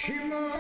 Hello,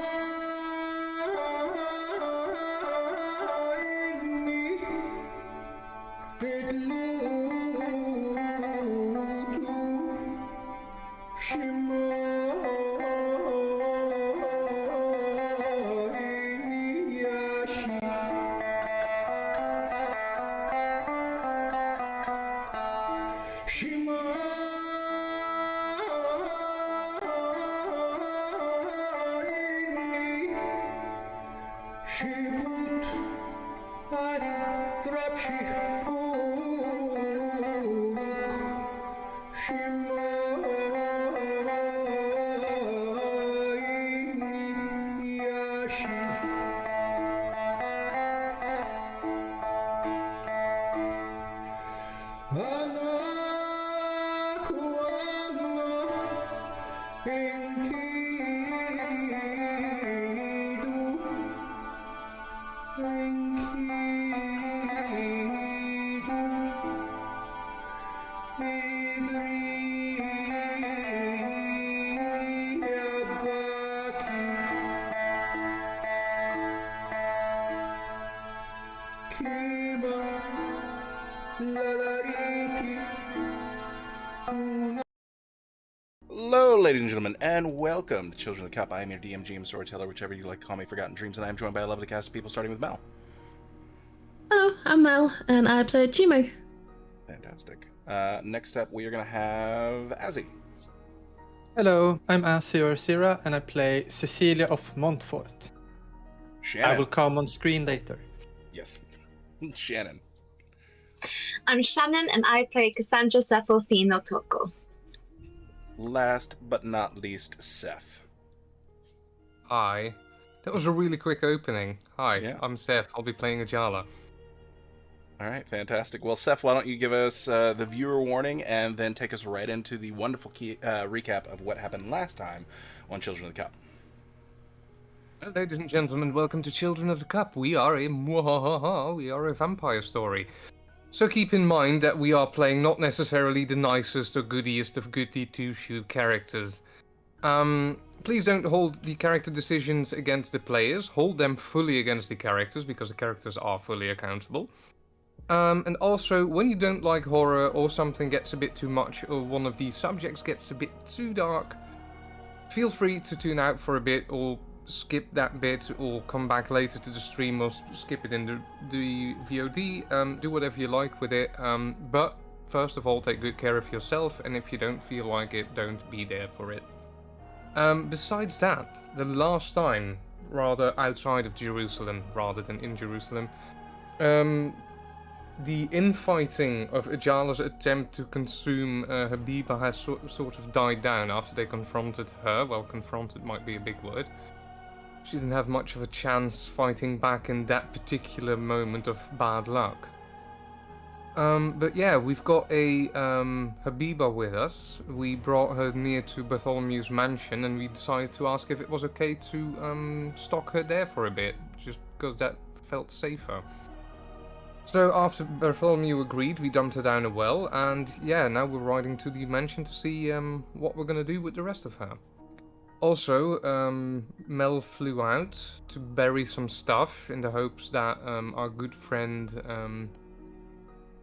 ladies and gentlemen, and welcome to Children of the Cup. I am your DM, GM, Storyteller, whichever you like to call me, Forgotten Dreams, and I am joined by a lovely cast of people, starting with Mel. Hello, I'm Mel, and I play Chimo. Fantastic. Next up, we are going to have Azzy. Hello, I'm Azzy or Syrah, and I play Cecilia of Montfort. Shannon. I will come on screen later. Yes. Shannon. I'm Shannon, and I play Cassandra Sephalfino Toko. Last but not least, Seth. Hi. That was a really quick opening. Hi, Yeah. I'm Seth. I'll be playing Ajala. All right, fantastic. Well, Seth, why don't you give us the viewer warning and then take us right into the wonderful recap of what happened last time on Children of the Cup. Well, ladies and gentlemen, welcome to Children of the Cup. We are a vampire story. So keep in mind that we are playing not necessarily the nicest or goodiest of goody two-shoe characters. Please don't hold the character decisions against the players. Hold them fully against the characters, because the characters are fully accountable. And also, when you don't like horror, or something gets a bit too much, or one of these subjects gets a bit too dark, feel free to tune out for a bit, or skip that bit, or come back later to the stream, or skip it in the VOD. Do whatever you like with it. But first of all, take good care of yourself, and if you don't feel like it, don't be there for it. Besides that, the last time, rather outside of Jerusalem rather than in Jerusalem, the infighting of Ajala's attempt to consume Habiba has sort of died down after they confronted her. Well, confronted might be a big word. She didn't have much of a chance fighting back in that particular moment of bad luck. But yeah, we've got a Habiba with us. We brought her near to Bartholomew's mansion, and we decided to ask if it was okay to stalk her there for a bit, just because that felt safer. So after Bartholomew agreed, we dumped her down a well, and yeah, now we're riding to the mansion to see what we're gonna do with the rest of her. Also, Mel flew out to bury some stuff in the hopes that our good friend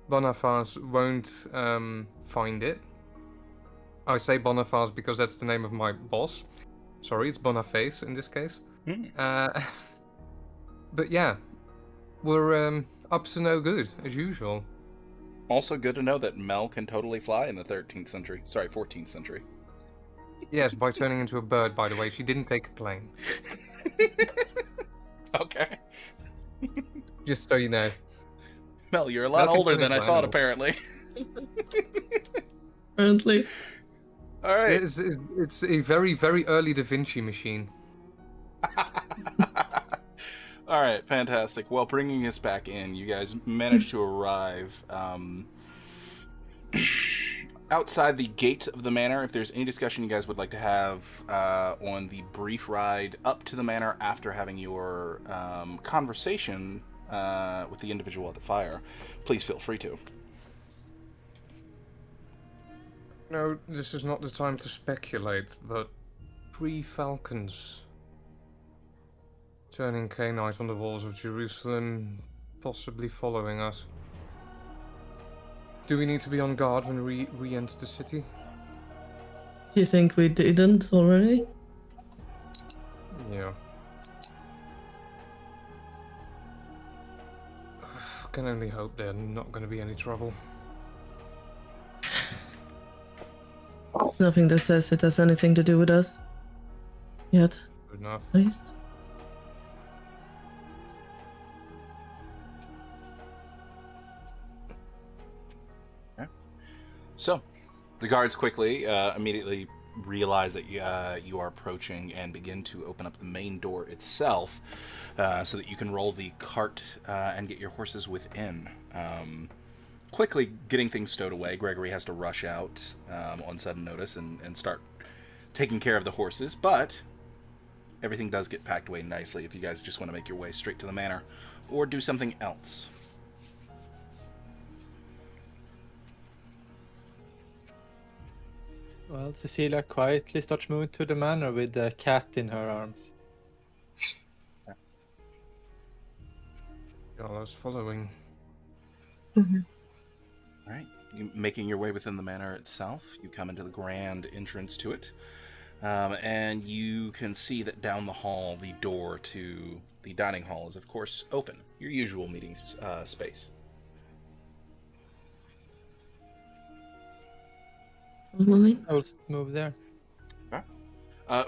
Boniface won't find it. I say Boniface because that's the name of my boss. Sorry, it's Boniface in this case. But yeah, we're up to no good, as usual. Also good to know that Mel can totally fly in the 13th century. Sorry, 14th century. Yes, by turning into a bird, by the way. She didn't take a plane. Okay. Just so you know. Mel, you're a lot older than I thought, apparently. Apparently. All right. It's a very, very early Da Vinci machine. All right, fantastic. Well, bringing us back in, you guys managed to arrive outside the gate of the manor. If there's any discussion you guys would like to have on the brief ride up to the manor after having your conversation with the individual at the fire, please feel free to. No, this is not the time to speculate, but 3 falcons turning Canaanite on the walls of Jerusalem, possibly following us. Do we need to be on guard when we re-enter the city? Do you think we didn't already? Yeah. Can only hope there's not going to be any trouble. Nothing that says it has anything to do with us. Yet, Good enough. at least. So, the guards quickly, immediately realize that you are approaching and begin to open up the main door itself, so that you can roll the cart and get your horses within. Quickly getting things stowed away, Gregory has to rush out on sudden notice and start taking care of the horses, but everything does get packed away nicely if you guys just want to make your way straight to the manor or do something else. Well, Cecilia quietly starts moving to the manor with the cat in her arms. Yala's following. Mhm. All right, you making your way within the manor itself, you come into the grand entrance to it, and you can see that down the hall, the door to the dining hall is, of course, open. Your usual meeting space. Moving? I will move there.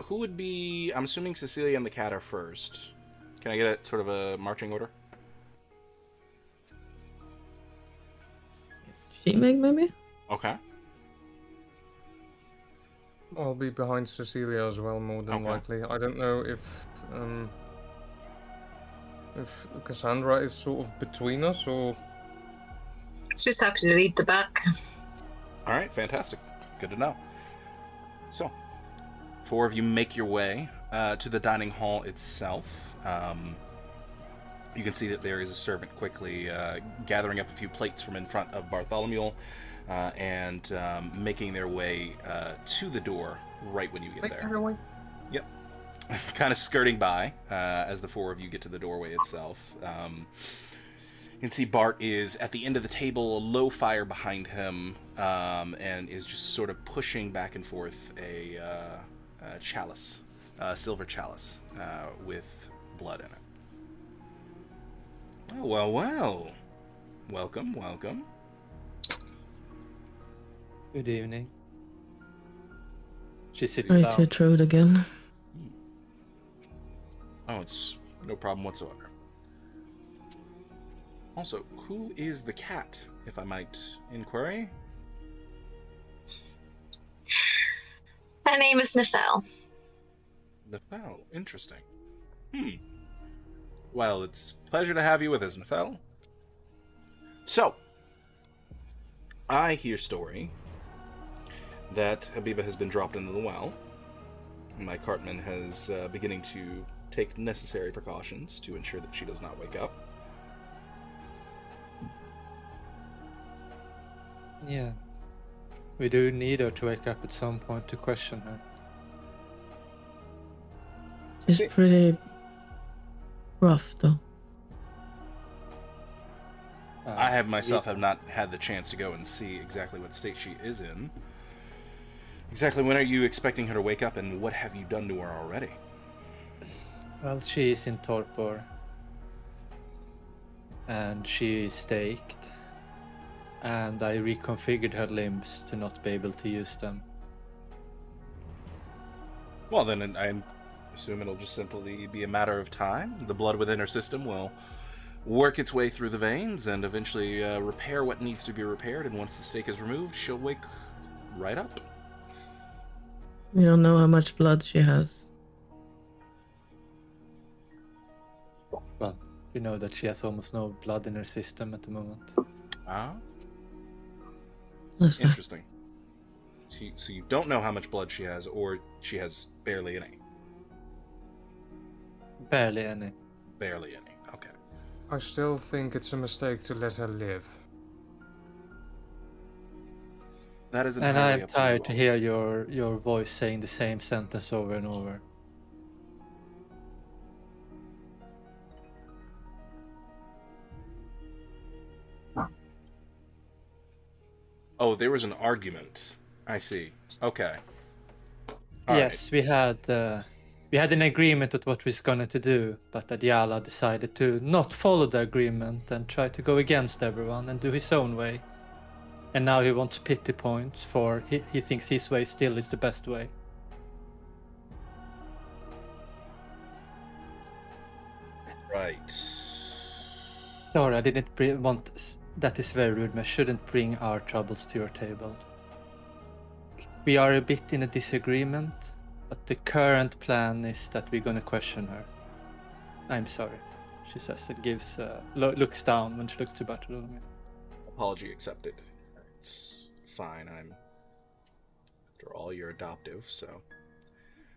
Who would be? I'm assuming Cecilia and the cat are first. Can I get a sort of a marching order? She make maybe? Okay. I'll be behind Cecilia as well, more than Okay. likely. I don't know if Cassandra is sort of between us, or... She's happy to lead the back. All right, fantastic. Good to know. So, four of you make your way to the dining hall itself. You can see that there is a servant quickly gathering up a few plates from in front of Bartholomew and making their way to the door right when you get there. Yep. Kind of skirting by as the four of you get to the doorway itself. You can see Bart is at the end of the table, a low fire behind him, and is just sort of pushing back and forth a chalice, a silver chalice with blood in it. Well, well, well. Welcome, welcome. Good evening. She sits Sorry down. to intrude again. Oh, it's no problem whatsoever. Also, who is the cat, if I might inquiry? Her name is Nefel. Nefel, interesting. Well, it's a pleasure to have you with us, Nefel. So, I hear story that Habiba has been dropped into the well. My cartman has beginning to take necessary precautions to ensure that she does not wake up. Yeah. We do need her to wake up at some point to question her. She's See- pretty rough, though. I have myself have not had the chance to go and see exactly what state she is in. Exactly when are you expecting her to wake up, and what have you done to her already? Well, she is in torpor. And she is staked. And I reconfigured her limbs to not be able to use them. Well, then I assume it'll just simply be a matter of time. The blood within her system will work its way through the veins and eventually repair what needs to be repaired, and once the stake is removed, she'll wake right up. We don't know how much blood she has. Well, we know that she has almost no blood in her system at the moment. Ah, That's fine. interesting. So you don't know how much blood she has, or she has barely any? Barely any. Barely any, okay. I still think it's a mistake to let her live. That is And entirely I'm up to tired you to all. hear your voice saying the same sentence over and over. Oh, there was an argument. I see. Okay. All right. Yes, we had an agreement with what we was going to do, but Adyala decided to not follow the agreement and try to go against everyone and do his own way. And now he wants pity points for he thinks his way still is the best way. Right. Sorry, I didn't want. That is very rude. I shouldn't bring our troubles to your table. We are a bit in a disagreement, but the current plan is that we're gonna question her. I'm sorry, she says. It gives looks down when she looks to Bartolomeo. Apology accepted. It's fine. After all, you're adoptive, so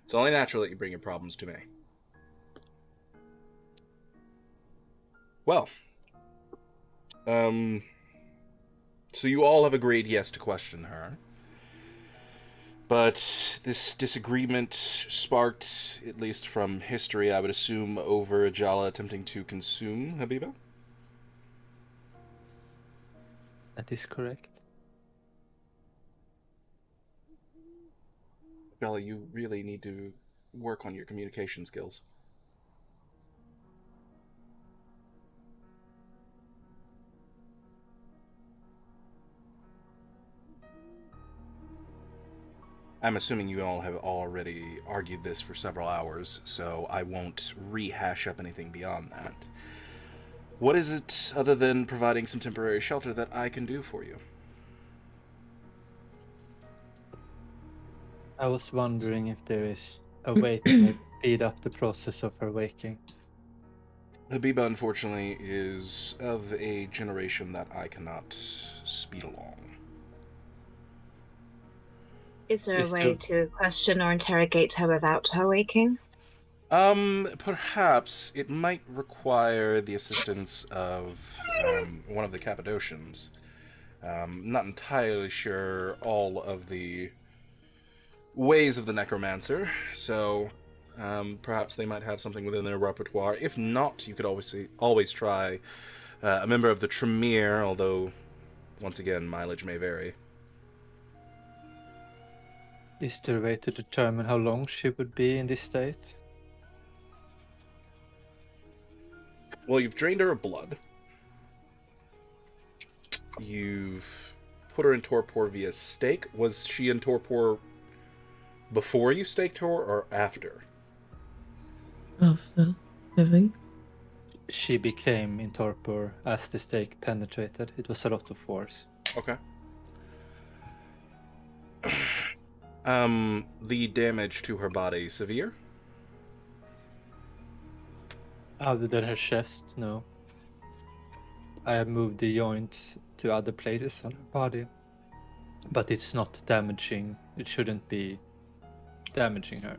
it's only natural that you bring your problems to me. Well, so you all have agreed yes to question her. But this disagreement sparked, at least from history, I would assume, over Ajala attempting to consume Habiba? That is correct. Ajala, you really need to work on your communication skills. I'm assuming you all have already argued this for several hours, so I won't rehash up anything beyond that. What is it, other than providing some temporary shelter, that I can do for you? I was wondering if there is a way to speed up the process of her waking. Habiba, unfortunately, is of a generation that I cannot speed along. Is there a way to question or interrogate her without her waking? Perhaps it might require the assistance of one of the Cappadocians. Not entirely sure all of the ways of the necromancer, so perhaps they might have something within their repertoire. If not, you could always try a member of the Tremere, although, once again, mileage may vary. Is there a way to determine how long she would be in this state? Well, you've drained her of blood. You've put her in torpor via stake. Was she in torpor before you staked her or after? After, I think. She became in torpor as the stake penetrated. It was a lot of force. Okay. The damage to her body severe? Other than her chest, no. I have moved the joints to other places on her body, but it's not damaging. It shouldn't be damaging her.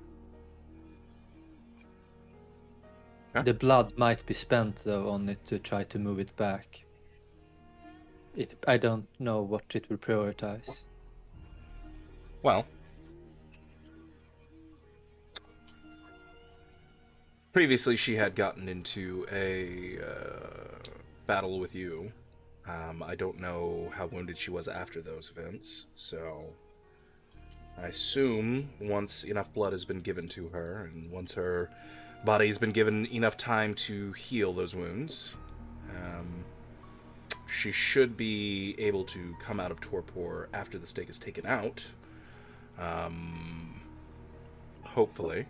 Okay. The blood might be spent though on it to try to move it back. I don't know what it will prioritize. Well, previously she had gotten into a battle with you. I don't know how wounded she was after those events, so I assume once enough blood has been given to her, and once her body has been given enough time to heal those wounds, she should be able to come out of torpor after the stake is taken out. Hopefully.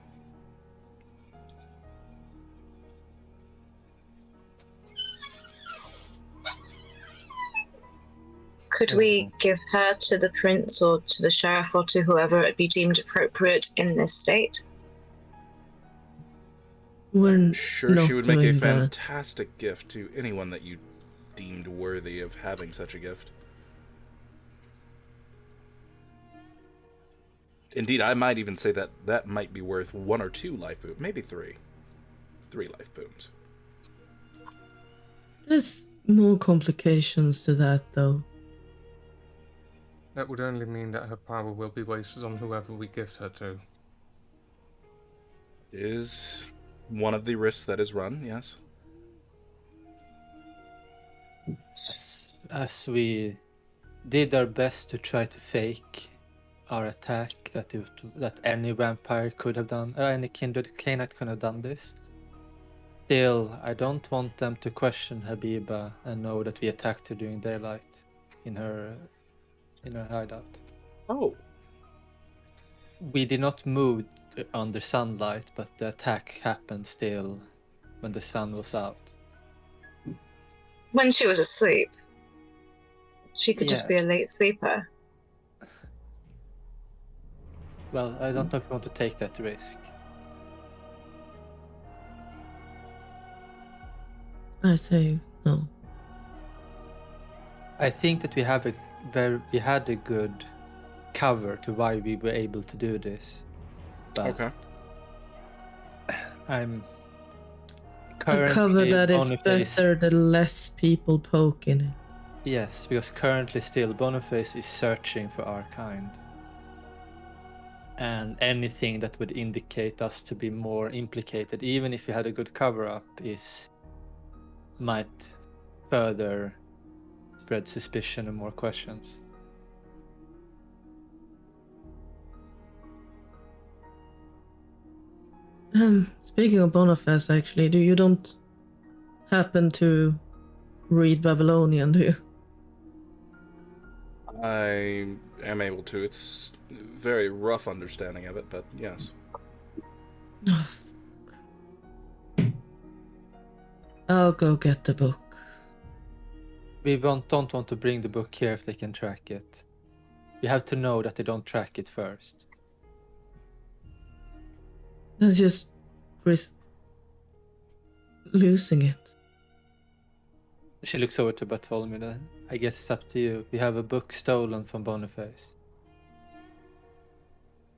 Could we give her to the prince or to the sheriff or to whoever it be deemed appropriate in this state? We're Sure, not she would make a doing that. fantastic gift to anyone that you deemed worthy of having such a gift. Indeed, I might even say that that might be worth 1 or 2 life boons, maybe 3. 3 life boons. There's more complications to that, though. That would only mean that her power will be wasted on whoever we gift her to. Is one of the risks that is run, yes. As we did our best to try to fake our attack, that any vampire could have done, any kindred canine could have done this. Still, I don't want them to question Habiba and know that we attacked her during daylight in her hideout. Oh. We did not move under sunlight, but the attack happened still when the sun was out. When she was asleep. She could just be Yeah. a late sleeper. Well, I don't know if you want to take that risk. I say no. I think that we had a good cover to why we were able to do this. But Okay. I'm A currently cover that is Boniface. better the less people poke in it. Yes, because currently still Boniface is searching for our kind. And anything that would indicate us to be more implicated, even if we had a good cover-up, might further spread suspicion and more questions. Speaking of Boniface, actually, you don't happen to read Babylonian, do you? I am able to. It's a very rough understanding of it, but yes. I'll go get the book. We don't want to bring the book here if they can track it. We have to know that they don't track it first. Let's just risk losing it. She looks over to Bartholomew then. I guess it's up to you. We have a book stolen from Boniface.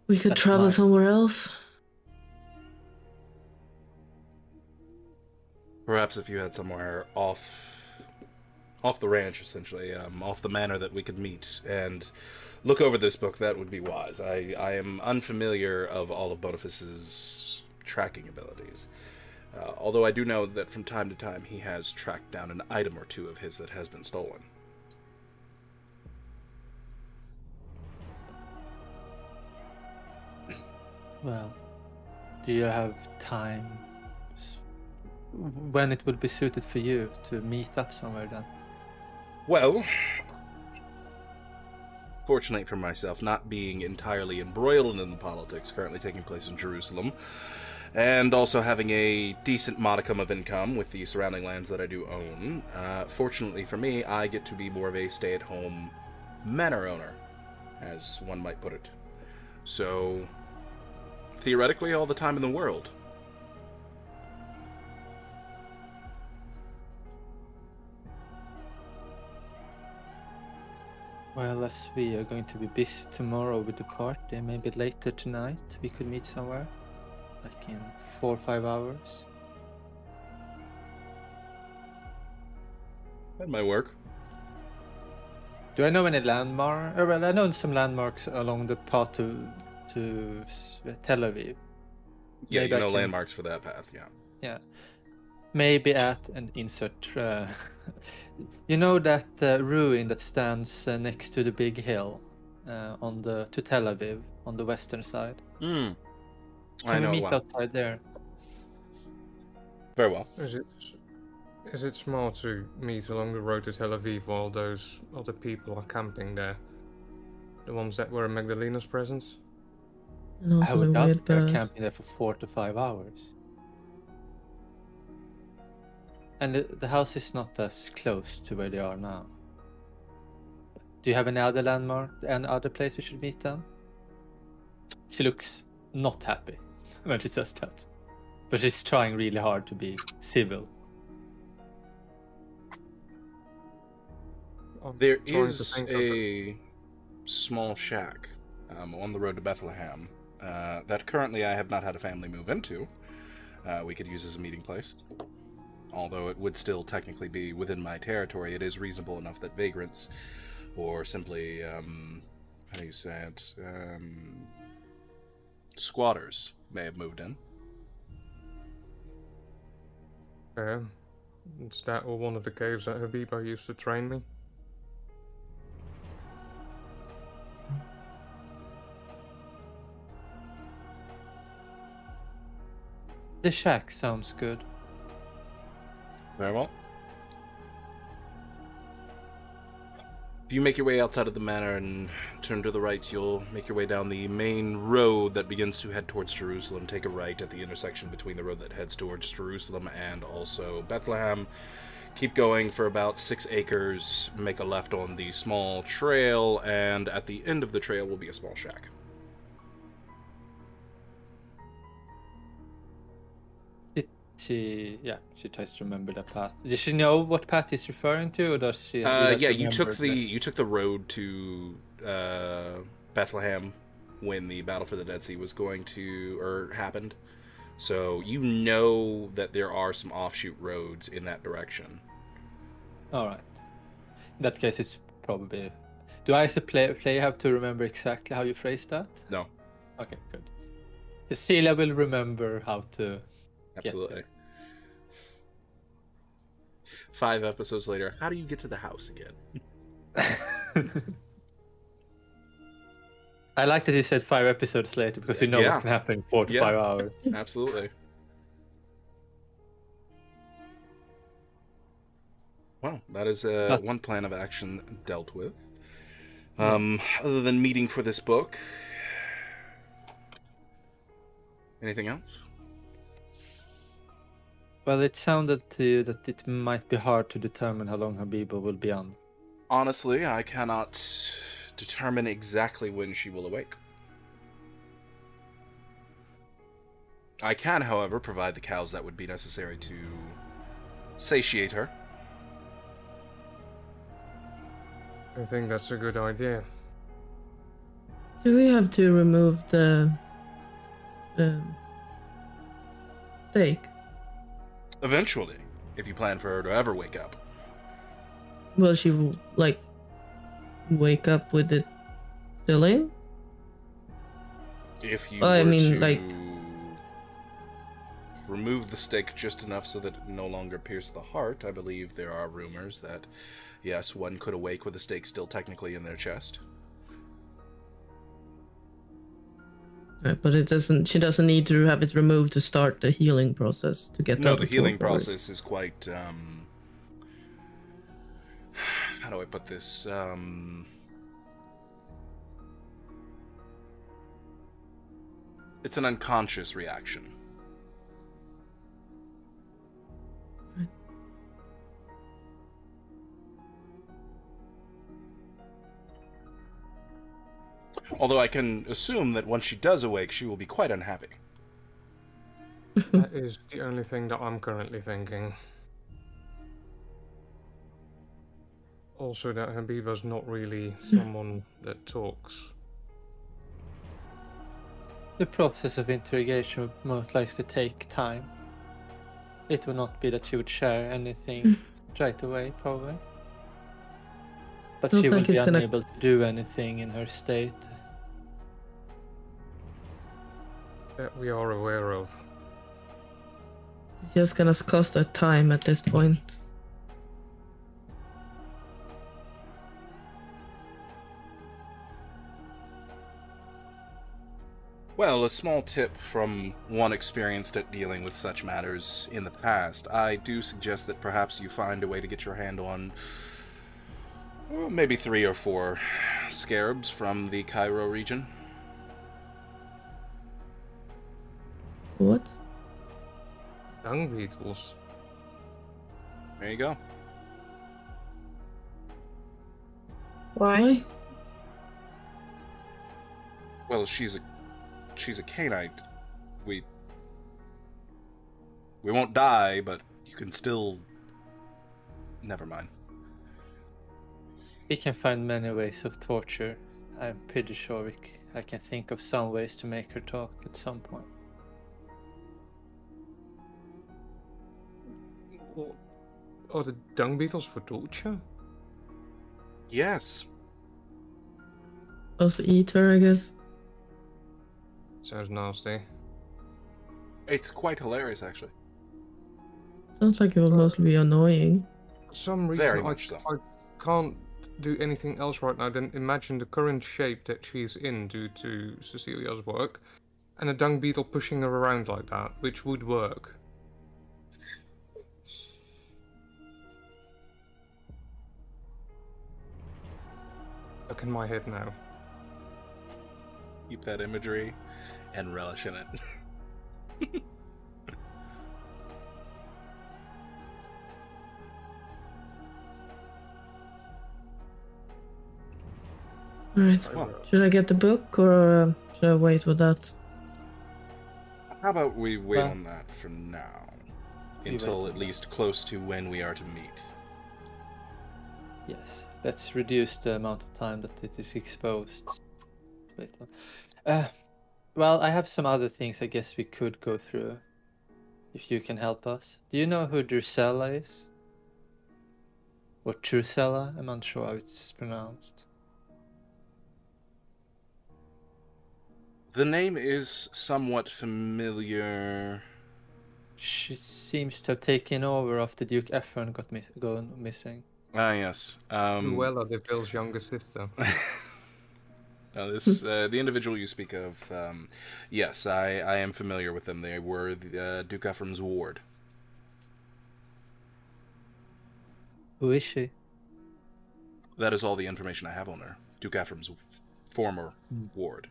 We could That's travel mine. somewhere else. Perhaps if you had somewhere off the ranch, essentially, off the manor that we could meet and look over this book, that would be wise. I am unfamiliar of all of Boniface's tracking abilities. Although I do know that from time to time he has tracked down an item or two of his that has been stolen. Well, do you have time when it would be suited for you to meet up somewhere then? Well, fortunately for myself, not being entirely embroiled in the politics currently taking place in Jerusalem, and also having a decent modicum of income with the surrounding lands that I do own, fortunately for me, I get to be more of a stay-at-home manor owner, as one might put it. So, theoretically, all the time in the world. Well, as we are going to be busy tomorrow with the party, maybe later tonight we could meet somewhere, like in 4 or 5 hours. That might work. Do I know any landmark? Well, I know some landmarks along the path to Tel Aviv. Yeah, Maybe you I know can- landmarks for that path, yeah. Yeah, maybe at an insert. You know that ruin that stands next to the big hill to Tel Aviv on the western side. I Can know we it meet well. outside there? Very well. Is it smart to meet along the road to Tel Aviv while those other people are camping there? The ones that were in Magdalena's presence? And I also would the doubt weird they're bird. camping there for 4 to 5 hours. And the house is not as close to where they are now. Do you have any other landmark, any other place we should meet then? She looks not happy when she says that. But she's trying really hard to be civil. I'm There trying to is think of a small shack on the road to Bethlehem that currently I have not had a family move into. We could use as a meeting place. Although it would still technically be within my territory, it is reasonable enough that vagrants, or simply, how do you say it, squatters may have moved in. Is that or one of the caves that Habiba used to train me? The shack sounds good. Very well. If you make your way outside of the manor and turn to the right, you'll make your way down the main road that begins to head towards Jerusalem. Take a right at the intersection between the road that heads towards Jerusalem and also Bethlehem. Keep going for about 6 acres, make a left on the small trail, and at the end of the trail will be a small shack. She tries to remember the path. Does she know what path he's referring to, or does she? Yeah, you took the road to Bethlehem when the Battle for the Dead Sea was going to happened. So you know that there are some offshoot roads in that direction. All right. In that case, it's probably. Do I as a player have to remember exactly how you phrase that? No. Okay, good. The Celia will remember how to. Absolutely. 5 episodes later, how do you get to the house again? I like that you said 5 episodes later because you know what can happen in 4 to 5 hours. Absolutely. Well, that is one plan of action dealt with. Other than meeting for this book, anything else? Well, it sounded to you that it might be hard to determine how long Habiba will be on. Honestly, I cannot determine exactly when she will awake. I can, however, provide the cows that would be necessary to satiate her. I think that's a good idea. Do we have to remove the stake? Eventually, if you plan for her to ever wake up. Will she, like, wake up with it still in? If you I were mean, to like, remove the stake just enough so that it no longer pierces the heart, I believe there are rumors that, yes, one could awake with the stake still technically in their chest. Right, but it doesn't. She doesn't need to have it removed to start the healing process to get. No, the healing process is quite. How do I put this? It's an unconscious reaction. Although I can assume that once she does awake, she will be quite unhappy. That is the only thing that I'm currently thinking. Also, that Habiba's not really someone that talks. The process of interrogation would most likely take time. It would not be that she would share anything right away, probably. But she will be unable to do anything in her state. That we are aware of. It's just gonna cost her time at this point. Well, a small tip from one experienced at dealing with such matters in the past. I do suggest that perhaps you find a way to get your hand on maybe 3 or 4 scarabs from the Cairo region. What? Dung beetles. There you go. Why? Well, she's a Cainite. We won't die, but you can still. Never mind. We can find many ways of torture. I'm pretty sure I can think of some ways to make her talk at some point. Are the dung beetles for torture? Yes. Also eat her, I guess. Sounds nasty. It's quite hilarious, actually. Sounds like it will mostly be annoying. For some reason, Very much so. I can't do anything else right now than imagine the current shape that she's in due to Cecilia's work. and a dung beetle pushing her around like that, which would work. Look in my head now. Keep that imagery and relish in it. Alright. Well, Should I get the book or should I wait with that? how about we wait Well, on that for now? we Until wait at on least close to when we are to meet. Yes, let's reduce the amount of time that it is exposed. Wait, well, I have some other things I guess we could go through. If you can help us. Do you know who Drusilla is? Or Drusilla? I'm not sure how it's pronounced. The name is somewhat familiar. She seems to have taken over after Duke Ephron got gone missing. Ah, yes. Luella, the Bill's younger sister. This the individual you speak of. Yes, I am familiar with them. They were the, Duke Ephraim's ward. Who is she? That is all the information I have on her. Duke Ephraim's former ward.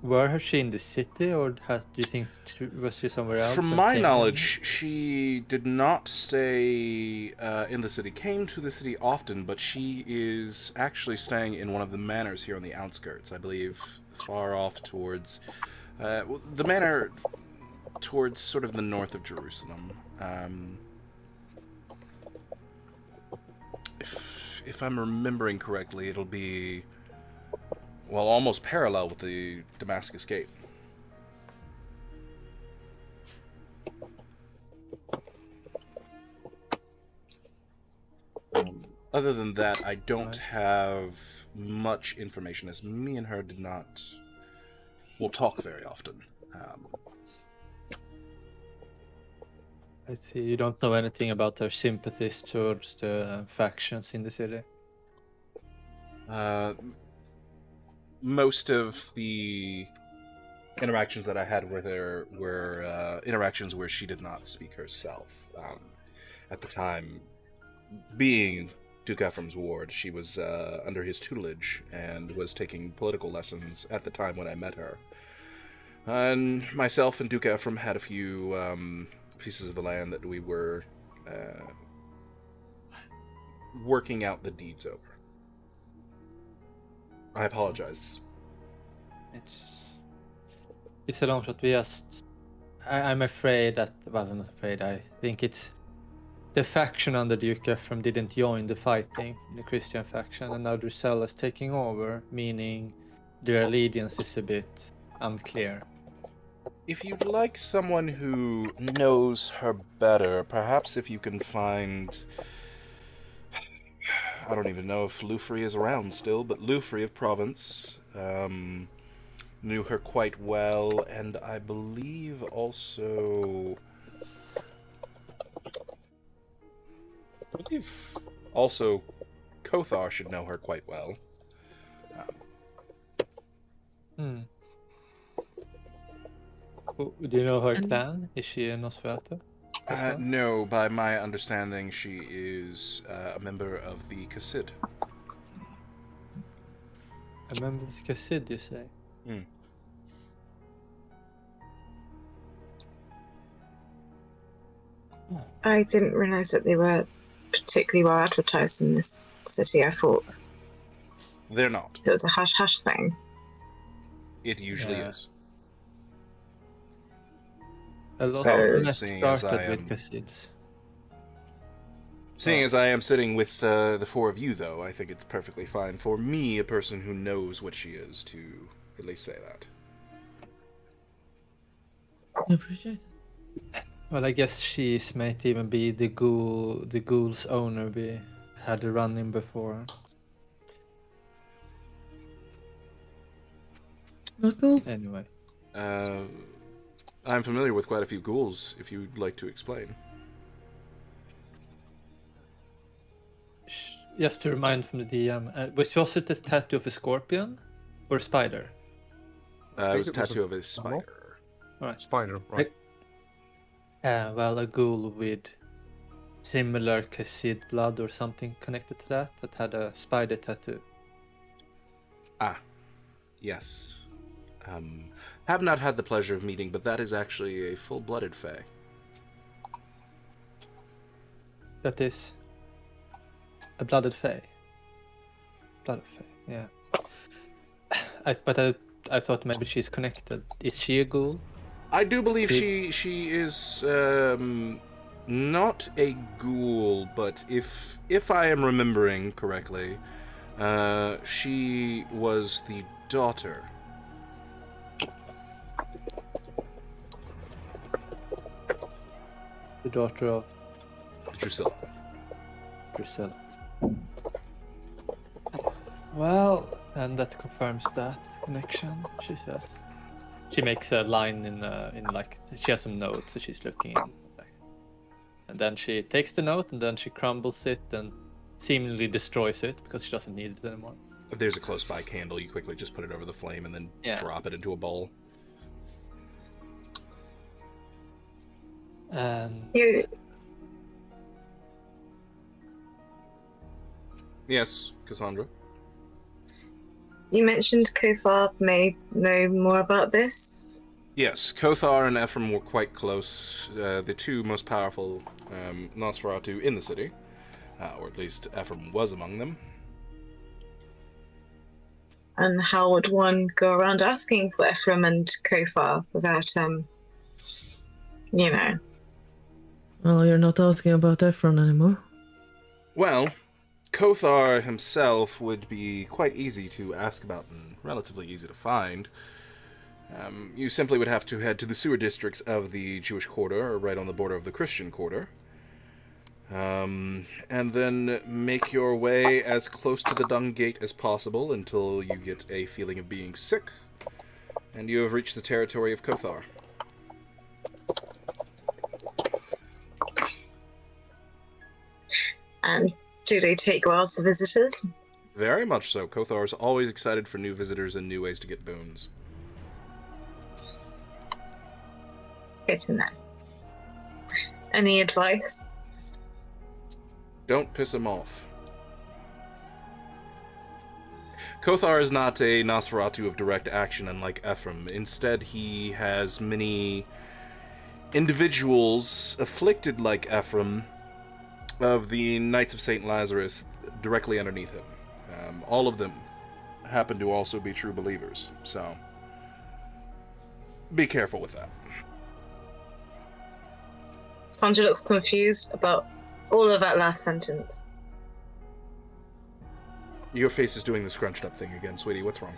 Were she in the city, or do you think was she somewhere else? From and my came knowledge, she did not stay in the city. Came to the city often, but she is actually staying in one of the manors here on the outskirts. I believe far off towards the manor towards sort of the north of Jerusalem. If I'm remembering correctly, it'll be, well, almost parallel with the Damascus Gate. Other than that, I don't have much information, as me and her did not... We'll talk very often. I see. You don't know anything about her sympathies towards the factions in the city? Most of the interactions that I had with her were interactions where she did not speak herself. At the time, being Duke Ephraim's ward, she was under his tutelage and was taking political lessons at the time when I met her. And myself and Duke Ephraim had a few pieces of the land that we were working out the deeds over. I apologize. It's a long shot. I'm afraid that, well, I'm not afraid. I think it's the faction under Duke Ephraim didn't join the fighting, the Christian faction, and now Drusilla's taking over, meaning their allegiance is a bit unclear. If you'd like someone who knows her better, perhaps if you can find... I don't even know if Lufri is around still, but Lufri of Provence knew her quite well, and I believe also... Kothar should know her quite well. Do you know her clan? Is she a Nosferatu? No, by my understanding, she is a member of the Kassid. A member of the Kassid, you say? I didn't realise that they were particularly well advertised in this city. I thought They're not. it was a hush-hush thing. It usually Yeah. is. A lot So, of them seeing as started I with am- Kassids. Seeing as I am sitting with the four of you, though, I think it's perfectly fine for me, a person who knows what she is, to at least say that. I appreciate it. Well, I guess she might even be the ghoul's owner we had a run-in before. Not cool. Anyway. I'm familiar with quite a few ghouls, if you'd like to explain. Just to remind from the DM, was it a tattoo of a scorpion or a spider? It was a it was tattoo of a spider. Spider, right? Well, a ghoul with similar Kassid blood or something connected to that had a spider tattoo. Ah, yes. Have not had the pleasure of meeting, but that is actually a full-blooded fae. That is a blooded fae. Blooded fae, yeah. I thought maybe she's connected. Is she a ghoul? I do believe she is not a ghoul, but if I am remembering correctly, she was the daughter. The daughter of Drusilla. Drusilla. Well, and that confirms that connection, she says. She makes a line in like, she has some notes that she's looking in. And then she takes the note and then she crumbles it and seemingly destroys it because she doesn't need it anymore. If there's a close by candle, you quickly just put it over the flame and then drop it into a bowl. And Yes, Cassandra. You mentioned Kothar may know more about this. Yes, Kothar and Ephraim were quite close. The two most powerful Nosferatu in the city, or at least Ephraim was among them. And how would one go around asking for Ephraim and Kothar without, you know? Well, you're not asking about Ephron anymore. Well, Kothar himself would be quite easy to ask about and relatively easy to find. You simply would have to head to the sewer districts of the Jewish quarter, or right on the border of the Christian quarter, and then make your way as close to the Dung Gate as possible until you get a feeling of being sick, and you have reached the territory of Kothar. And do they take well to visitors? Very much so. Kothar is always excited for new visitors and new ways to get boons. Good to know. Any advice? Don't piss him off. Kothar is not a Nosferatu of direct action, unlike Ephraim. Instead, he has many individuals afflicted like Ephraim of the Knights of St. Lazarus directly underneath him. All of them happen to also be true believers, so be careful with that. Sandra looks confused about all of that last sentence. Your face is doing the scrunched up thing again, sweetie. What's wrong?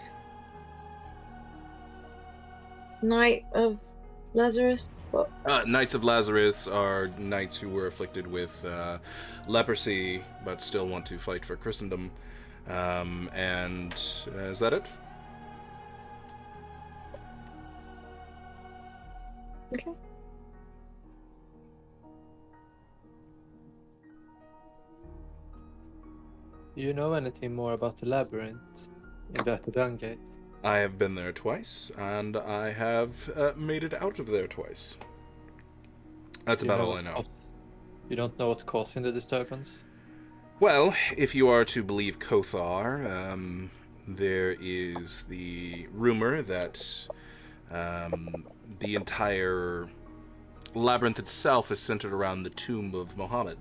Knight of Lazarus? What? Knights of Lazarus are knights who were afflicted with leprosy, but still want to fight for Christendom. And is that it? Okay. do you know anything more about the labyrinth in the Dung Gate? I have been there twice, and I have made it out of there twice. That's about all I know. You don't know what's causing the disturbance? Well, if you are to believe Kothar, there is the rumor that the entire labyrinth itself is centered around the tomb of Muhammad.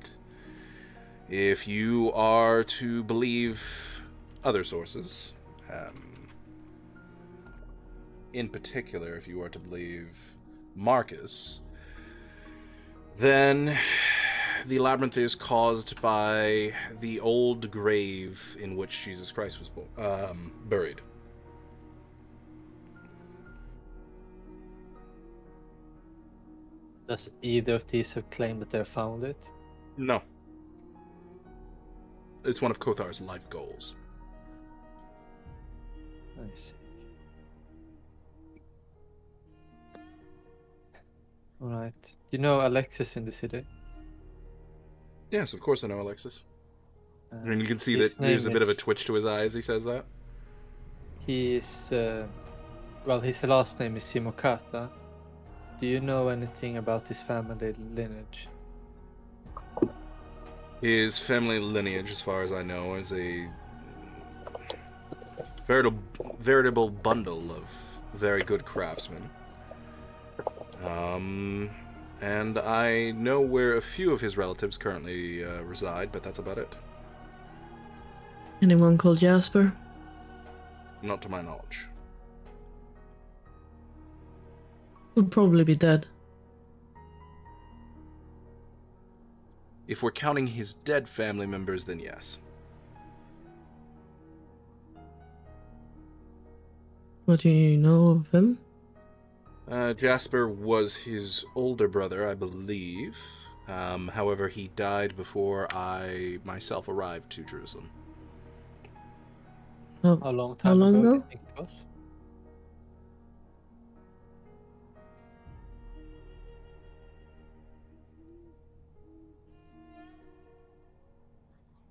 If you are to believe other sources, in particular, if you are to believe Marcus, then the labyrinth is caused by the old grave in which Jesus Christ was buried. Does either of these have claimed that they found it? No. It's one of Kothar's life goals. I see. Alright. You know Alexis in the city? Yes, of course I know Alexis. And you can see His that there's a name bit of a is- twitch to his eye as he says that. He is Well, his last name is Simokata. Do you know anything about his family lineage? His family lineage, as far as I know, is a veritable bundle of very good craftsmen. And I know where a few of his relatives currently reside, but that's about it. Anyone called Jasper? Not to my knowledge. Would probably be dead. If we're counting his dead family members, then yes. What do you know of him? Jasper was his older brother, I believe. However, he died before I myself arrived to Jerusalem. Oh, How long How time long ago do ago? you think it was?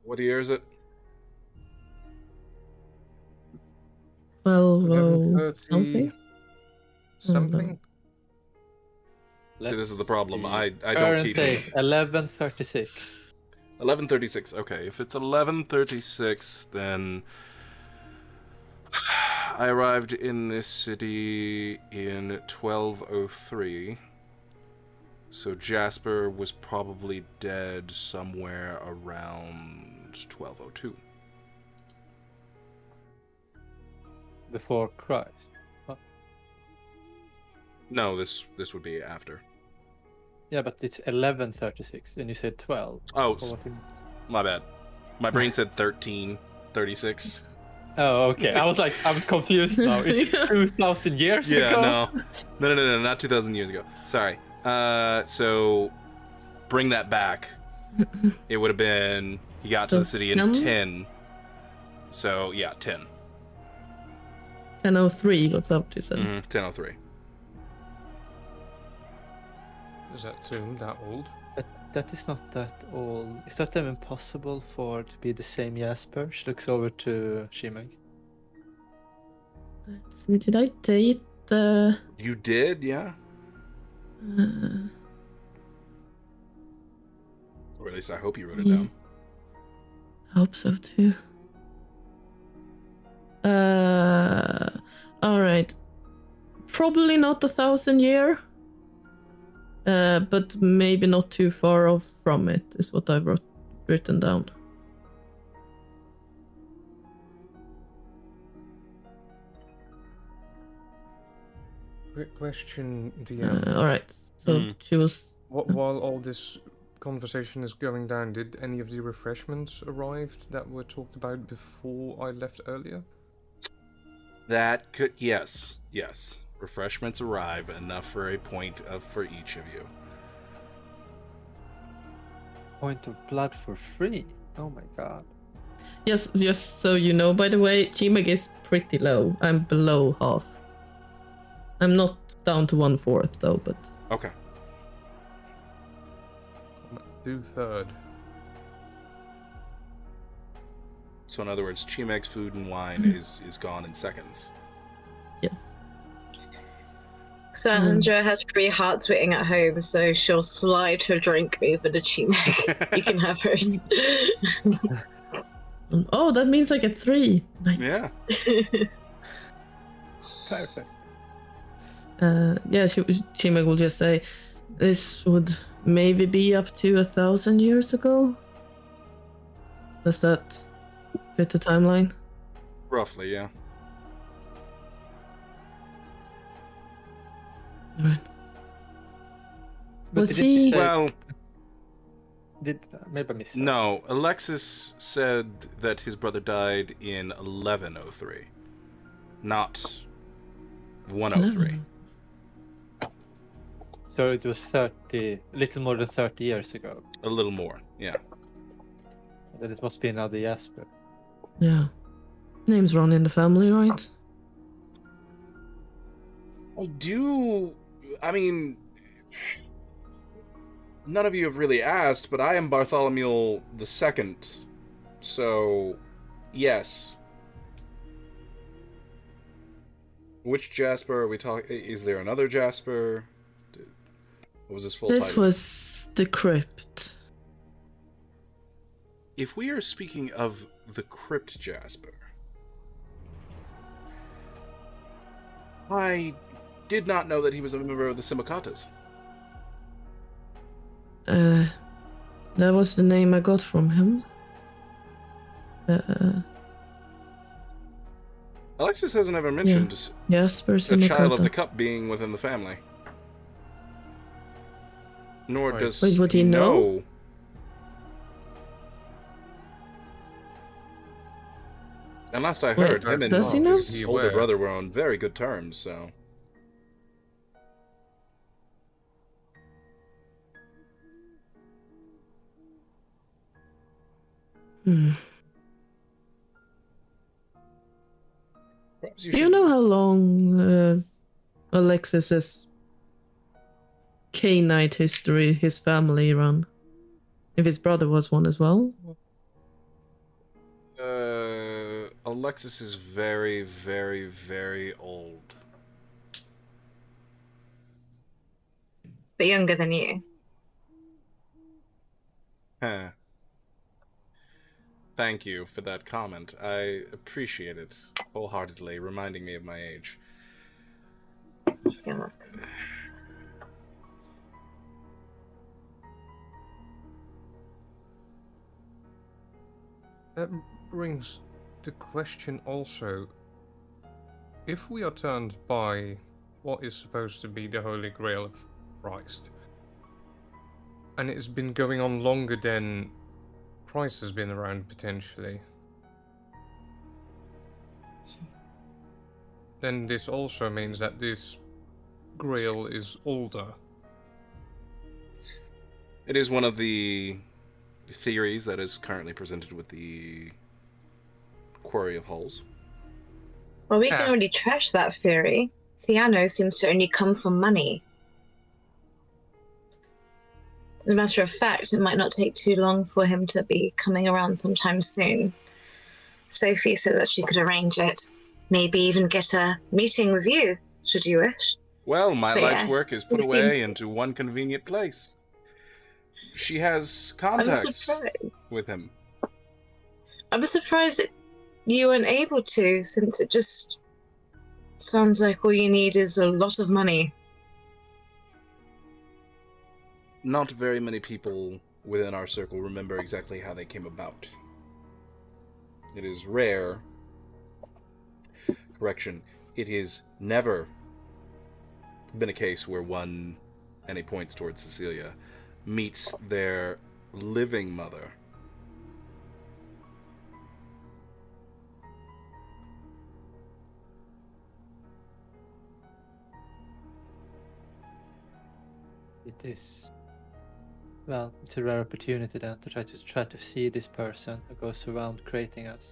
What year is it? 11:30 something. something. This is the problem. see. I don't Current keep date 11:36. 11:36. Okay, if it's 11:36, then I arrived in this city in 1203. So Jasper was probably dead somewhere around 1202. Before Christ. No, this would be after. Yeah, but it's 11:36, and you said 12. Oh, So what do you- my bad. My brain said 1336. Oh, okay. I was like, I'm confused now. Is it 2,000 years Yeah, ago? no, not 2,000 years ago. Sorry. So bring that back. It would have been he got to the city in 10. So yeah, 10. 10:03 was up to said. 10:03. Is that tomb that old? That is not that old. Is that even possible for to be the same Jasper? She looks over to Shimeg. Let's see, did I date You did, yeah? Or at least I hope you wrote it Yeah. down. I hope so too. Alright. Probably not 1,000 year. But maybe not too far off from it is what I've written down. Quick question, DM. Alright. So she was While all this conversation is going down, did any of the refreshments arrive that were talked about before I left earlier? That could, yes. Refreshments arrive, enough for a point of for each of you. Point of blood for free. Oh my god. Yes, just so you know, by the way, Chimeg is pretty low. I'm below half. I'm not down to 1/4 though, but Okay. I'm at 2/3. So in other words, Chimeg's food and wine is gone in seconds. yes. Sandra has free hearts waiting at home, so she'll slide her drink over to Chimeg. You can have hers. Oh, that means I get 3. Nice. Yeah. Perfect. Yeah, Chimeg will just say, this would maybe be up to 1,000 years ago. Does that fit the timeline? Roughly, yeah. Alright. But Was did it he- say- Well, Did maybe I missed that. no. Alexis said that his brother died in 1103, not 103. So it was 30, little more than 30 years ago. A little more, yeah. Then it must be another Jasper. Yeah. Names run in the family, right? I mean, none of you have really asked, but I am Bartholomew II, so yes. Which Jasper are we talking? Is there another Jasper? What was his full This title? was the crypt. If we are speaking of the Crypt Jasper, I did not know that he was a member of the Simocatas. That was the name I got from him. Alexis hasn't ever mentioned Jasper a child of the Simicata. cup being within the family. Nor Wait. does Wait, would he know? And last I Wait, heard, him and does he know? his Is he older aware? brother were on very good terms, so... Hmm. Perhaps Do you should- know how long Alexis's K-Knight history his family run? If his brother was one as well? Alexis is very, very, very old. But younger than you. Huh. Thank you for that comment. I appreciate it wholeheartedly, reminding me of my age. Yeah. That brings the question also. If we are turned by what is supposed to be the Holy Grail of Christ, and it's been going on longer than Christ has been around potentially, then this also means that this Grail is older. It is one of the theories that is currently presented with the Quarry of Hulls. Well, we Yeah. can already trash that theory. Theano seems to only come for money. As a matter of fact, it might not take too long for him to be coming around sometime soon. Sophie said that she could arrange it. Maybe even get a meeting with you, should you wish. Well, my But life's yeah, work is put it away seems to- into one convenient place. She has I'm contacts surprised. with him. I'm surprised that you weren't able to, since it just sounds like all you need is a lot of money. Not very many people within our circle remember exactly how they came about. It is rare. Correction. It is never been a case where one, and he points towards Cecilia, meets their living mother. It is. Well, it's a rare opportunity then to try to see this person who goes around creating us.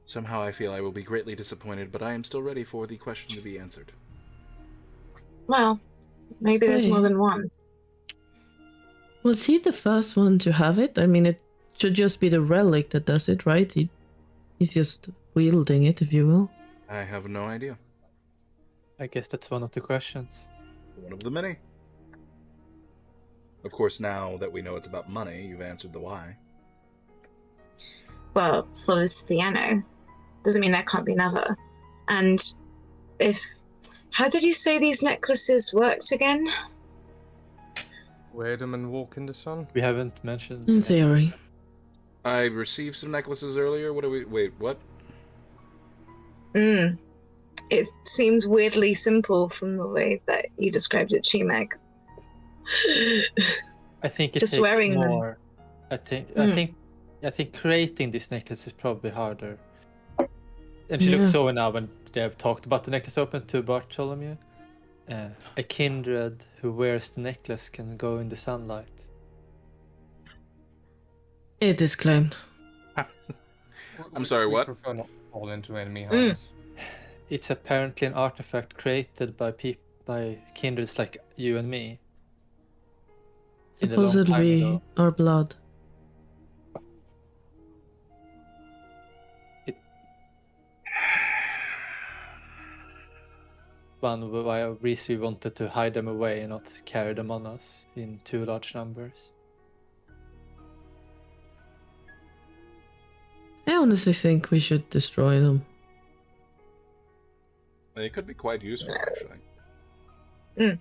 Somehow I feel I will be greatly disappointed, but I am still ready for the question to be answered. Well, maybe there's more Hey. than one. Was he the first one to have it? I mean, it should just be the relic that does it, right? He's just wielding it, if you will. I have no idea. I guess that's one of the questions. One of the many. Of course, now that we know it's about money, you've answered the why. Well, for this Theano, doesn't mean there can't be another. And if... How did you say these necklaces worked again? Wear them and walk in the sun. We haven't mentioned. In theory. I received some necklaces earlier. What do we... Wait, what? It seems weirdly simple from the way that you described it, Chimek. I think it Just takes wearing them. more. I think creating this necklace is probably harder. And she looks Yeah. over now when they have talked about the necklace open to Bartholomew. A kindred who wears the necklace can go in the sunlight. It is claimed. I'm sorry, We what? prefer not to fall into enemy hands. It's apparently an artifact created by kindreds like you and me. In a long time Supposedly ago. our blood. one reason we wanted to hide them away and not carry them on us in too large numbers. I honestly think we should destroy them. It could be quite useful, actually.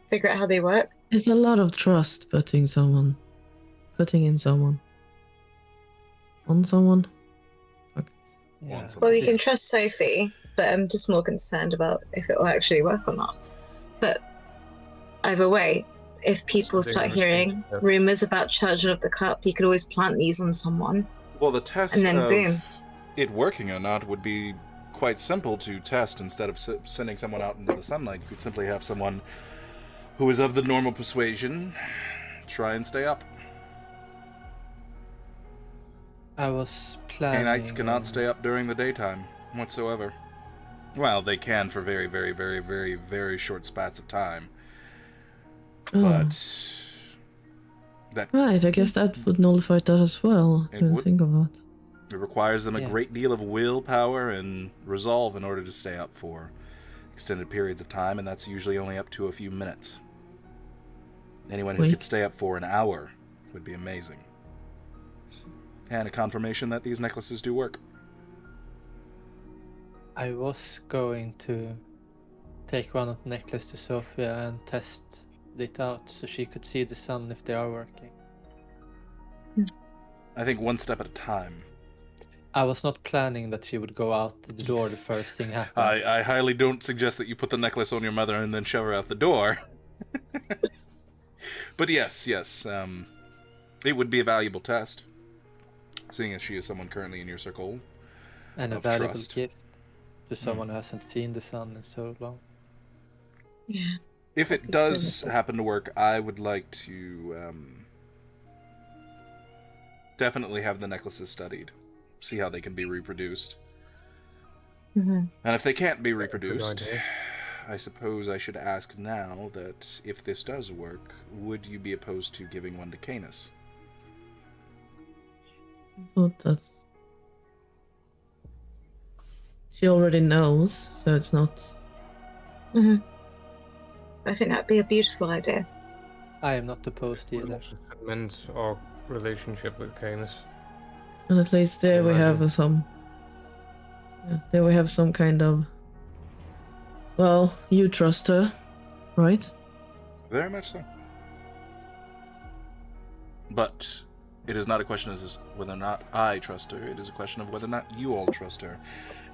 Figure out how they work. It's a lot of trust putting in someone. On someone. Yeah. Well, you can trust Sophie, but I'm just more concerned about if it will actually work or not. But either way, if people It's a start dangerous thing hearing to do. rumors about Children of the Cup, you could always plant these on someone. Well, the test And then of boom. it working or not would be quite simple to test. Instead of sending someone out into the sunlight, you could simply have someone who is of the normal persuasion try and stay up. I was planning. Canites cannot stay up during the daytime whatsoever. Well, they can for very, very, very, very, very short spats of time. Oh. But that Right, I guess that would nullify that as well. I It didn't would. think of that. it requires them a Yeah. great deal of willpower and resolve in order to stay up for extended periods of time, and that's usually only up to a few minutes. Anyone who Wait. could stay up for an hour would be amazing. And a confirmation that these necklaces do work. I was going to take one of the necklaces to Sophia and test it out so she could see the sun if they are working. I think one step at a time. I was not planning that she would go out the door the first thing happened. I highly don't suggest that you put the necklace on your mother and then shove her out the door. But yes, it would be a valuable test, seeing as she is someone currently in your circle. And a of valuable trust. gift to someone who hasn't seen the sun in so long. Yeah. If it That'd be so does useful. happen to work, I would like to definitely have the necklaces studied, see how they can be reproduced. Mm-hmm. And if they can't be Good reproduced, idea. I suppose I should ask now that if this does work, would you be opposed to giving one to Canis? I thought that's... She already knows, so it's not... Mm-hmm. I think that'd be a beautiful idea. I am not opposed We either. also cement our relationship with Canis. And at least there we Imagine. have some... Yeah, there we have some kind of... Well, you trust her, right? Very much so. But it is not a question as whether or not I trust her. It is a question of whether or not you all trust her.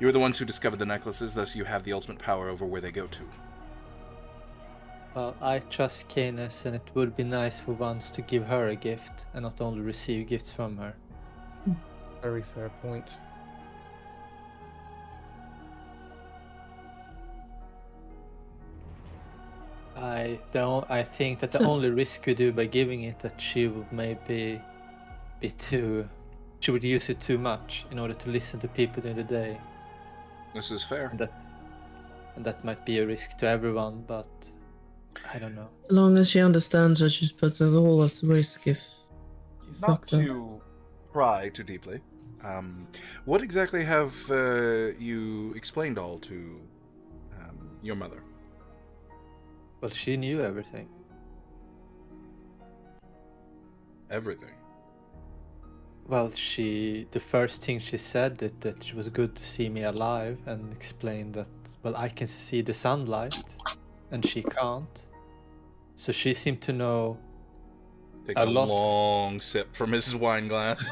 You are the ones who discovered the necklaces, thus you have the ultimate power over where they go to. Well, I trust Canis, and it would be nice for once to give her a gift and not only receive gifts from her. Very fair point. I think that the only risk we do by giving it that she would maybe be too... She would use it too much in order to listen to people during the day. This is fair. And that might be a risk to everyone, but I don't know. As long as she understands that she's put us all at risk if she Not fucks up. to pry too deeply. What exactly have you explained all to your mother? Well, she knew everything. Everything. Well, the first thing she said that it was good to see me alive, and explained that, well, I can see the sunlight and she can't. So she seemed to know Takes A a lot. long sip from his wine glass.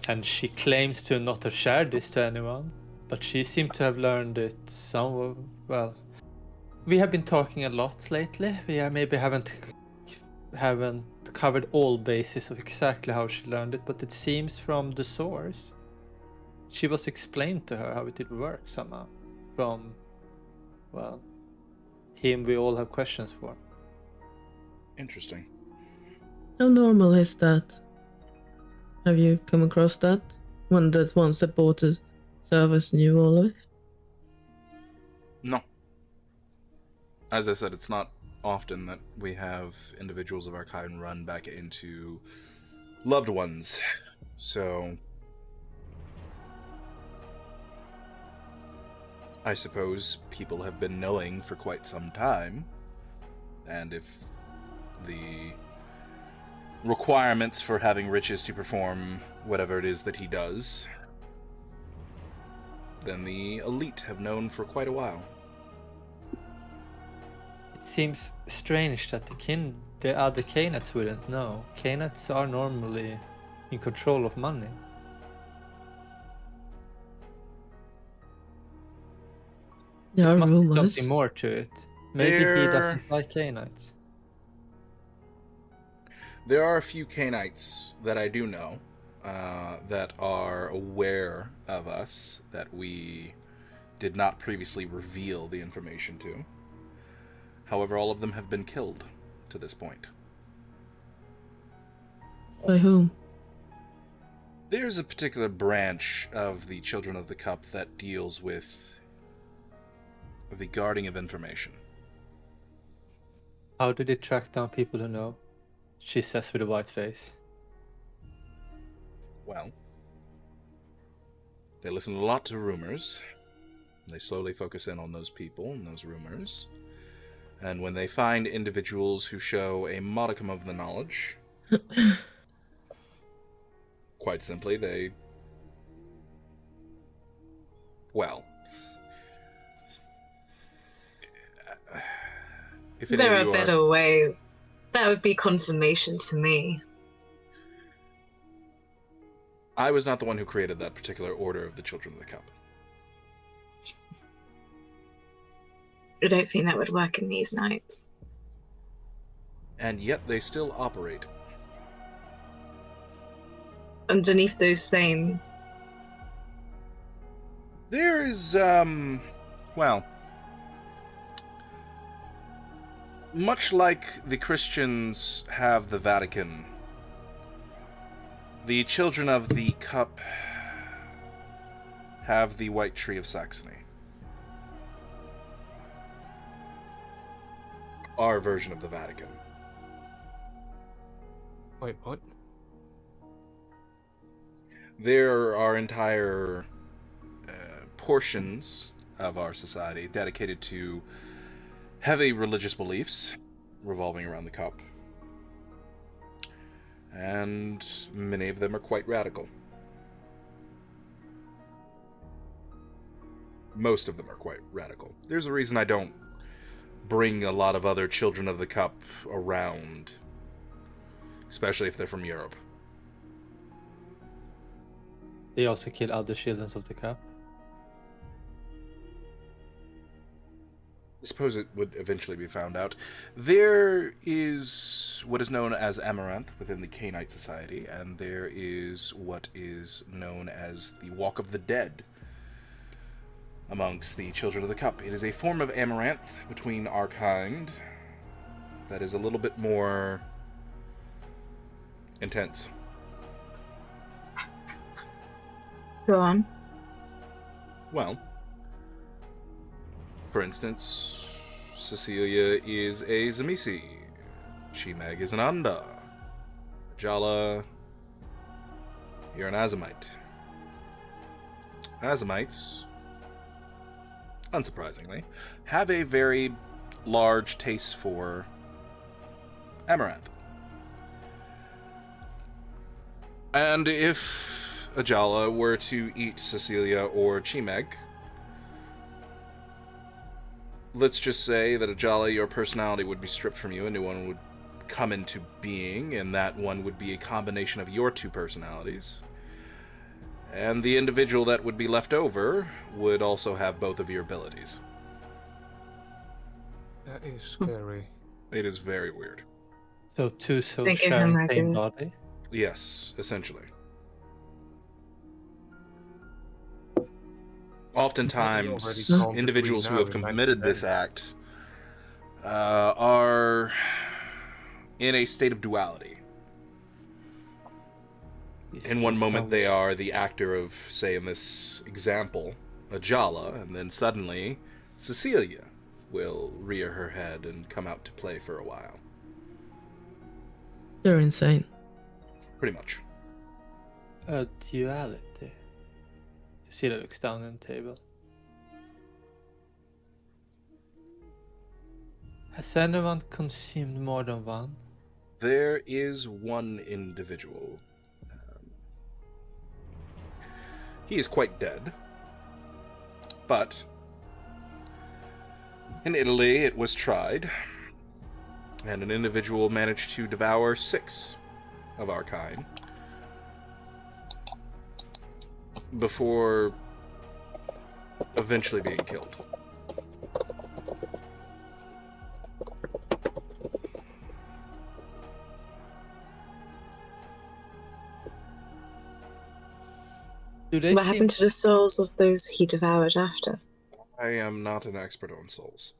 and she claims to not have shared this to anyone, but she seemed to have learned it somewhere. Well, we have been talking a lot lately. We maybe haven't covered all bases of exactly how she learned it, but it seems from the source she was explained to her how it did work somehow from, well, him we all have questions for. Interesting. How normal is that? Have you come across that? One that once that bought a service knew all of it? No. As I said, it's not often that we have individuals of our kind run back into loved ones. So I suppose people have been knowing for quite some time, and if the requirements for having riches to perform whatever it is that he does, then the elite have known for quite a while. It seems strange that the other Khainats wouldn't know. Khainats are normally in control of money. There are Must be rumors. something more to it. Maybe he doesn't like Khainats. There are a few Khainites that I do know that are aware of us, that we did not previously reveal the information to. However, all of them have been killed to this point. By whom? There's a particular branch of the Children of the Cup that deals with the guarding of information. How do they track down people who know? She says with a white face. Well, they listen a lot to rumors. They slowly focus in on those people and those rumors. And when they find individuals who show a modicum of the knowledge, quite simply, they... Well... If any There of are you better ways. That would be confirmation to me. I was not the one who created that particular order of the Children of the Cup. I don't think that would work in these nights. And yet they still operate. Underneath those same... There is, well... Much like the Christians have the Vatican, the Children of the Cup have the White Tree of Saxony. Our version of the Vatican. Wait, what? There are entire portions of our society dedicated to heavy religious beliefs revolving around the cup. And many of them are quite radical. Most of them are quite radical. There's a reason I don't bring a lot of other Children of the Cup around, especially if they're from Europe. They also kill other children of the cup. I suppose it would eventually be found out. There is what is known as Amaranth within the Khainite Society, and there is what is known as the Walk of the Dead amongst the Children of the Cup. It is a form of Amaranth between our kind that is a little bit more intense. Go on. Well, for instance, Cecilia is a Zamisi. Chimeg is an Anda. Jala, you're an Azamite. Azamites, unsurprisingly, have a very large taste for Amaranth. And if Ajala were to eat Cecilia or Chimeg, let's just say that Ajala, your personality would be stripped from you, a new one would come into being, and that one would be a combination of your two personalities. And the individual that would be left over would also have both of your abilities. That is scary. It is very weird. So two souls Thank you, sharing Henry. same body. Yes, essentially. Oftentimes, Already told individuals that who we have know in committed this 1910. act are in a state of duality. In one moment, they are the actor of, say, in this example, Ajala, and then suddenly, Cecilia will rear her head and come out to play for a while. They're insane. Pretty much. A duality. Cecilia looks down on the table. Has anyone consumed more than one? There is one individual. He is quite dead. But in Italy, it was tried, and an individual managed to devour 6 of our kind before eventually being killed. Do they What seem... happened to the souls of those he devoured after? I am not an expert on souls.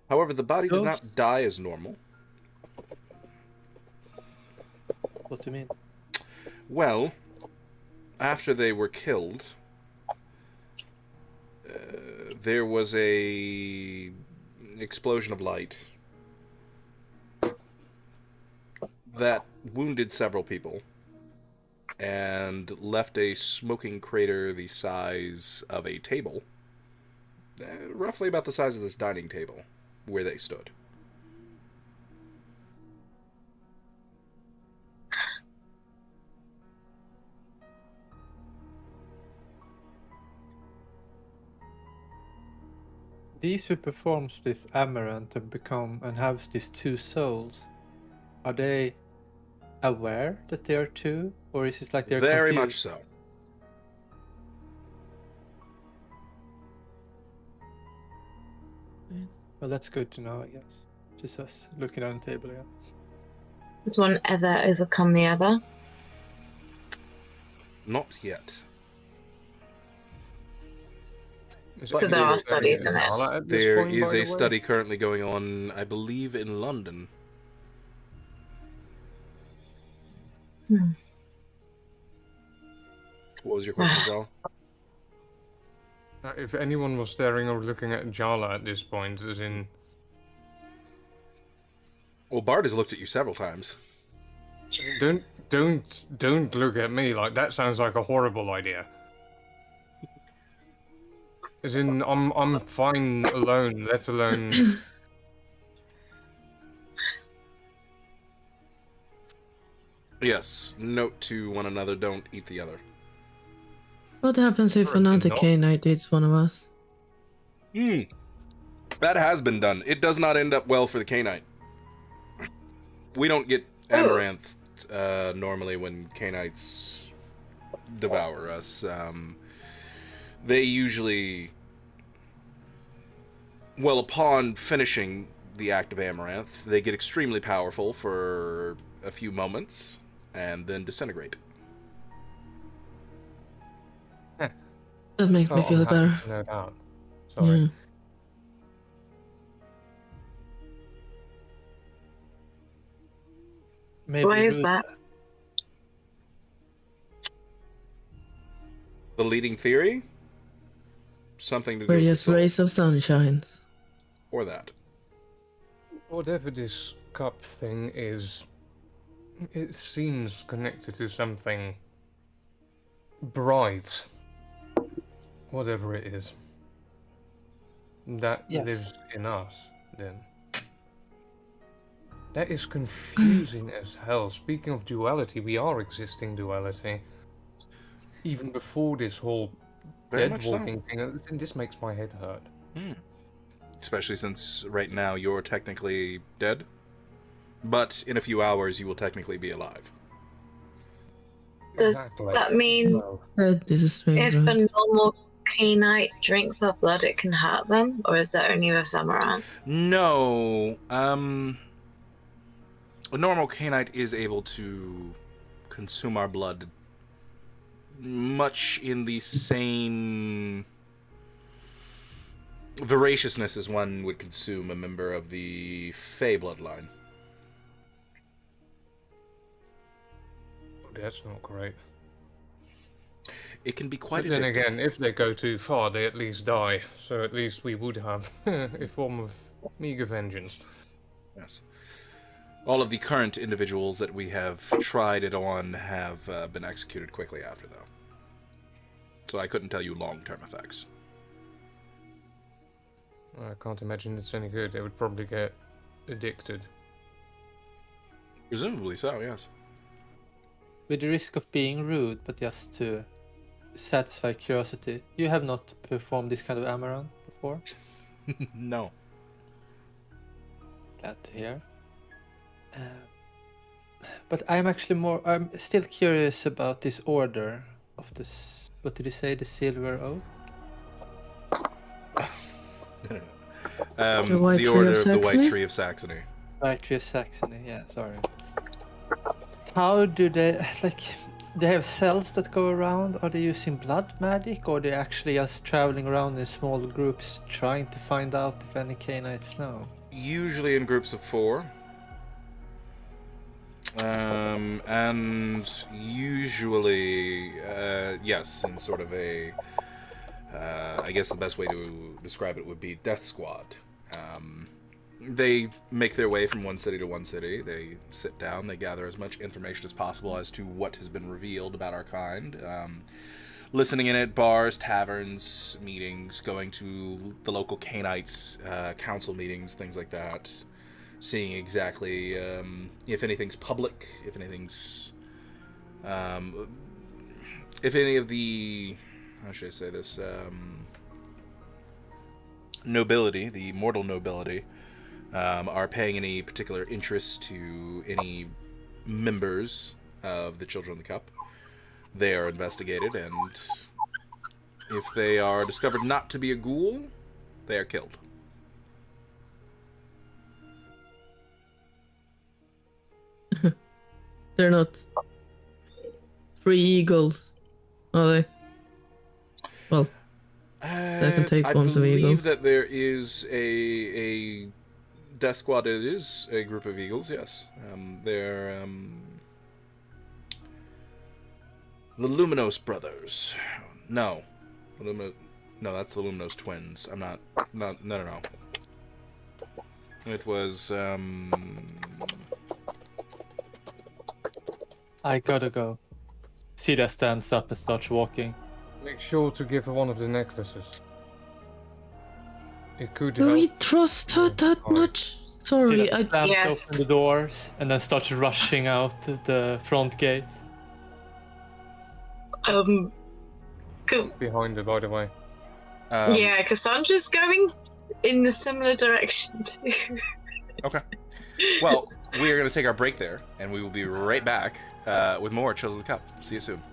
However, the body did not die as normal. What do you mean? Well, after they were killed, there was a explosion of light that wounded several people and left a smoking crater the size of a table, roughly about the size of this dining table where they stood. These who performs this amaranth and have these 2 souls, are they aware that they are 2, or is it like they're Very confused? much so. Well, that's good to know, I guess. Just us looking on the table again. Has one ever overcome the other? Not yet. So there are studies in it. There is a study currently going on, I believe, in London. Hmm. What was your question, Jala? If anyone was staring or looking at Jala at this point, as in... Well, Bard has looked at you several times. Don't look at me like that. Sounds like a horrible idea. As in, I'm fine alone, let alone... Yes, note to one another, don't eat the other. What happens if Currently another not. K-Knight eats one of us? That has been done. It does not end up well for the K-Knight. We don't get amaranth normally when K-Knights devour us. They usually... Well, upon finishing the act of amaranth, they get extremely powerful for a few moments, and then disintegrate. That makes me feel better. No doubt. Sorry. Yeah. Maybe Why is Ruth- that? The leading theory? Something to do We're with the just soul. rays of sunshine. Or that. Whatever this cup thing is, it seems connected to something bright. Whatever it is. That Yes. lives in us, then. That is confusing as hell. Speaking of duality, we are existing duality. Even before this whole Very dead much so. walking thing, this makes my head hurt. Especially since right now you're technically dead. But in a few hours you will technically be alive. Does Exactly. that mean Well, This is strange. if right? a normal K-Knight drinks our blood, it can hurt them? Or is that only with Amaranth? No, a normal K-Knight is able to consume our blood much in the same voraciousness as one would consume a member of the Fey bloodline. that's not great. It can be quite But then addictive. again, if they go too far, they at least die. So at least we would have a form of meager vengeance. Yes. All of the current individuals that we have tried it on have been executed quickly after, though. So I couldn't tell you long-term effects. I can't imagine it's any good. They would probably get addicted. Presumably so, yes. With the risk of being rude, but just to satisfy curiosity, you have not performed this kind of Amaran before? No. Glad to hear. But I'm still curious about this order of this, what did you say, the Silver Oak? The White The Tree Order of of the White Saxony? Tree of Saxony. White Tree of Saxony, yeah, sorry. How do they, like, they have cells that go around? Are they using blood magic, or are they actually just traveling around in small groups trying to find out if any Canaanites know? Usually in groups of 4. And usually, yes, in sort of a, I guess the best way to describe it would be death squad. They make their way from one city to one city. They sit down, they gather as much information as possible as to what has been revealed about our kind. Listening in at bars, taverns, meetings, going to the local Canaanites, council meetings, things like that. Seeing exactly if anything's public, if anything's, if any of the, how should I say this, nobility, the mortal nobility, are paying any particular interest to any members of the Children of the Cup. They are investigated, and if they are discovered not to be a ghoul, they are killed. They're not 3 eagles, are they? Well, they can take forms of I believe eagles. that there is a death squad. It is a group of eagles. Yes, they're the Luminos brothers. No, no, that's the Luminos twins. I'm not. No. It was I gotta go. Sida stands up and starts walking. Make sure to give her one of the necklaces. It could Do help. we trust her that Fine. much? Sorry, Sida I slams Yes. open the doors and then starts rushing out the front gate. Cause Behind her, by the way. yeah, Cassandra's going in a similar direction too. Okay. Well, we are going to take our break there, and we will be right back with more Children of the Cup. See you soon.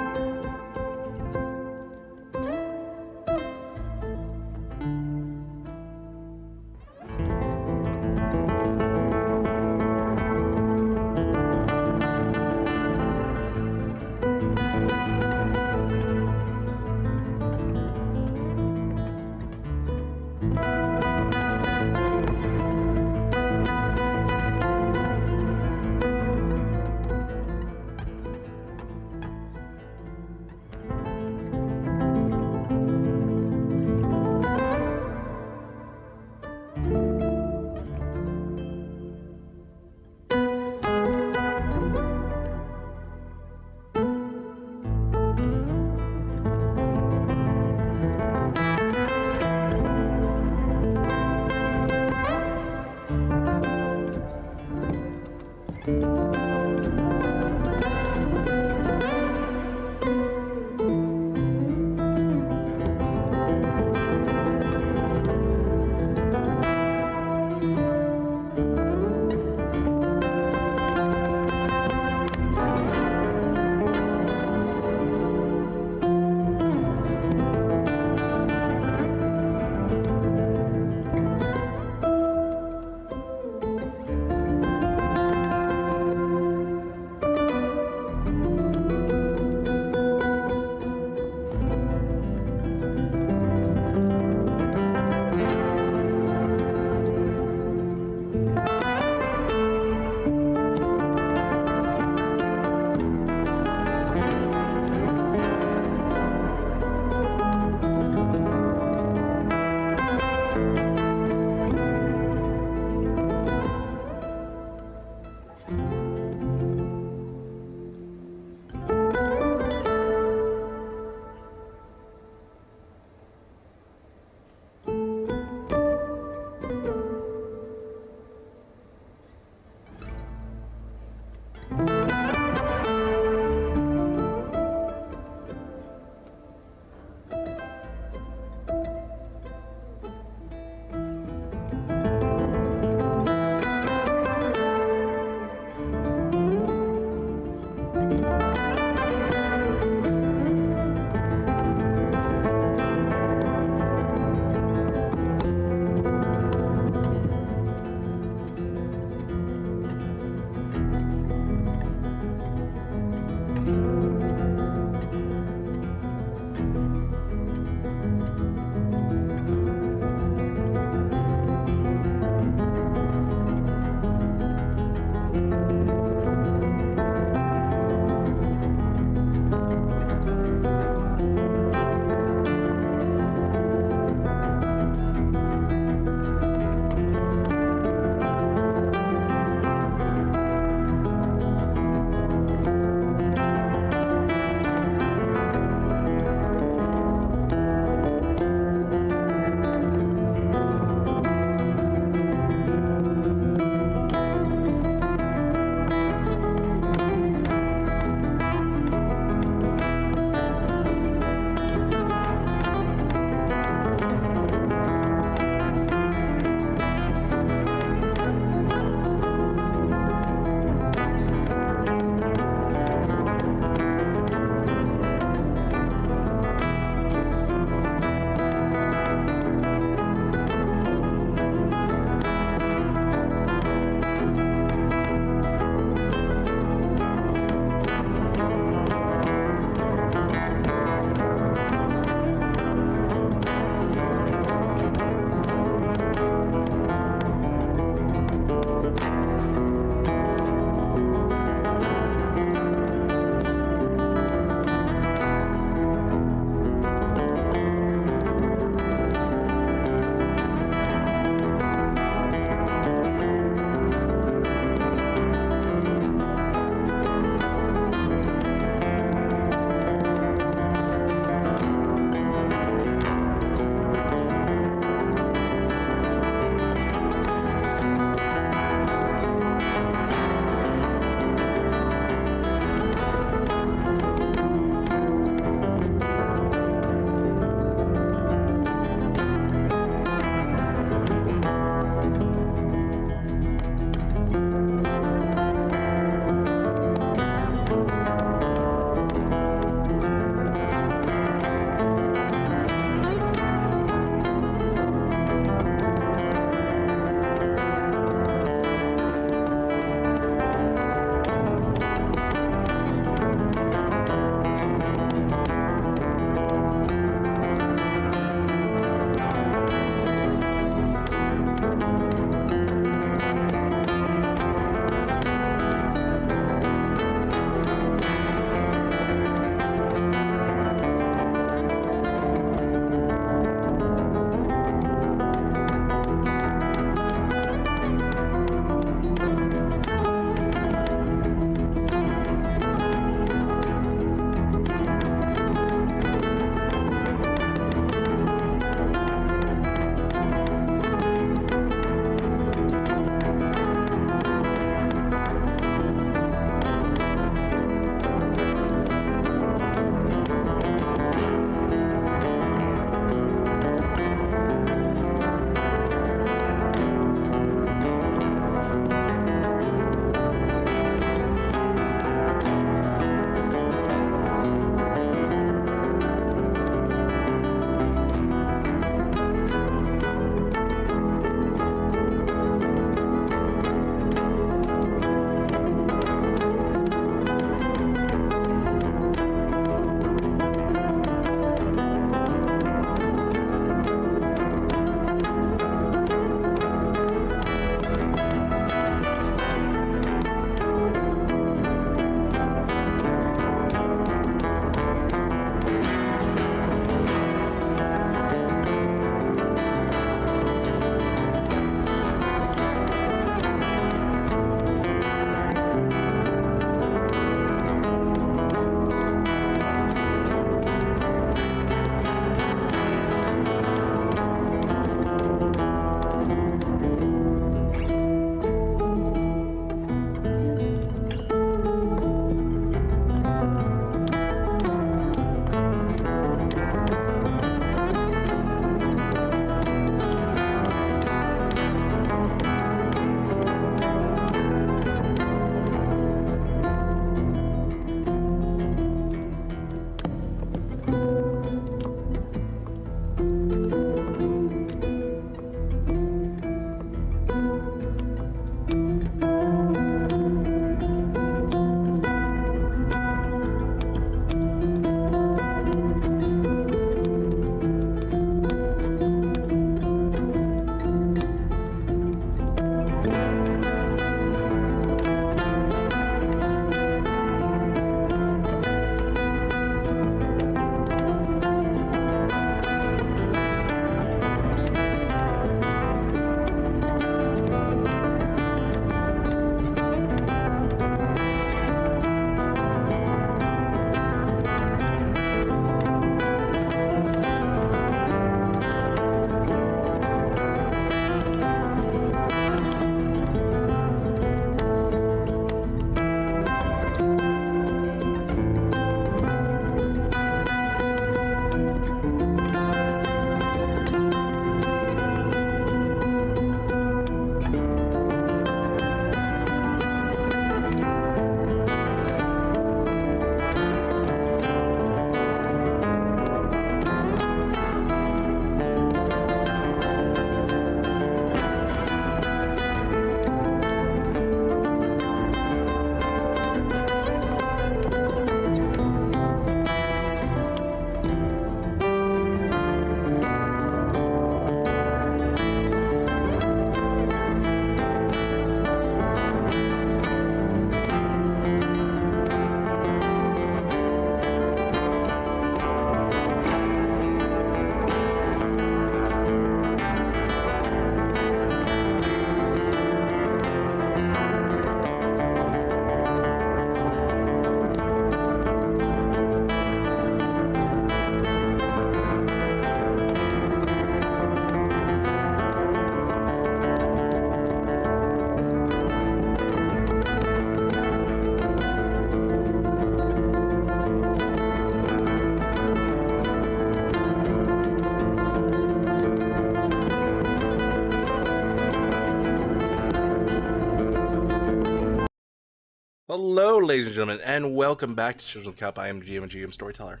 Hello, ladies and gentlemen, and welcome back to Children of the Cup. I am GM and GM Storyteller.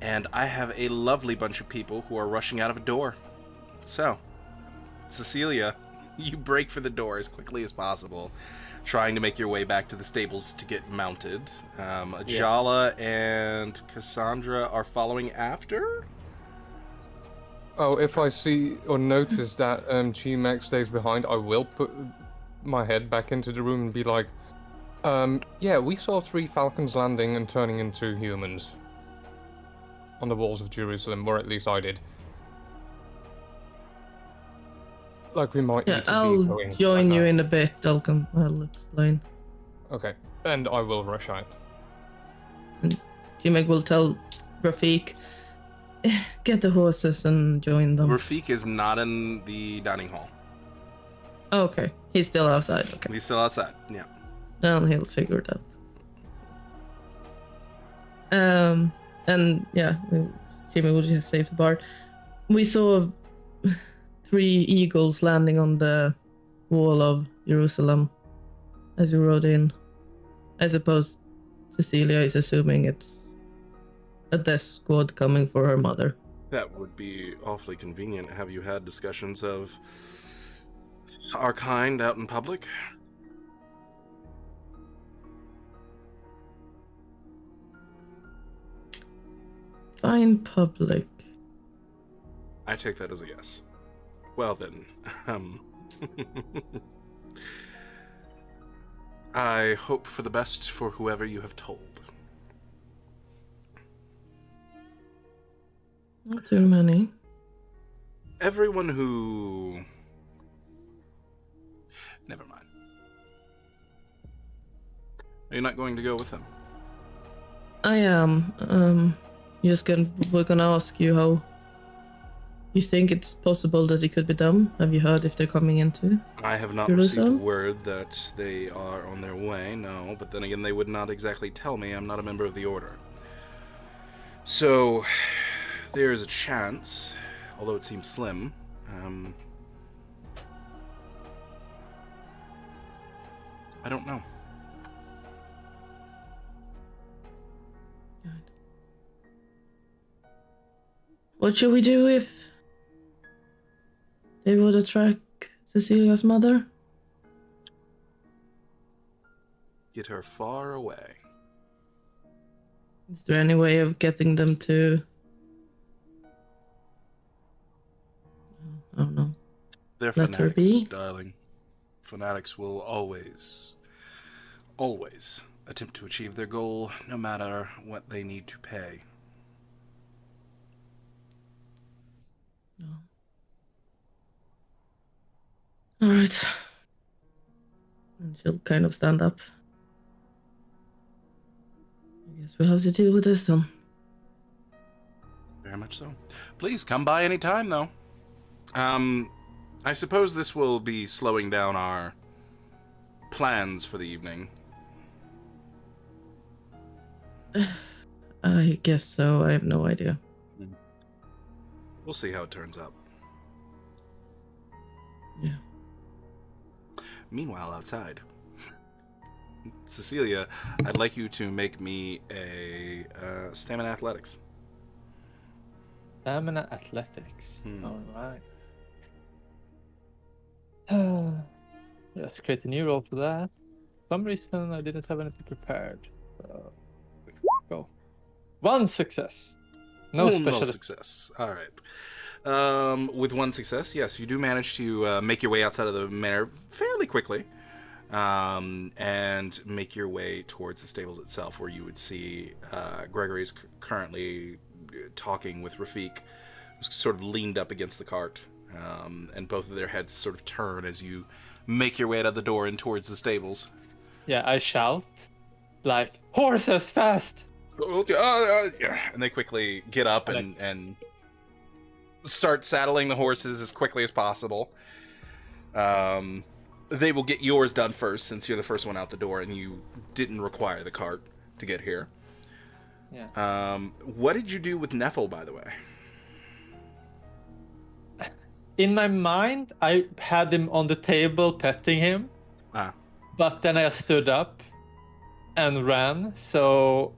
And I have a lovely bunch of people who are rushing out of a door. So, Cecilia, you break for the door as quickly as possible, trying to make your way back to the stables to get mounted. Ajala and Cassandra are following after? Oh, if I see or notice that G-Mac stays behind, I will put my head back into the room and be like, yeah, we saw 3 falcons landing and turning into humans on the walls of Jerusalem, or at least I did. Like we might need to I'll be going join right you now. in a bit. I'll explain. Okay, and I will rush out. Jimek will tell Rafik, get the horses and join them. Rafik is not in the dining hall. Okay, he's still outside. Okay, He's still outside. Yeah. then he'll figure it out. And yeah, Jimmy will just save the bar. We saw 3 eagles landing on the wall of Jerusalem as we rode in. I suppose Cecilia is assuming it's a death squad coming for her mother. That would be awfully convenient. Have you had discussions of our kind out in public? Fine public. I take that as a yes. Well then, I hope for the best for whoever you have told. Not too many. Everyone who... Never mind. Are you not going to go with them? I am. We're gonna ask you how you think it's possible that it could be done. Have you heard if they're coming into? I have not Jerusalem? received word that they are on their way, no, but then again, they would not exactly tell me. I'm not a member of the Order. So, there is a chance, although it seems slim. I don't know. What should we do if they would attract Cecilia's mother? Get her far away. Is there any way of getting them to... I don't know. They're Let her fanatics, be? darling. Fanatics will always attempt to achieve their goal, no matter what they need to pay. Alright. And she'll kind of stand up. I guess we'll have to deal with this then. Very much so. Please come by any time, though. I suppose this will be slowing down our plans for the evening. I guess so. I have no idea. We'll see how it turns out. Yeah. Meanwhile, outside, Cecilia, I'd like you to make me a stamina athletics. Stamina athletics. All right. Let's create a new roll for that. For some reason, I didn't have anything prepared. So, go. 1 success. No special. No success. All right. With 1 success, yes, you do manage to make your way outside of the manor fairly quickly, and make your way towards the stables itself, where you would see Gregory's currently talking with Rafik, who's sort of leaned up against the cart, and both of their heads sort of turn as you make your way out of the door and towards the stables. Yeah, I shout, like, horses fast! Okay, yeah. And they quickly get up and start saddling the horses as quickly as possible. They will get yours done first, since you're the first one out the door and you didn't require the cart to get here. Yeah. What did you do with Neffel, by the way? In my mind, I had him on the table petting him, but then I stood up and ran. So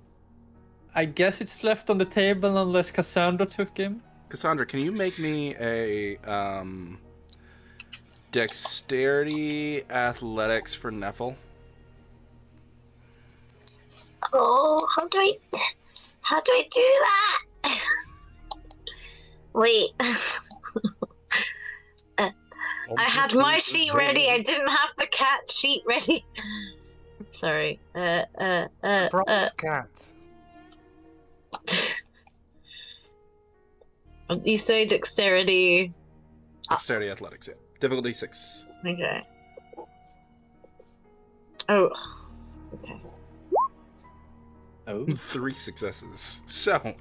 I guess it's left on the table unless Cassandra took him. Cassandra, can you make me a dexterity athletics for Neffel? Oh, how do I do that? Wait. I had my sheet ready. I didn't have the cat sheet ready. Sorry. Bronze cat. You say dexterity. Dexterity athletics, yeah. Difficulty 6. Okay. Oh. Okay. Oh. 3 successes. So,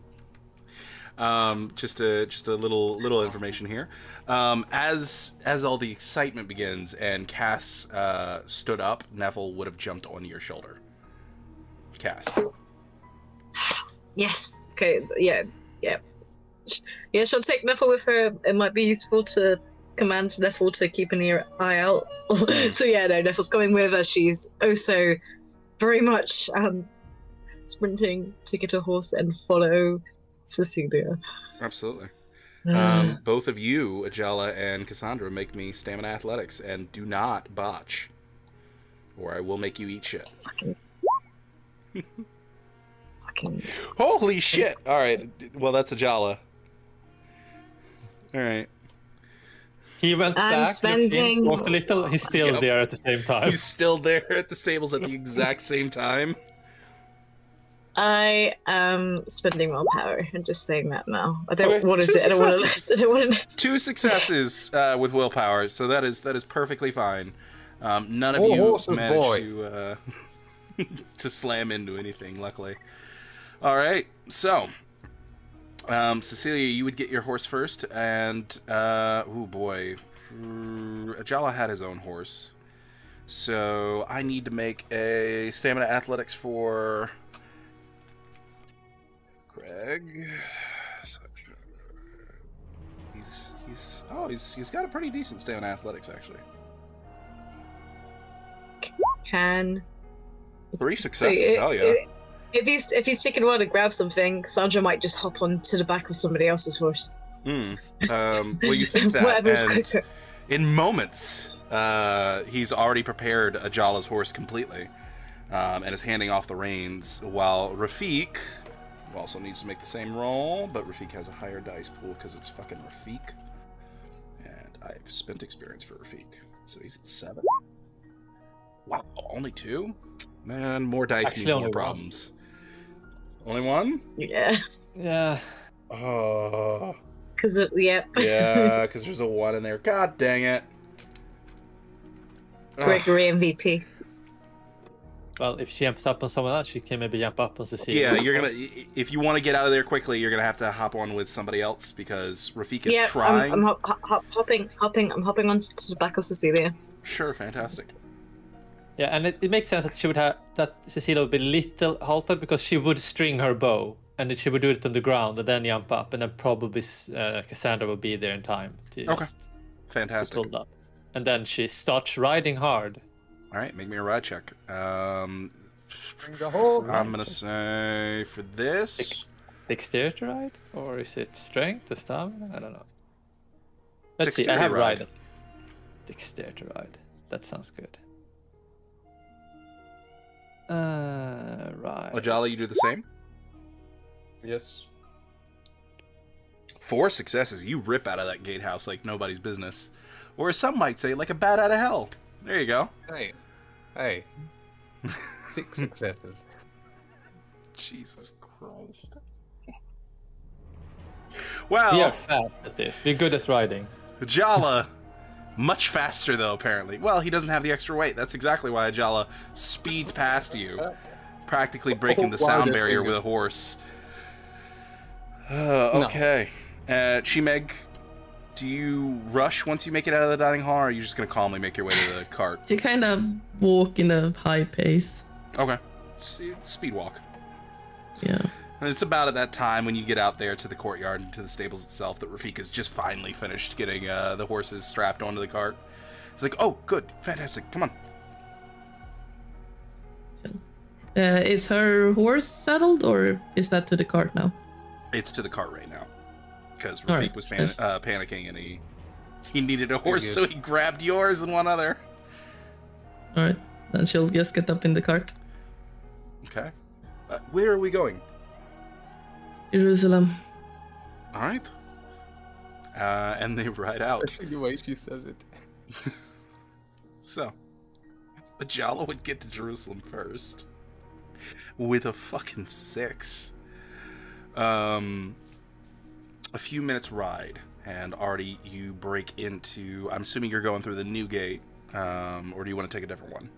just a little information here. As all the excitement begins and Cass stood up, Neville would have jumped on your shoulder. Cass. Yes. Okay. Yeah. Yeah, she'll take Neffel with her. It might be useful to command Neffel to keep an eye out. So yeah, no, Neffel's coming with her. She's also very much sprinting to get a horse and follow Cecilia. Absolutely. Both of you, Ajala and Cassandra, make me stamina athletics, and do not botch, or I will make you eat shit. Fucking. Holy shit! All right. Well, that's Ajala. All right. He went I'm back, spending- walked a little. He's still Yep. there at the same time. He's still there at the stables at the exact same time. I am spending willpower. I'm just saying that now. I don't. Okay, What is 2 it? I don't want successes. to. I don't want to. 2 successes with willpower, so that is perfectly fine. None of Oh, you horse's managed boy. to to slam into anything, luckily. All right, so Cecilia, you would get your horse first, and oh boy, Ajala had his own horse, so I need to make a stamina athletics for Greg. He's got a pretty decent stamina athletics actually. Can. 3 successes, hell yeah. If he's taking a while to grab something, Sandra might just hop onto the back of somebody else's horse. Well, you think that, Whatever's and quicker. in moments, he's already prepared Ajala's horse completely, and is handing off the reins, while Rafik also needs to make the same roll, but Rafik has a higher dice pool because it's fucking Rafik, and I've spent experience for Rafik, so he's at 7. Wow, only 2? Man, more dice Actually, mean more only one. problems. Only 1? Yeah. Yeah. Oh. Because yep. Yeah, because there's a 1 in there. God dang it. Ugh. Gregory MVP. Well, if she jumps up on someone else, she can maybe jump up on Cecilia. Yeah, you're gonna. If you want to get out of there quickly, you're gonna have to hop on with somebody else because Rafik is Yeah, trying. I'm hopping. I'm hopping onto the back of Cecilia. Sure, fantastic. Yeah, and it makes sense that she would have that Cecilia would be little halted because she would string her bow and then she would do it on the ground and then jump up and then probably Cassandra would be there in time to Okay. just Fantastic. pull up. And then she starts riding hard. All right, make me a ride check. Bring the whole I'm gonna say for this Dexterity ride? Or is it strength or stamina? I don't know. Let's see, I Dexterity have ride. ride. Dexterity ride. That sounds good. Right. Ajala, you do the same. Yes. 4 successes. You rip out of that gatehouse like nobody's business, or as some might say, like a bat out of hell. There you go. Hey. 6 successes. Jesus Christ. Well, We are fast at this. We're good at riding. Ajala, much faster though, apparently. Well, he doesn't have the extra weight. That's exactly why Ajala speeds past you, practically breaking the Wow, sound that barrier thing with is- a horse. Okay. Chimeg, do you rush once you make it out of the dining hall, or are you just going to calmly make your way to the cart? She kind of walk in a high pace. Okay. Speed walk. Yeah. And it's about at that time when you get out there to the courtyard and to the stables itself that Rafik has just finally finished getting the horses strapped onto the cart. He's like, oh, good, fantastic, come on. Is her horse saddled, or is that to the cart now? It's to the cart right now. Because Rafik Alright. was panicking and he needed a horse, good. so he grabbed yours and one other. Alright, then she'll just get up in the cart. Okay. Where are we going? Jerusalem. All right. And they ride out. Especially the way she says it. So, Ajala would get to Jerusalem first with a fucking 6. A few minutes ride, and already you break into. I'm assuming you're going through the new gate, or do you want to take a different one?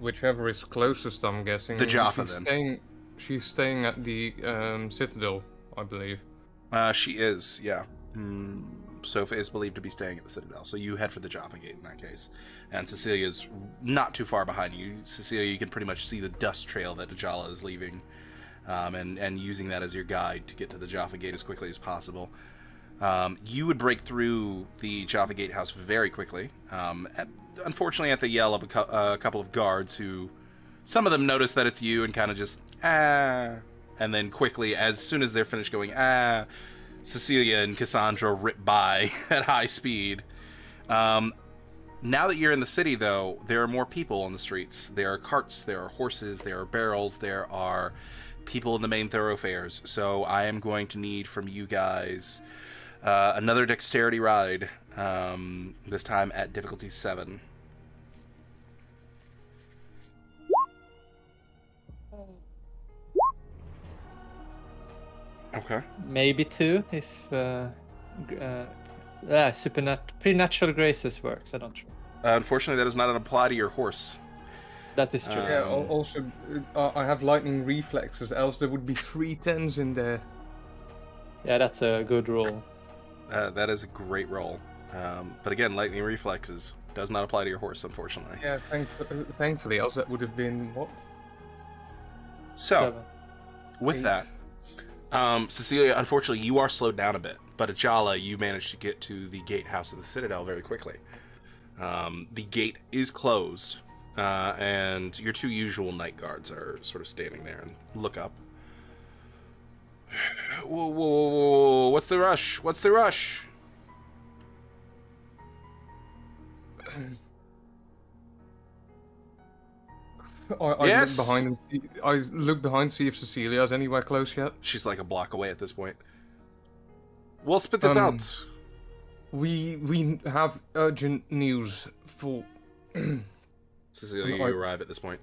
Whichever is closest, I'm guessing. The Jaffa, she's then. She's staying at the Citadel, I believe. She is, yeah. Sofa is believed to be staying at the Citadel, so you head for the Jaffa Gate in that case. And Cecilia's not too far behind you. Cecilia, you can pretty much see the dust trail that Ajala is leaving, and using that as your guide to get to the Jaffa Gate as quickly as possible. You would break through the Jaffa Gatehouse very quickly. Unfortunately, at the yell of a couple of guards who, some of them notice that it's you and kind of just, and then quickly, as soon as they're finished going, Cecilia and Cassandra rip by at high speed. Now that you're in the city, though, there are more people on the streets. There are carts, there are horses, there are barrels, there are people in the main thoroughfares. So I am going to need from you guys another dexterity ride, this time at difficulty 7. Okay. Maybe 2 if preternatural graces works. I don't know. Unfortunately, that does not apply to your horse. That is true. Yeah. Also, I have lightning reflexes. Else there would be 3 10s in there. Yeah, that's a good roll. That is a great roll. But again, lightning reflexes does not apply to your horse, unfortunately. Yeah. Thankfully, else that would have been what? So, 7. with 8. that, Cecilia, unfortunately, you are slowed down a bit. But Ajala, you managed to get to the gatehouse of the Citadel very quickly. The gate is closed, and your 2 usual night guards are sort of standing there and look up. Whoa, what's the rush? What's the rush? Yes? I look behind, see if Cecilia's anywhere close yet. She's like a block away at this point. We'll spit it out. We have urgent news for. Cecilia, you arrive at this point.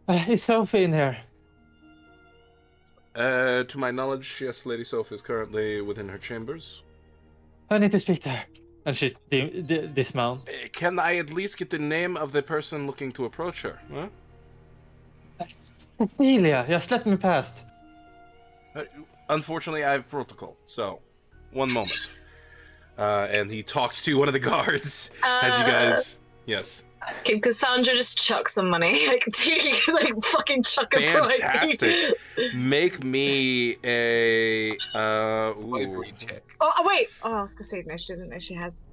Is Sophie in here? To my knowledge, yes, Lady Sophie is currently within her chambers. I need to speak to her. And she dismounts. Can I at least get the name of the person looking to approach her? Huh? Cecilia, just let me past. Unfortunately, I have protocol, so one moment. And he talks to one of the guards as you guys. Yes. Can Cassandra just chuck some money? Like fucking chuck a Fantastic. Make me a. Bravery check. Oh wait! Oh, I was gonna say no. She doesn't know she has.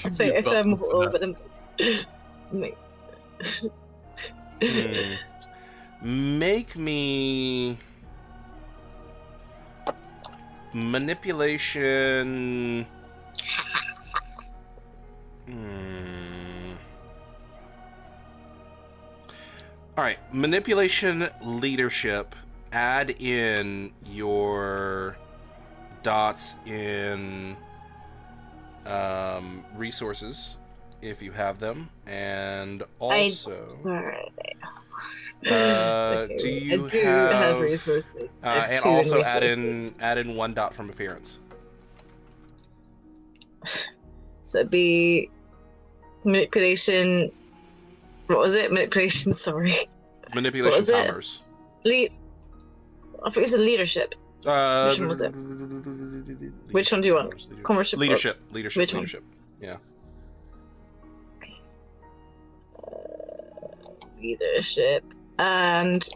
So You're if welcome for that. Make me manipulation. All right, manipulation, leadership. Add in your dots in resources if you have them, and also do you I do have resources. and also add in 1 dot from appearance. So it'd be manipulation. What was it? Manipulation. Sorry. Manipulation, commerce. I thought it was a leadership. Which one was it? Which one do you want? Commerce. Leadership. Which one? Leadership. Yeah. Leadership and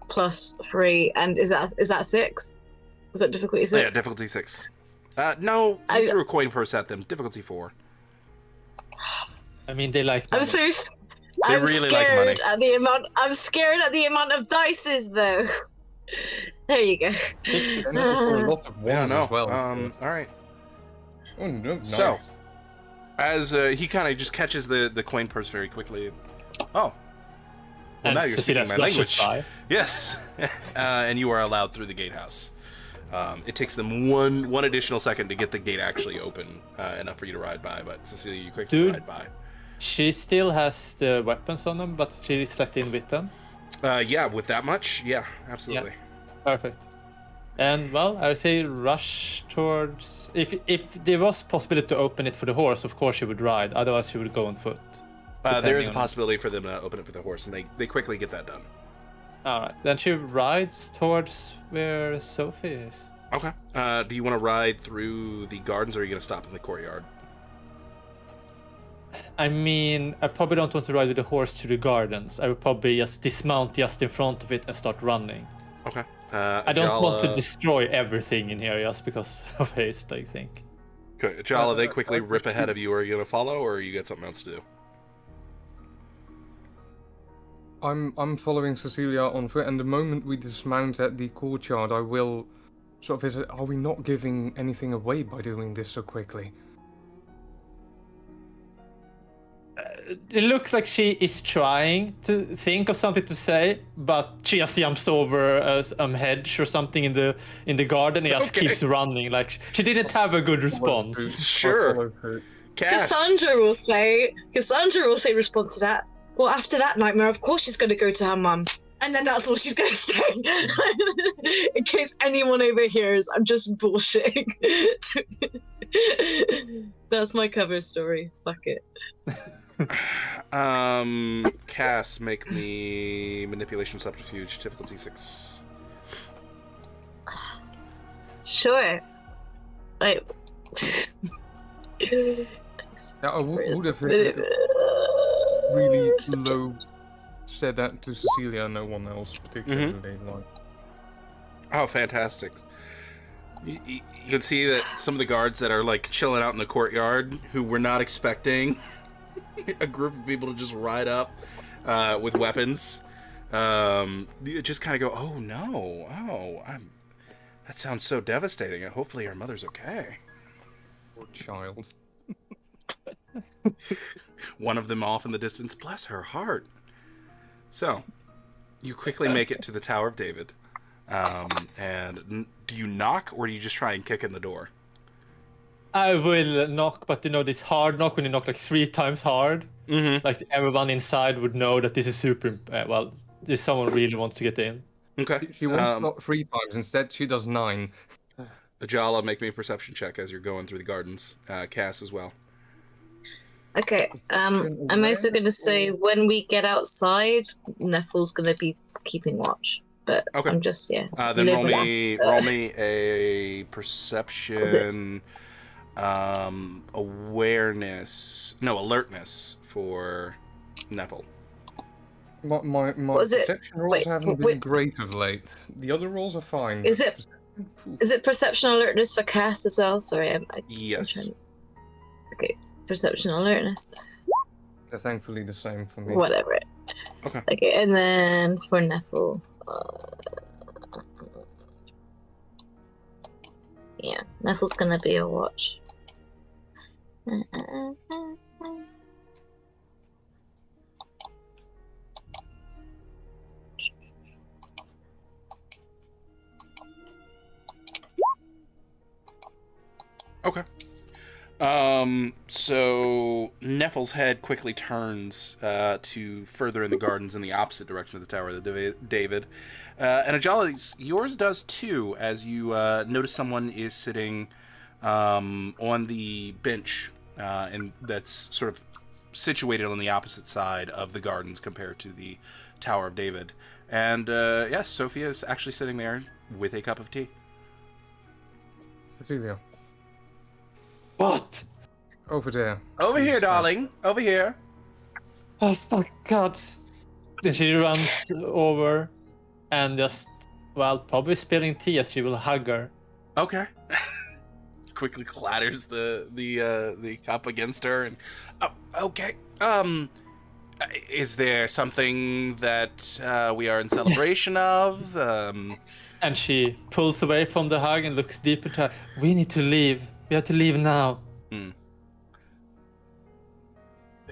+3. And is that 6? Is that difficulty 6? Yeah, difficulty 6. No, you threw a coin purse at them. Difficulty 4. I mean, they like. I'm so They I'm really like scared money. at the amount. I'm scared at the amount of dices, though. There you go. And for a lot of Yeah, ones no. as well. All right. Oh, no, nice. So, as he kind of just catches the coin purse very quickly. Oh. Well, now you're speaking my language. Yes. And you are allowed through the gatehouse. It takes them one additional second to get the gate actually open, enough for you to ride by, but Cecilia, you quickly ride by. She still has the weapons on them, but she's let in with them. Yeah, with that much? Yeah, absolutely. Yeah. Perfect. And, well, I would say rush towards... If there was possibility to open it for the horse, of course she would ride. Otherwise, she would go on foot. There is a possibility for them to open it for the horse, and they quickly get that done. Alright, then she rides towards where Sophie is. Okay. Do you want to ride through the gardens, or are you going to stop in the courtyard? I mean, I probably don't want to ride with the horse to the gardens. I would probably just dismount just in front of it and start running. Okay. I don't want to destroy everything in here just because of haste, I think. Okay. Ajala, they quickly rip ahead of you. Are you going to follow, or you got something else to do? I'm following Cecilia on foot, and the moment we dismount at the courtyard, I will sort of visit. Are we not giving anything away by doing this so quickly? It looks like she is trying to think of something to say, but she just jumps over a hedge or something in the garden and just keeps running. Like she didn't have a good response. Sure. Cass. Cassandra will say in response to that. Well, after that nightmare, of course she's going to go to her mum. And then that's all she's going to say. In case anyone overhears, I'm just bullshitting. That's my cover story. Fuck it. Cass, make me manipulation subterfuge, difficulty 6. Sure. Like... Yeah, I would have really low said that to Cecilia, no one else particularly. Like. Oh, fantastic. You can see that some of the guards that are like chilling out in the courtyard, who were not expecting a group of people to just ride up with weapons, you just kind of go, oh no, that sounds so devastating. Hopefully her mother's okay. Poor child. One of them off in the distance, bless her heart. So, you quickly make it to the Tower of David. And do you knock, or do you just try and kick in the door? I will knock, but this hard knock, when you knock like 3 times hard, like everyone inside would know that this is super. Well, if someone really wants to get in. Okay. She won't knock 3 times. Instead, she does 9. Ajala, make me a perception check as you're going through the gardens. Cass as well. Okay, I'm also going to say when we get outside, Neffle's going to be keeping watch. But okay. I'm just, then roll me a perception, alertness for Neffle. My perception rolls haven't been great of late. The other rolls are fine. Is it perception alertness for Cass as well? Sorry, yes. Okay. Perception alertness. They're thankfully the same for me. Whatever. Okay. Okay, and then for Neffle, yeah, Neffle's gonna be a watch. Okay. So Neffle's head quickly turns to further in the gardens in the opposite direction of the Tower of David. And Ajala, yours does too, as you notice someone is sitting on the bench, and that's sort of situated on the opposite side of the gardens compared to the Tower of David. And yes, Sophia is actually sitting there with a cup of tea. Cecilia. What? Over there. Over here, darling. Over here. Oh, my God. Then she runs over and just, well, probably spilling tea as she will hug her. Okay. Quickly clatters the cup against her and, oh, okay. Is there something that we are in celebration of? And she pulls away from the hug and looks deep into her. We need to leave. We have to leave now. Hmm.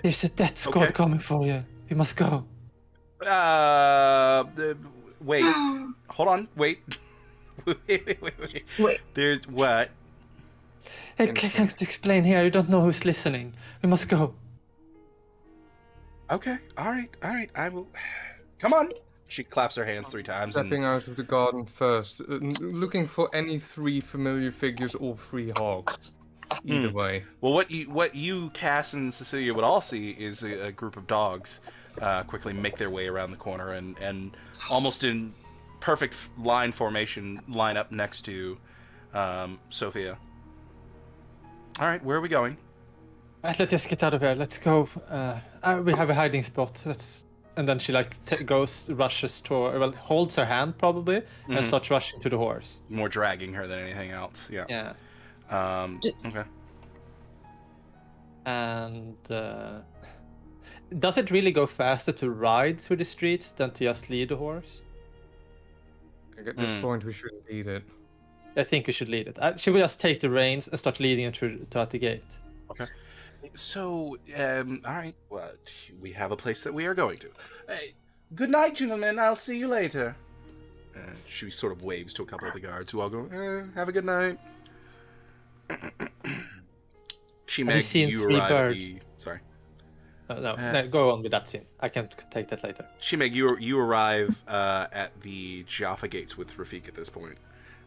There's a death squad Okay. coming for you. We must go. Wait. Hold on. Wait. Wait. There's what? I can't explain here. You don't know who's listening. We must go. Okay. All right. I will. Come on. She claps her hands 3 times. And... Stepping out of the garden first, looking for any 3 familiar figures or 3 hogs. Either way. Well, what you, Cass, and Cecilia would all see is a group of dogs quickly make their way around the corner and almost in perfect line formation line up next to Sophia. All right, where are we going? Right, let's just get out of here. Let's go. We have a hiding spot. And then she rushes to, holds her hand probably, and starts rushing to the horse. More dragging her than anything else. Yeah. Yeah. Okay. And does it really go faster to ride through the streets than to just lead a horse? I think at this point we shouldn't lead it. I think we should lead it. Should we just take the reins and start leading it to at the gate? Okay. So, all right. Well, we have a place that we are going to. Hey, good night, gentlemen. I'll see you later. She sort of waves to a couple of the guards who all go, have a good night. Meg, seen you 3 arrive birds? at the... Sorry. No, go on with that scene. I can take that later. Meg, you arrive at the Jaffa gates with Rafik at this point.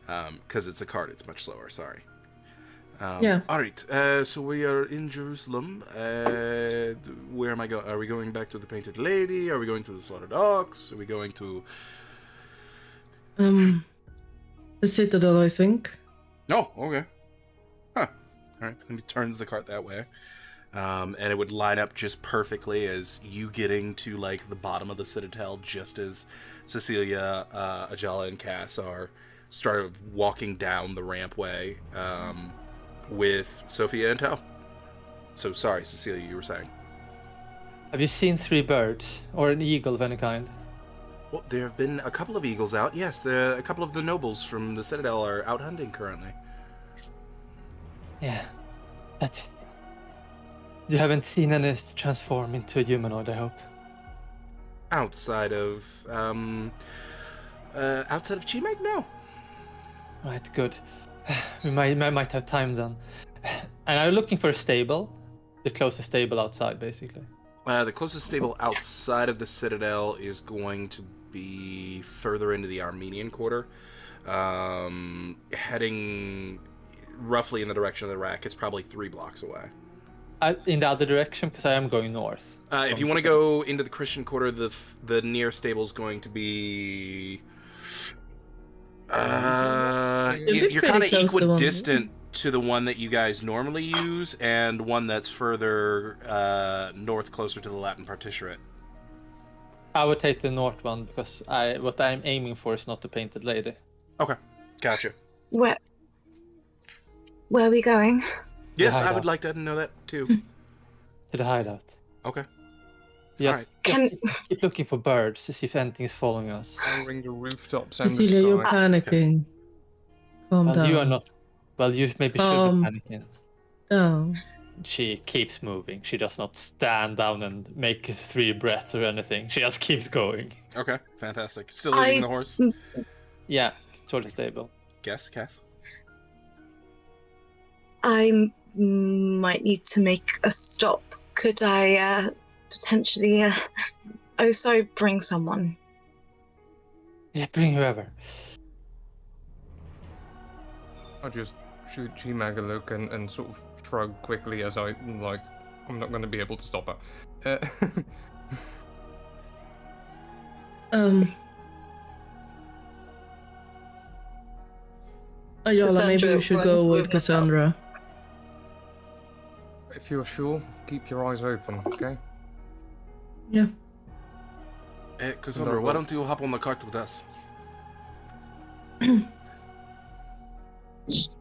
Because it's a cart, it's much slower, sorry. Yeah. All right, so we are in Jerusalem. Where am I going? Are we going back to the Painted Lady? Are we going to the Slaughtered Ox? Are we going to... The Citadel, I think. Oh, okay. Huh. All right, so he turns the cart that way. And it would line up just perfectly as you getting to, like, the bottom of the Citadel, just as Cecilia, Ajala, and Cass are started walking down the rampway, with Sophia and Tao. So, sorry, Cecilia, you were saying. Have you seen 3 birds? Or an eagle of any kind? Well, there have been a couple of eagles out. Yes, a couple of the nobles from the Citadel are out hunting currently. Yeah. You haven't seen any transform into a humanoid, I hope. Outside of Chimeg, no. Right, good. We might have time then. And I'm looking for a stable. The closest stable outside, basically. The closest stable outside of the Citadel is going to be further into the Armenian quarter. Heading roughly in the direction of the rack. It's probably 3 blocks away. In the other direction, because I am going north. If you want to go into the Christian quarter, the near stable is going to be... you're kind of equidistant to the one that you guys normally use, and one that's further north, closer to the Latin Partiturate. I would take the north one, because what I'm aiming for is not the Painted Lady. Okay, gotcha. Where are we going? Yes, I hideout. would like to know that too. To the hideout. Okay. Yes. Alright. Keep looking for birds to see if anything is following us. Ring the rooftops and Cecilia, the you're sky. panicking. Calm down. You are not. Well, you maybe should be panicking. Down. She keeps moving. She does not stand down and make 3 breaths or anything. She just keeps going. Okay, fantastic. Still leading the horse? Yeah, towards the stable. Guess, Cass? I might need to make a stop. Could I potentially also bring someone? Yeah, bring whoever. I just shoot Chimag a look and sort of shrug quickly as I'm not going to be able to stop her. Ayala, maybe Cassandra we should runs go with with Cassandra. If you're sure, keep your eyes open, okay? Yeah. Cassandra, why don't you hop on the cart with us?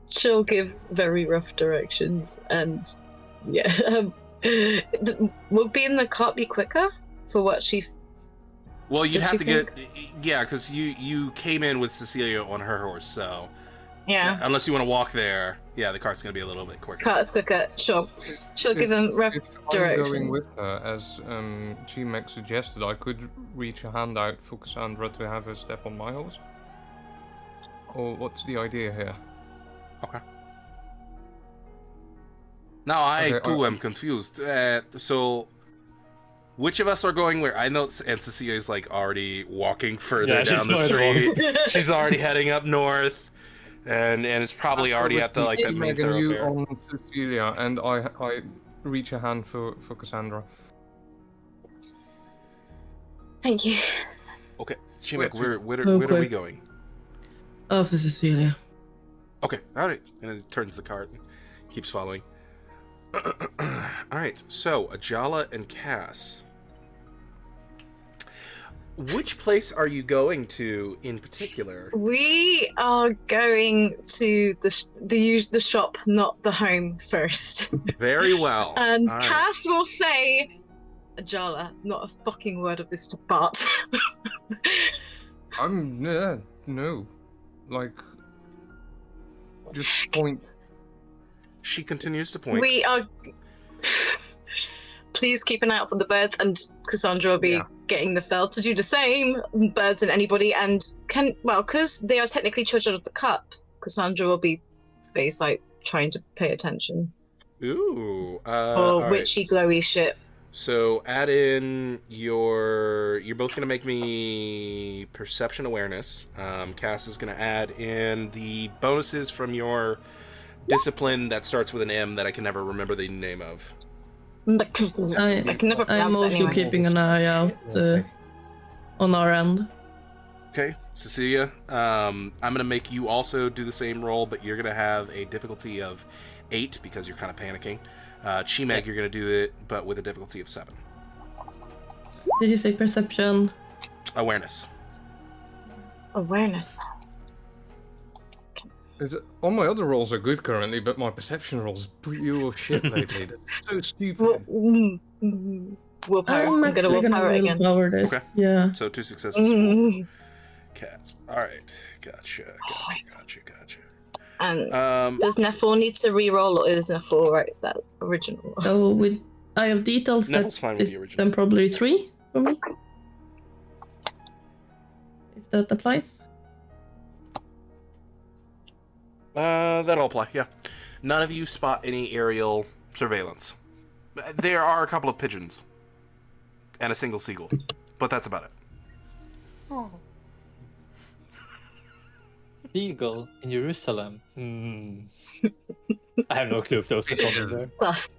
She'll give very rough directions, and yeah, Would being in the cart be quicker? for what she. Well, you'd Does have she to get... Yeah, because you came in with Cecilia on her horse, so... Yeah. Unless you want to walk there, yeah, the cart's going to be a little bit quicker. Cart's quicker. Sure. She'll give them rough If I'm direction. going with her, as G-Mac suggested, I could reach a hand out for Cassandra to have her step on my horse. Or what's the idea here? Okay. Now, I Okay, too am confused. So, which of us are going where? I know, and Cecilia's like already walking further Yeah, she's down the going street. She's already heading up north, and it's probably already at the like that main Megan, you thoroughfare. on Cecilia, and I reach a hand for Cassandra. Thank you. Okay, Shimek, where Oh, are we quick. going? After Cecilia. Okay, all right, and it turns the cart, and keeps following. All right, so Ajala and Cass. Which place are you going to in particular? We are going to the shop, not the home first. Very well. And All right. Cass will say, Ajala, not a fucking word of this to Bart. No, like just point. She continues to point. We are. Please keep an eye out for the birds, and Cassandra will be Yeah. getting the fell to do the same. Birds and anybody, and because they are technically children of the cup, Cassandra will be face like trying to pay attention Ooh. for all right. witchy glowy shit. So add in your. You're both gonna make me perception awareness. Cass is gonna add in the bonuses from your discipline that starts with an M that I can never remember the name of. I can never I am pronounce it also anyway. keeping an eye out on our end. Okay, Cecilia. I'm gonna make you also do the same roll, but you're gonna have a difficulty of 8 because you're kind of panicking. Chimeg, you're gonna do it, but with a difficulty of 7. Did you say perception? Awareness. Awareness. All my other rolls are good currently, but my perception rolls pure shit lately. That's so stupid. Willpower. I'm I'm gonna actually willpower it again. willpower this. Okay. Yeah. So 2 successes. 4 cats. All right. Gotcha. And does Neffel need to re-roll, or is Neffel right with that original? So I have details Neville's fine that with is the original. then probably 3 for me. If that applies. That'll apply. Yeah. None of you spot any aerial surveillance. There are a couple of pigeons and a single seagull, but that's about it. Eagle in Jerusalem. I have no clue if those are something there. Sus.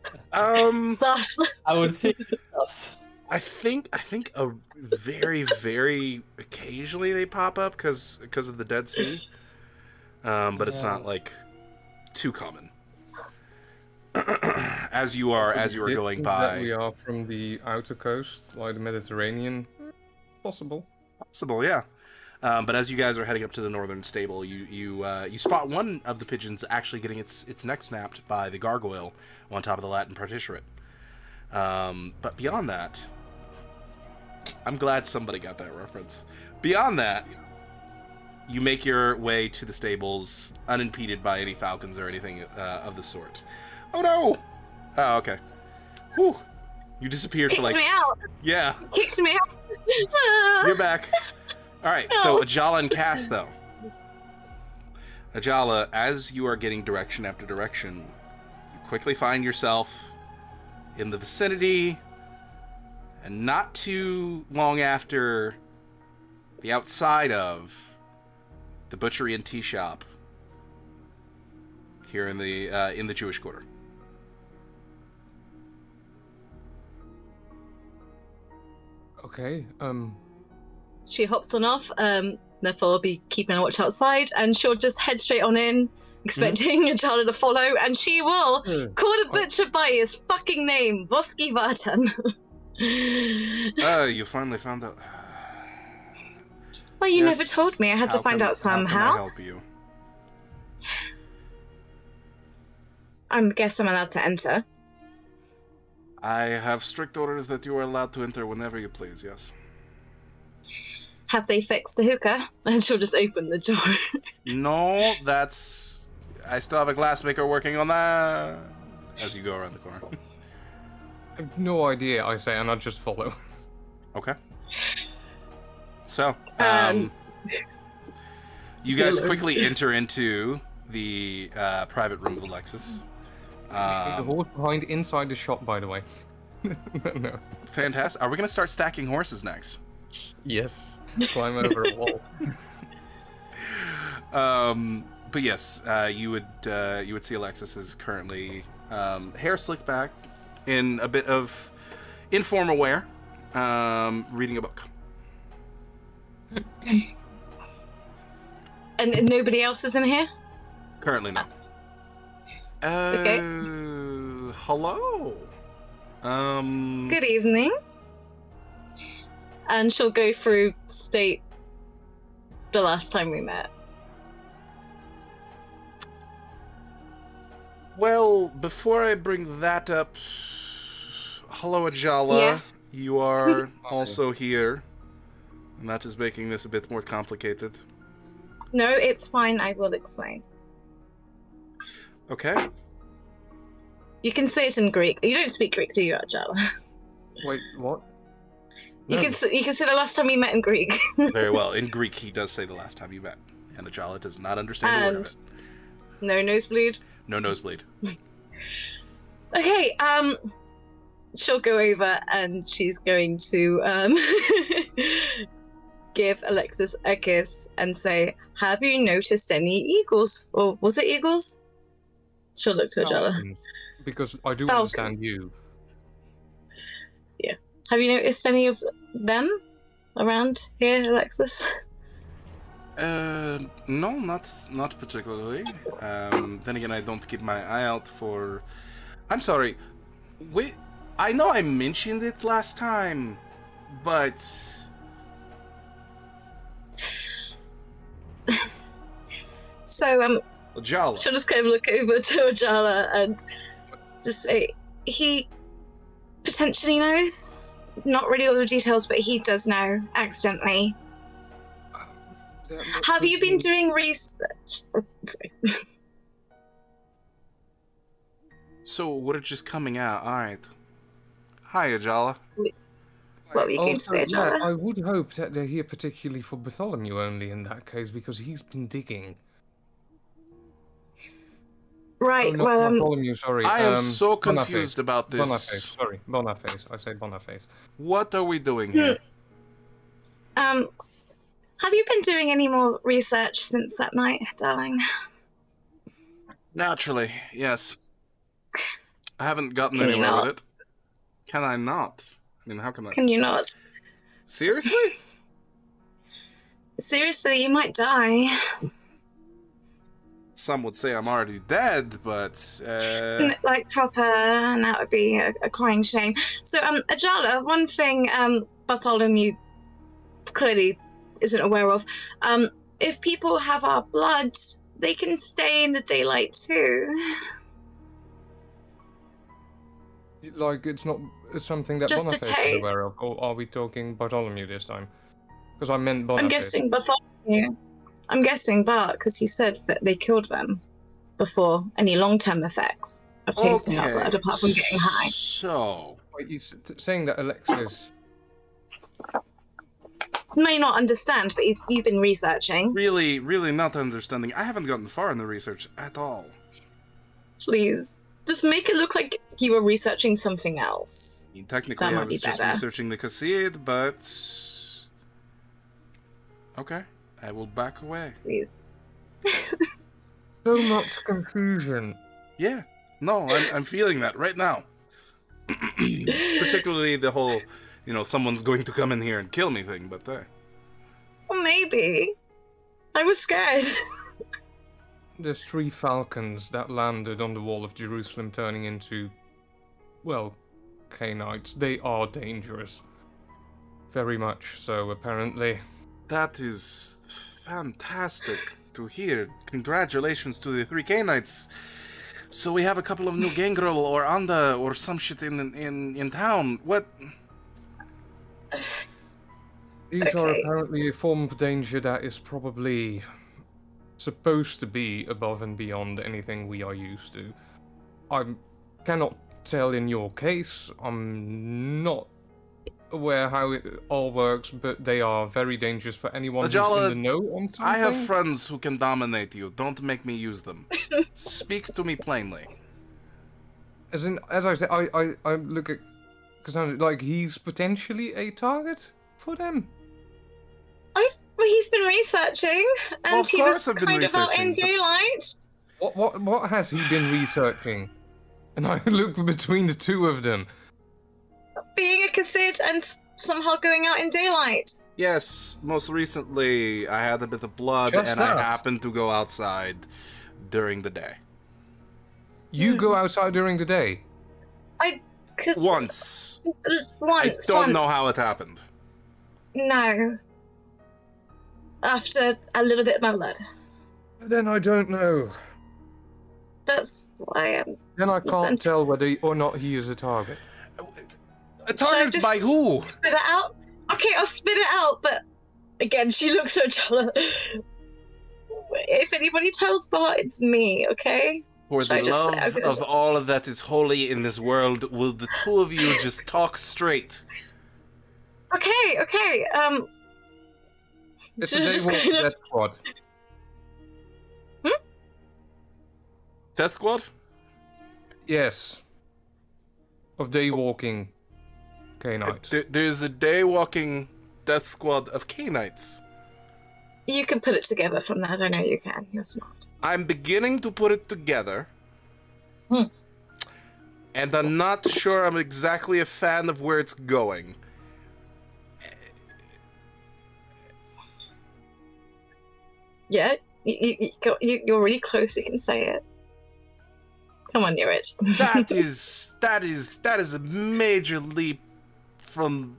Sus. I would think sus. I think a very very occasionally they pop up because of the Dead Sea, but it's not like too common. as you are going That by, we are from the outer coast, like the Mediterranean. Possible. possible, yeah. But as you guys are heading up to the northern stable, you spot one of the pigeons actually getting its neck snapped by the gargoyle on top of the Latin partiturate. But beyond that, I'm glad somebody got that reference. Beyond that, you make your way to the stables unimpeded by any falcons or anything of the sort. Oh no! Oh, okay. Whew. You disappeared for Kicks like... me out. Yeah, Kicks me out. you're back. Alright, so Ajala and Cass, though. Ajala, as you are getting direction after direction, you quickly find yourself in the vicinity, and not too long after, the outside of the butchery and tea shop here in the Jewish Quarter. Okay. She hops on off. Neffel will be keeping a watch outside, and she'll just head straight on in, expecting a child to follow, and she will call the butcher by his fucking name, Voski Vartan. You finally found out. Well, you Yes, never told me. I had to how find can- out How can I somehow. help you? I guess I'm allowed to enter. I have strict orders that you are allowed to enter whenever you please, yes. Have they fixed the hookah? And she'll just open the door. No, that's... I still have a glassmaker working on that. As you go around the corner. I have no idea, I say, and I just follow. Okay. So, Um, you guys quickly enter into the private room of Alexis. The horse behind inside the shop, by the way. No. Fantastic. Are we going to start stacking horses next? Yes. Climb over a wall. But yes, you would see Alexis is currently hair slicked back, in a bit of informal wear, reading a book. and nobody else is in here? Currently, no. Okay. Hello. Good evening. And she'll go through state the last time we met. Well, before I bring that up, hello, Ajala. Yes. You are also here, and that is making this a bit more complicated. No, it's fine. I will explain. Okay. You can say it in Greek. You don't speak Greek, do you, Ajala? Wait, what? You No. can say the last time we met in Greek. Very well. In Greek, he does say the last time you met, and Ajala does not understand a word of And it. no nosebleed. No nosebleed. Okay, she'll go over and she's going to give Alexis a kiss and say, "Have you noticed any eagles? Or was it eagles?" She'll look to Ajala. Falcons, because I do Falcons. understand you. Have you noticed any of them around here, Alexis? No, not particularly. Then again, I don't keep my eye out for... I'm sorry. Wait, I know I mentioned it last time, but... So, Ajala. she'll just kind of look over to Ajala and just say, he potentially knows. Not really all the details, but he does know, accidentally. Have you been doing research? Sorry. So, we're just coming out, alright. Hi, Ajala. What were you going to say, Also, yeah, Ajala? I would hope that they're here particularly for Bartholomew only in that case, because he's been digging. Right, not well, Bartholomew, sorry. I am so Boniface. confused about this. Boniface, sorry. Boniface. I say Boniface. What are we doing here? have you been doing any more research since that night, darling? Naturally, yes. I haven't gotten Can you anywhere not? with it. Can I not? I mean, how can I? Can you not? Seriously? Seriously, you might die. Some would say I'm already dead, but Like proper, and that would be a crying shame. So, Ajala, one thing Bartholomew clearly isn't aware of, if people have our blood, they can stay in the daylight too. Like, it's something that Just a Boniface is taste. aware of, or are we talking Bartholomew this time? Because I meant Boniface. I'm guessing Bartholomew. I'm guessing Bart, because he said that they killed them before any long-term effects of tasting our blood, apart from getting high. So, Wait, you saying that Alexis... You may not understand, but you've been researching. really, really not understanding. I haven't gotten far in the research at all. Please, just make it look like you were researching something else. I mean, technically, That I might be was just better. researching the Cassid, but... Okay, I will back away. Please. So much confusion. Yeah, no, I'm feeling that right now. Particularly the whole, someone's going to come in here and kill me thing, but Well, maybe. I was scared. There's 3 falcons that landed on the wall of Jerusalem turning into, well, Canaanites. They are dangerous. Very much so, apparently. that is fantastic to hear. Congratulations to the 3 Canaanites. So we have a couple of new gangrel or anda or some shit in town. What? These are Okay. apparently a form of danger that is probably supposed to be above and beyond anything we are used to. I cannot tell in your case. I'm not aware how it all works, but they are very dangerous for anyone who's Ajala, in the know on something. I have friends who can dominate you. Don't make me use them. Speak to me plainly. As I said, I look at Cassandra like he's potentially a target for them. Well, he's been researching, and Well, of he course was I've been kind of out in researching, but- daylight. What has he been researching? And I look between the two of them. Being a Kassid and somehow going out in daylight. Yes, most recently I had a bit of blood Just and that. I happened to go outside during the day. You go outside during the day. Once. Once. I don't know once. how it happened. No. After a little bit of my blood. Then I don't know. That's why I'm. Then I can't Sent- tell whether or not he is a target. A Should I target just by who? Spit it out? Okay, I'll spit it out, but again, she looks at Jala. If anybody tells Bart, it's me, okay? For Should I the just say- love okay. of all that is holy in this world, will the two of you just talk straight? Okay, It's So a day just walk kind of- death squad. Death Squad? Yes. Of day walking. K-Night. There's a day walking Death Squad of K-Knights. You can put it together from that. I know you can. You're smart. I'm beginning to put it together. Hmm. And I'm not sure I'm exactly a fan of where it's going. Yeah, you're really close. You can say it. Come on, you're it. That is a major leap from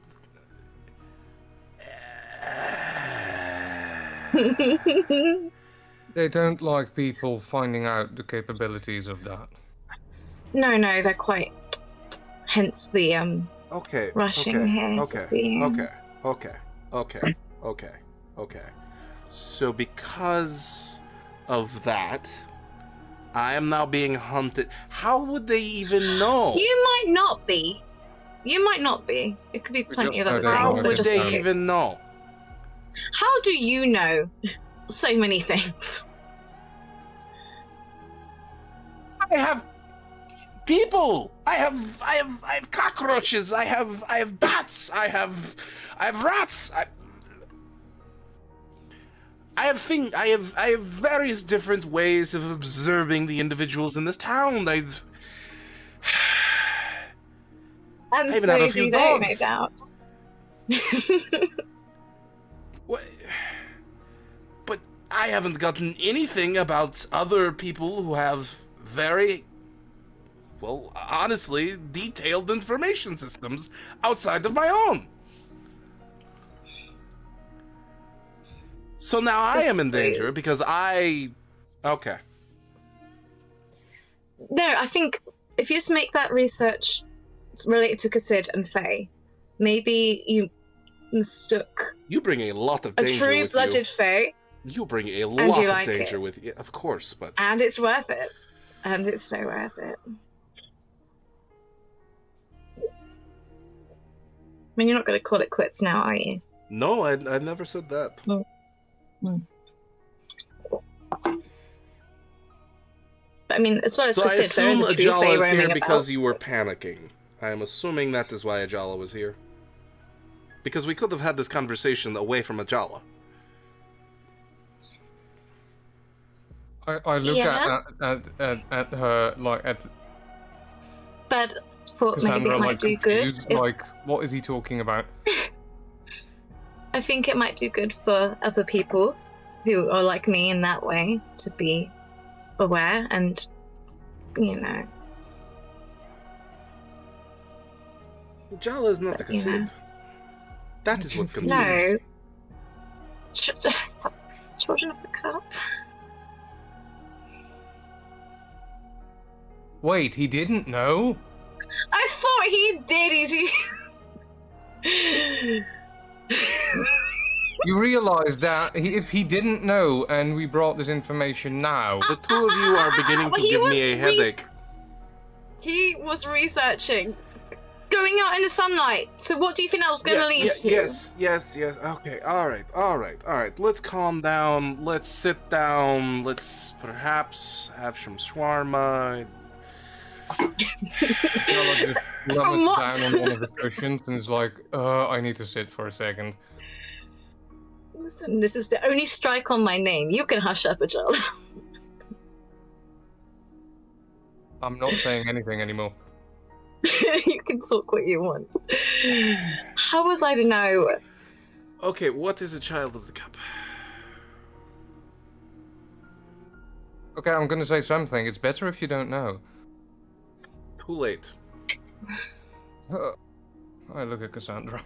They don't like people finding out the capabilities of that. No, they're quite. Hence the okay. rushing okay, here to Okay. see. Okay. So because of that, I am now being hunted. How would they even know? You might not be. It could be plenty of just other know they How things. know We'll would just they look. even know? How do you know so many things? I have people. I have cockroaches. I have bats. I have rats. I have various different ways of observing the individuals in this town. And I even so have a do few they, no dogs. doubt. What? But I haven't gotten anything about other people who have very, well, honestly, detailed information systems outside of my own. So now I am in danger because I... Okay. No, I think if you just make that research related to Kassid and Faye, maybe you mistook You bring a lot of a danger with true-blooded Faye, you. You bring a you lot of like danger it. with you. Of course, but... and it's worth it. And it's so worth it. I mean, you're not going to call it quits now, are you? No, I never said that. But I mean, as well as So I Kassid, there is assume a true Fae Ajala is roaming here about. because you were panicking. I am assuming that is why Ajala was here. Because we could have had this conversation away from Ajala. I look Yeah. at her like at But thought maybe Cassandra it might like do good. confused, If, like what is he talking about? I think it might do good for other people who are like me in that way to be aware and, you know. Ajala is not the You know. Kassid. That is what confuses. No. Children of the Cup. Wait, he didn't know? I thought he did. You realize that if he didn't know and we brought this information now... The two of you are beginning to He give was me a headache. He was researching. Going out in the sunlight. So what do you think that was going to lead to? Yes. Okay, all right. Let's calm down. Let's sit down. Let's perhaps have some shawarma. From what? Down on one of the cushions and is like, I need to sit for a second. Listen, this is the only strike on my name. You can hush up, Ajala. I'm not saying anything anymore. You can talk what you want. How was I to know? Okay, what is a child of the cup? Okay, I'm gonna say something. It's better if you don't know. Too late. I look at Cassandra.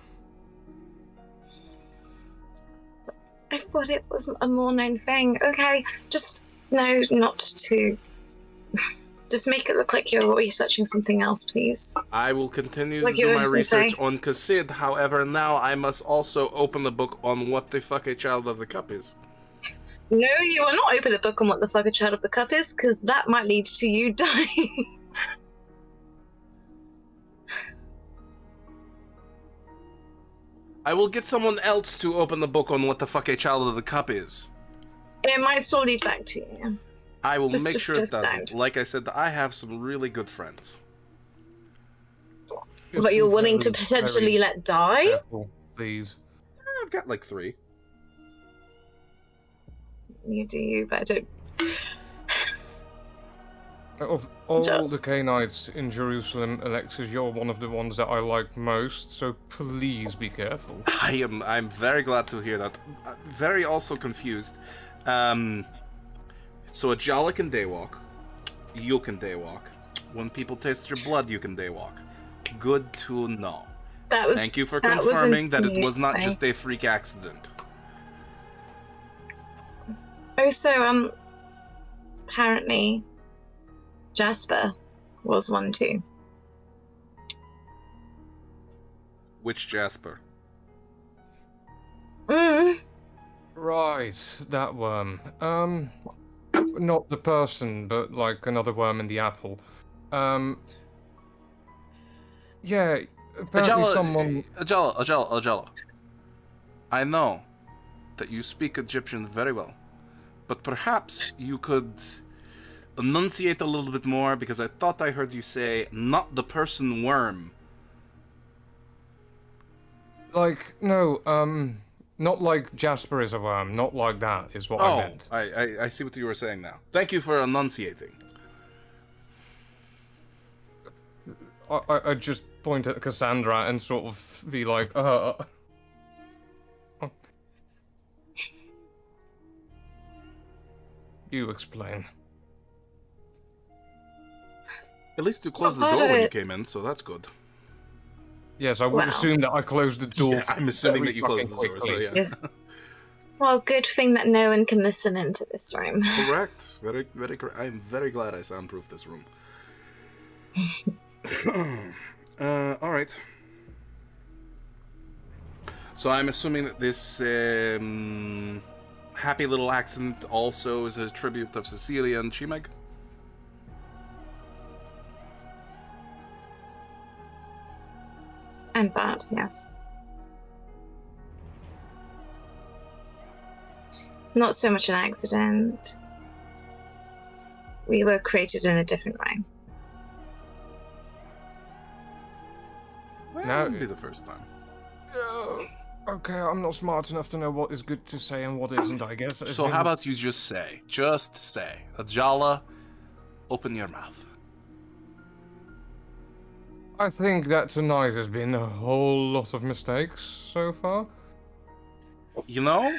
I thought it was a more known thing. Okay, just no, not to. Just make it look like you're researching something else, please. I will continue Like to you do were my just research saying. on Cassid. However, now I must also open the book on what the fuck a child of the cup is. No, you are not open a book on what the fuck a child of the cup is, because that might lead to you dying. I will get someone else to open the book on what the fuck a child of the cup is. It might still lead back to you. I will Just- make just- sure it just doesn't. don't. Like I said, I have some really good friends. But you're willing to Very, potentially very let die? careful, please. I've got like 3. You do, but I don't. Of all Jo- the Canaanites in Jerusalem, Alexis, you're one of the ones that I like most, so please be careful. I'm very glad to hear that. Very also confused. So a Jala can daywalk. You can daywalk. When people taste your blood, you can daywalk. Good to know. That was. Thank you for that was confirming that it was not interesting. just a freak accident. Also, apparently, Jasper was one too. Which Jasper? Right, that worm. Not the person, but like another worm in the apple. Yeah, apparently someone... Ajala. I know that you speak Egyptian very well, but perhaps you could enunciate a little bit more, because I thought I heard you say, not the person worm. Like, no, not like Jasper is a worm, not like that is what I meant. I see what you were saying now. Thank you for enunciating. I just point at Cassandra and sort of be like, You explain. At least you closed the Part door of when you it. came in, so that's good. Yes, I would Wow. assume that I closed the door. Yeah, I'm assuming very that you closed the fucking door, so quickly. yeah. Yes. Well, good thing that no one can listen into this room. Correct. Very correct. I'm very glad I soundproofed this room. Alright. So I'm assuming that this happy little accident also is a tribute of Cecilia and Chimeg? And bad, yes. Not so much an accident. We were created in a different way. Well, No. it wouldn't be the first time. Okay, I'm not smart enough to know what is good to say and what isn't, I guess. So how about you just say, Ajala, open your mouth. I think that tonight has been a whole lot of mistakes so far. You know,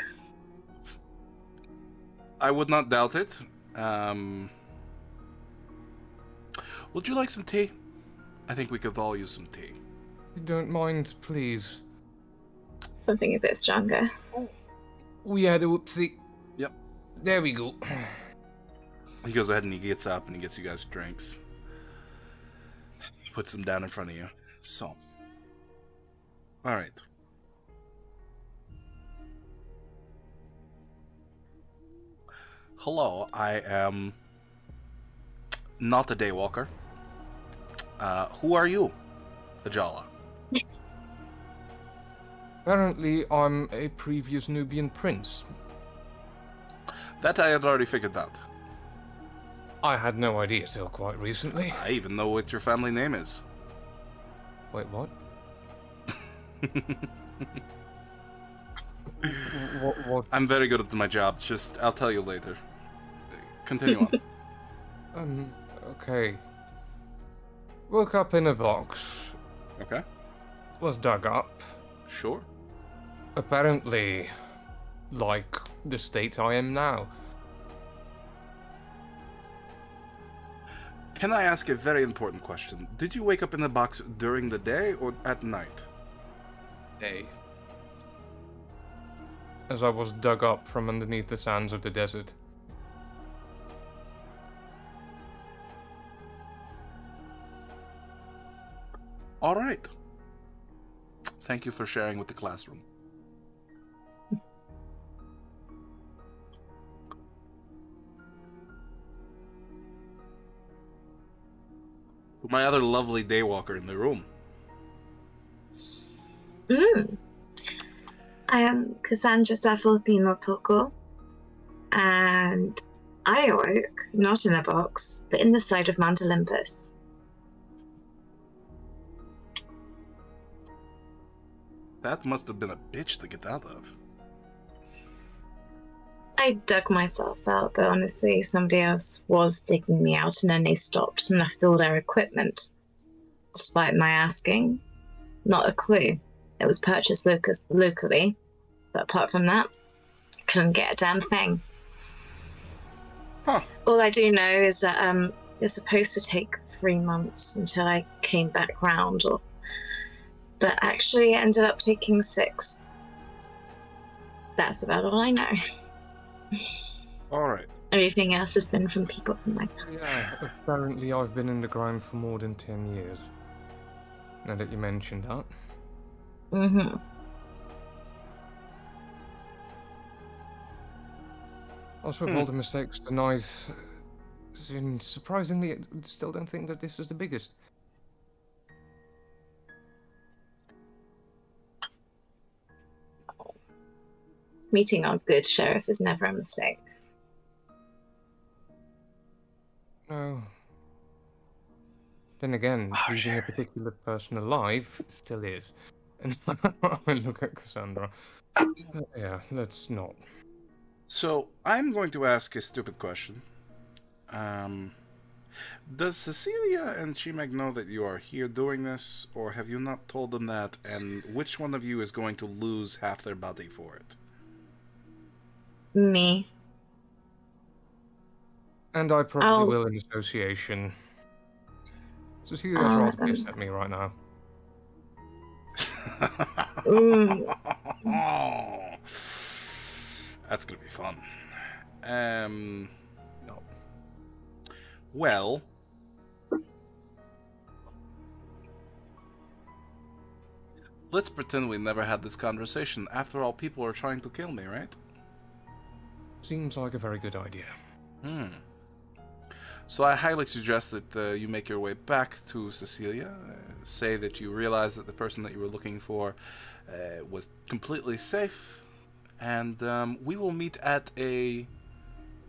I would not doubt it. Would you like some tea? I think we could all use some tea. You don't mind, please. Something a bit stronger. We had a whoopsie. Yep. There we go. He goes ahead and he gets up and he gets you guys drinks. puts them down in front of you. So. Alright. Hello, I am not a daywalker. Who are you, Ajala? Apparently, I'm a previous Nubian prince. That I had already figured out. I had no idea till quite recently. I even know what your family name is. Wait, what? What? I'm very good at my job, just I'll tell you later. Continue on. Okay. Woke up in a box. Okay, Was dug up. sure. Apparently, like the state I am now. Can I ask a very important question? Did you wake up in the box during the day or at night? Day. As I was dug up from underneath the sands of the desert. All right. Thank you for sharing with the classroom. My other lovely daywalker in the room. I am Cassandra Safilpino Toko, and I awoke not in a box, but in the side of Mount Olympus. That must have been a bitch to get out of. I dug myself out, but honestly, somebody else was digging me out, and then they stopped and left all their equipment. Despite my asking, not a clue. It was purchased locally, but apart from that, couldn't get a damn thing. Huh. All I do know is that it's supposed to take 3 months until I came back round, but actually it ended up taking 6. That's about all I know. All right. Everything else has been from people from my past. Yeah, apparently I've been in the grind for more than 10 years. Now that you mentioned that. Mm-hmm. Also, with all the mistakes denied, surprisingly, I still don't think that this is the biggest. Meeting our good sheriff is never a mistake. No. Then again, leaving a particular person alive still is. And I look at Cassandra. Yeah, let's not. So, I'm going to ask a stupid question. Does Cecilia and Chimeg know that you are here doing this, or have you not told them that, and which one of you is going to lose half their body for it? Me. And I probably will in association. Cecilia's rather pissed at me right now. That's gonna be fun. No. Well, let's pretend we never had this conversation. After all, people are trying to kill me, right? Seems like a very good idea. So I highly suggest that you make your way back to Cecilia, say that you realize that the person that you were looking for was completely safe, and we will meet at a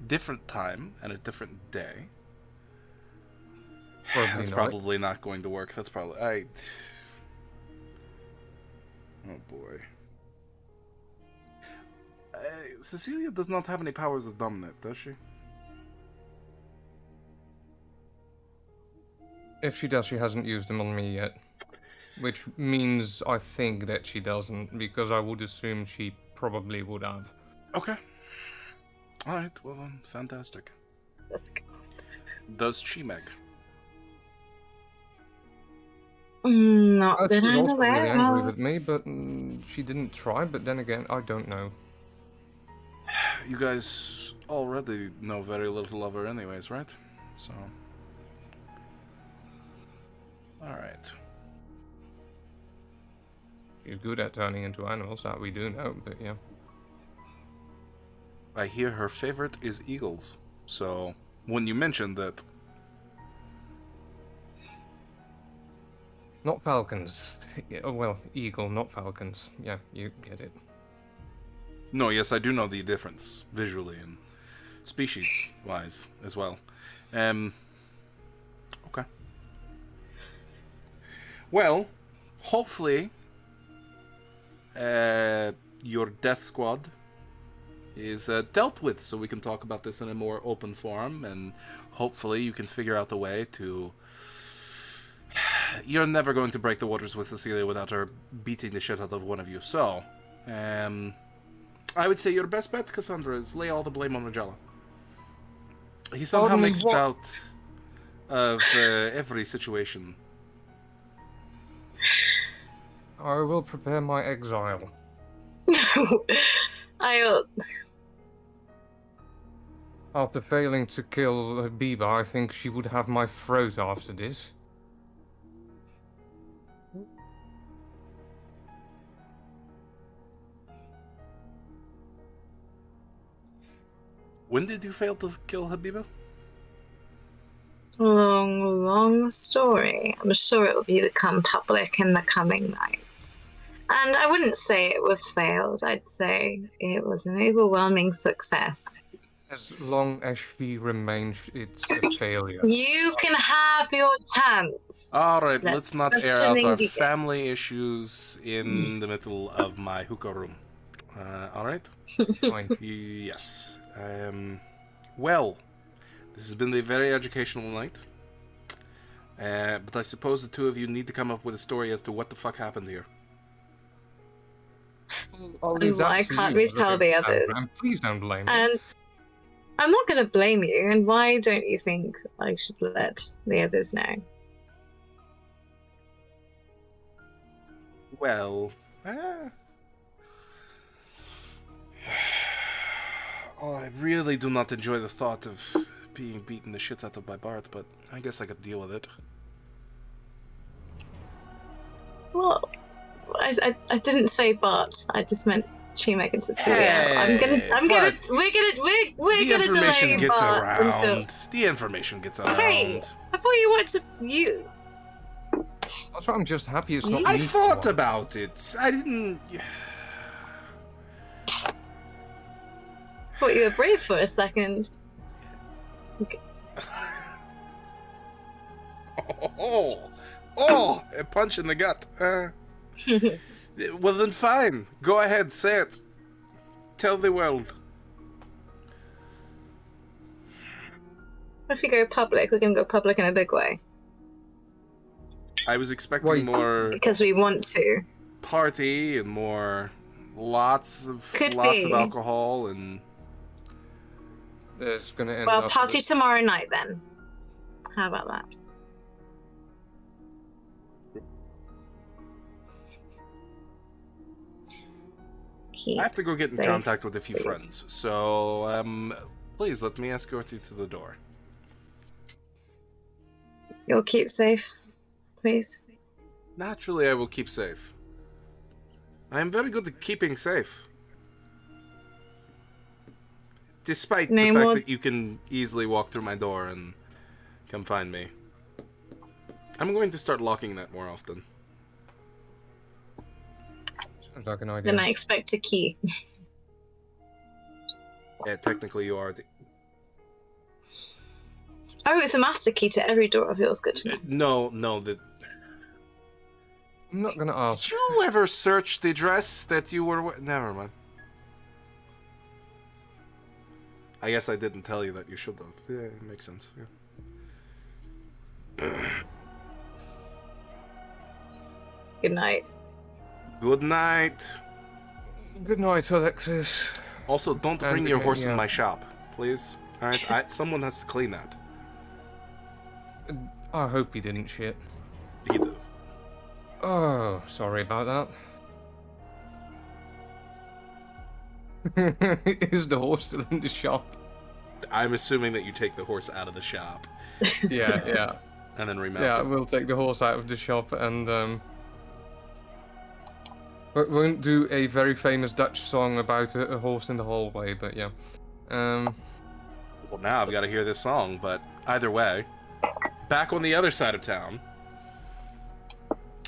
different time and a different day. That's probably not going to work. That's probably... Oh boy. Cecilia does not have any powers of dominate, does she? If she does, she hasn't used them on me yet. Which means I think that she doesn't, because I would assume she probably would have. Okay. Alright, well then, fantastic. That's good. Does Chimeg? Not that She's I'm also really aware angry of. with me, but she didn't try, but then again, I don't know. You guys already know very little of her anyways, right? So... All right. She's good at turning into animals, that we do know, but yeah. I hear her favorite is eagles. So when you mentioned that, Not falcons. Yeah, well, eagle, not falcons. Yeah, you get it. no, yes, I do know the difference visually and species-wise as well. Okay. Well, hopefully, your death squad is dealt with, so we can talk about this in a more open forum, and hopefully you can figure out a way to... You're never going to break the waters with Cecilia without her beating the shit out of one of you, so... I would say your best bet, Cassandra, is lay all the blame on Magella. He somehow makes it out of every situation. I will prepare my exile. After failing to kill Habiba, I think she would have my throat after this. When did you fail to kill Habiba? Long story. I'm sure it will become public in the coming nights. And I wouldn't say it was failed. I'd say it was an overwhelming success. As long as she remains, it's a failure. You can have your chance. Alright, let's not air out our questioning the- family issues in the middle of my hookah room. Alright? Fine. Yes. Well, this has been a very educational night. But I suppose the two of you need to come up with a story as to what the fuck happened here. I'll leave that I to can't you, retell the Cassandra, others. and please don't blame me. And I'm not going to blame you. And why don't you think I should let the others know? Well, oh, I really do not enjoy the thought of being beaten the shit out of by Bart, but I guess I could deal with it. Well, I didn't say Bart. I just meant Chimek and Cecilia. Hey, we're gonna The information delay gets Bart around. until. The information gets around. Hey, I thought you wanted you. That's why I'm just happy it's not I me. for thought once. about it. I didn't. Thought you were brave for a second. Oh, a punch in the gut. Well then, fine. Go ahead, say it. Tell the world. If we go public, we're gonna go public in a big way I was expecting Wait. more because we want to. party and more lots of Could of be. alcohol and It's gonna end Well, up party with- tomorrow night then. How about that? Keep I have to go get in safe, contact with a few please. friends. So, please let me escort you to the door. You'll keep safe, please. Naturally, I will keep safe. I am very good at keeping safe. Despite Name the fact one- that you can easily walk through my door and come find me. I'm going to start locking that more often. Sounds like an idea. Then I expect a key. Yeah, technically you are the... Oh, it's a master key to every door of yours. Good to know. No, the... I'm not gonna ask. Did you ever search the dress that you were... Never mind. I guess I didn't tell you that you should have. Yeah, it makes sense. Yeah. Good night. Good night. Good night, Alexis. Also, don't And bring your horse yeah. in my shop, please. Alright, someone has to clean that. I hope he didn't shit. He does. Oh, sorry about that. Is the horse still in the shop? I'm assuming that you take the horse out of the shop. Yeah. And then remount. Yeah, it. we'll take the horse out of the shop and we won't do a very famous Dutch song about a horse in the hallway, but yeah. Well, now I've got to hear this song, but either way, back on the other side of town,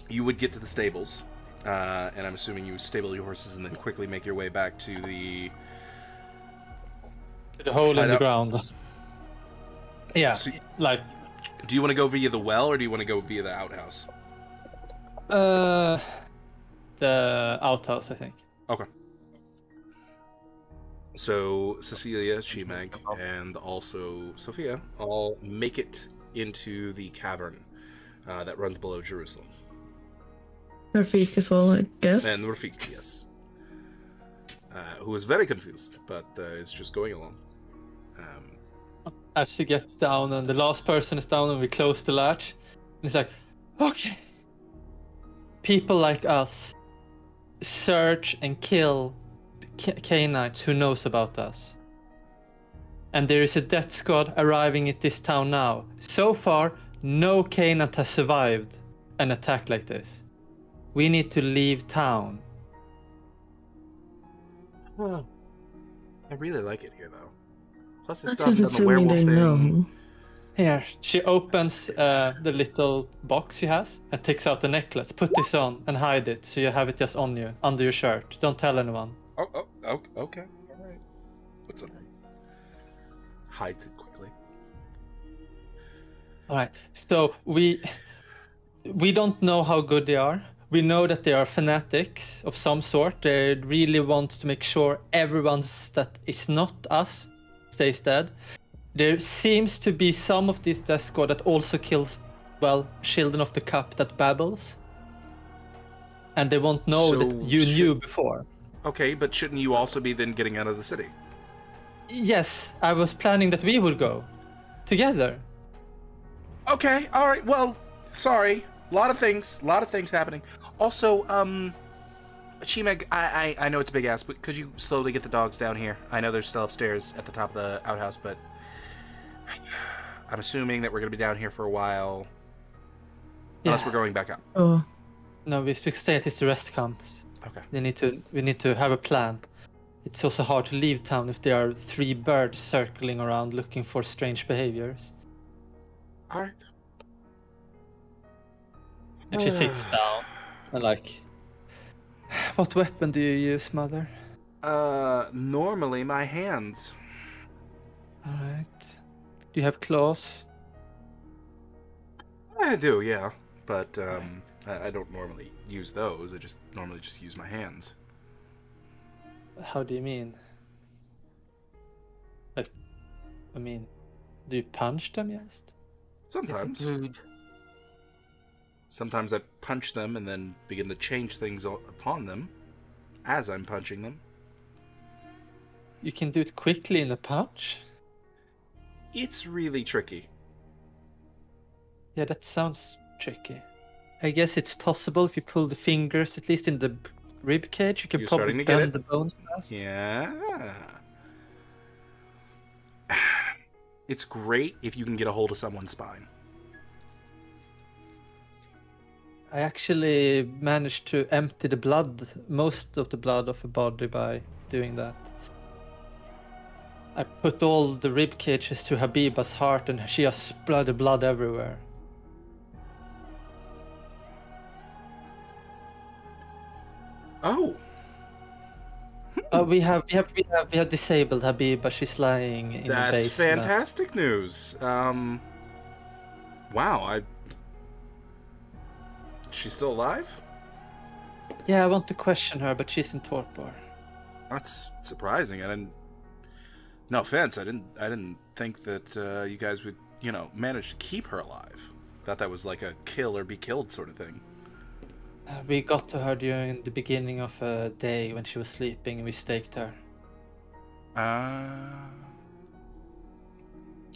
you would get to the stables, and I'm assuming you would stable your horses and then quickly make your way back to the... The hole in the hideout. ground. Yeah, So- like Do you want to go via the well, or do you want to go via the outhouse? the outhouse, I think. Okay. So Cecilia, Chimeg, and also Sophia all make it into the cavern that runs below Jerusalem. Rafik as well, I guess. And Rafik, yes. Who is very confused, but is just going along. As you get down and the last person is down and we close the latch, and it's like, okay. People like us search and kill Canaanites who knows about us. And there is a death squad arriving at this town now. So far, no Canaanite has survived an attack like this. We need to leave town. I really like it here, though. Plus, it's That stuff is on the assuming werewolf they thing. know. Here, she opens the little box she has and takes out the necklace. Put this on and hide it so you have it just on you, under your shirt. Don't tell anyone. Oh, okay. All right. What's up? Hides it quickly. All right. So we don't know how good they are. We know that they are fanatics of some sort. They really want to make sure everyone that is not us stays dead. There seems to be some of this death squad that also kills, well, children of the cup that babbles. And they won't know So that you knew before. Okay, but shouldn't you also be then getting out of the city? Yes, I was planning that we would go together. Okay, all right. Well, sorry. A lot of things happening. Also, Chimeg, I know it's a big ass, but could you slowly get the dogs down here? I know they're still upstairs at the top of the outhouse, but I'm assuming that we're going to be down here for a while. Unless we're going back up. Oh, No, we stay until the rest comes. Okay. We need to have a plan. It's also hard to leave town if there are 3 birds circling around looking for strange behaviors. All right. And she sits down and like, what weapon do you use, mother? Normally my hands. Alright. Do you have claws? I do, yeah. But, I don't normally use those. I just normally just use my hands. How do you mean? Like, I mean, do you punch them, yes? Sometimes. Sometimes I punch them and then begin to change things upon them as I'm punching them. You can do it quickly in a punch? It's really tricky. Yeah, that sounds tricky. I guess it's possible if you pull the fingers, at least in the rib cage, you can You're probably starting to get bend it? the bones fast. Yeah. It's great if you can get a hold of someone's spine. I actually managed to empty the blood, most of the blood of a body by doing that. I put all the rib cages to Habiba's heart and she has blood everywhere. Oh, We have disabled Habiba. She's lying in the that's basement. fantastic news. Wow, she's still alive? Yeah, I want to question her, but she's in torpor. That's surprising. No offense, I didn't think that you guys would, manage to keep her alive. Thought that was like a kill or be killed sort of thing. We got to her during the beginning of a day when she was sleeping and we staked her.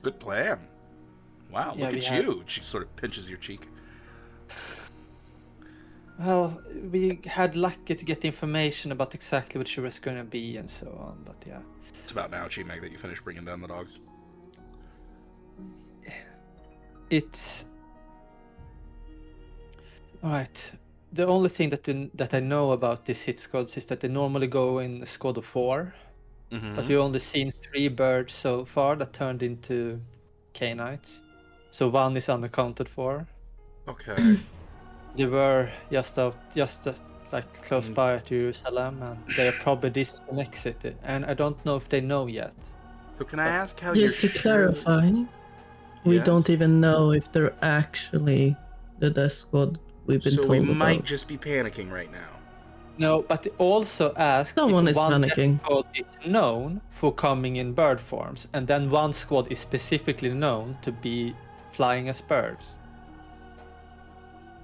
Good plan. Wow, Yeah, look we at had- you. She sort of pinches your cheek. Well, we had lucky to get the information about exactly what she was going to be and so on, but yeah. It's about now, Chimeg, that you finish bringing down the dogs. It's All right. The only thing that I know about these hit squads is that they normally go in a squad of 4, but we've only seen 3 birds so far that turned into K-Knights. So 1 is unaccounted for. Okay. They were just like close by at Jerusalem, and they are probably this next city. And I don't know if they know yet. So can I ask how Just to you're sure- clarify, we Yes? don't even know if they're actually the death squad we've been So told we about. might just be panicking right now. No, but they also ask Someone if is one panicking. death squad is known for coming in bird forms, and then one squad is specifically known to be flying as birds.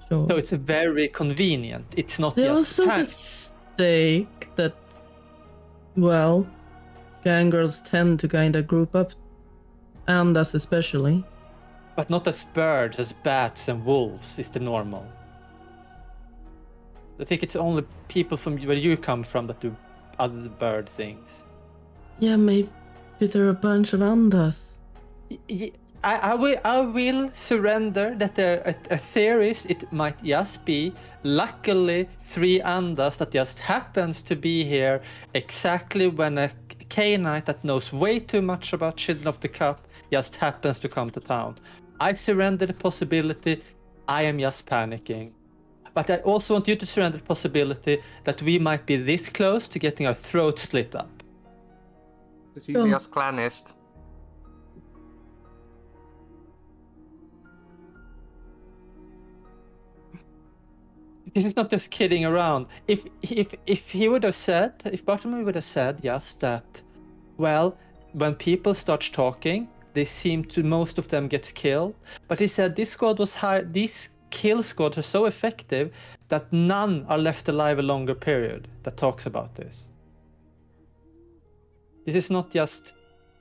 Sure. So it's very convenient. It's not They just also panic. mistake that, well, gang girls tend to kind of group up, and us especially. But not as birds, as bats and wolves is the normal. I think it's only people from where you come from that do other bird things. Yeah, maybe they're a bunch of andas. I will surrender that a theorist it might just be luckily 3 andas that just happens to be here exactly when a K-Knight that knows way too much about Children of the Cup just happens to come to town. I surrender the possibility. I am just panicking. But I also want you to surrender the possibility that we might be this close to getting our throats slit up. It's usually us clanist. This is not just kidding around. If he would have said, if Bartolome would have said just that, well, when people start talking, they seem to, most of them get killed. But he said this squad was high, these kill squads are so effective that none are left alive a longer period that talks about this. This is not just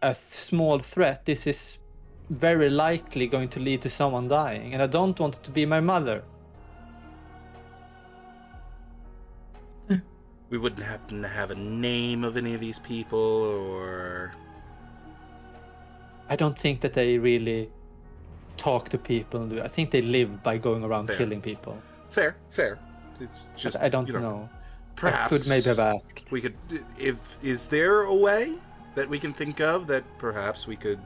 a small threat, this is very likely going to lead to someone dying, and I don't want it to be my mother. We wouldn't happen to have a name of any of these people, or... I don't think that they really talk to people. I think they live by going around Fair. killing people. Fair. It's just, But I don't you know. Perhaps I could maybe have asked. we could. Is there a way that we can think of that perhaps we could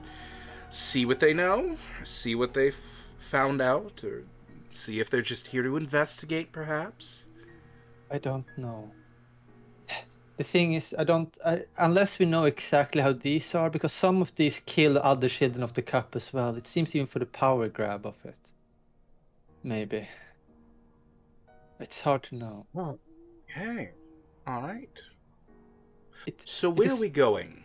see what they know, see what they found out, or see if they're just here to investigate, perhaps? I don't know. The thing is, unless we know exactly how these are, because some of these kill other Children of the Cup as well. It seems even for the power grab of it. Maybe. It's hard to know. Well, okay. All right. So It where is are we going?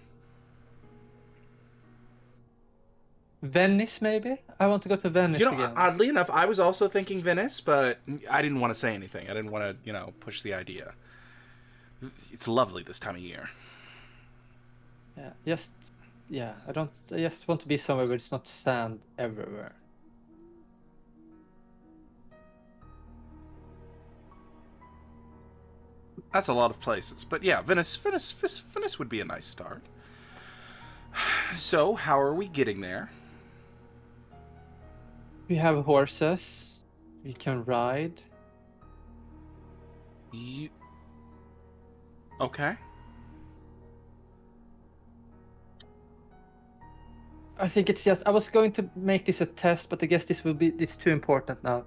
Venice, maybe? I want to go to Venice You know, again. oddly enough, I was also thinking Venice, but I didn't want to say anything. I didn't want to, push the idea. It's lovely this time of year. I just want to be somewhere where it's not sand everywhere. That's a lot of places, but yeah, Venice would be a nice start. So, how are we getting there? We have horses. We can ride. Okay. I think it's just, I was going to make this a test, but I guess it's too important now.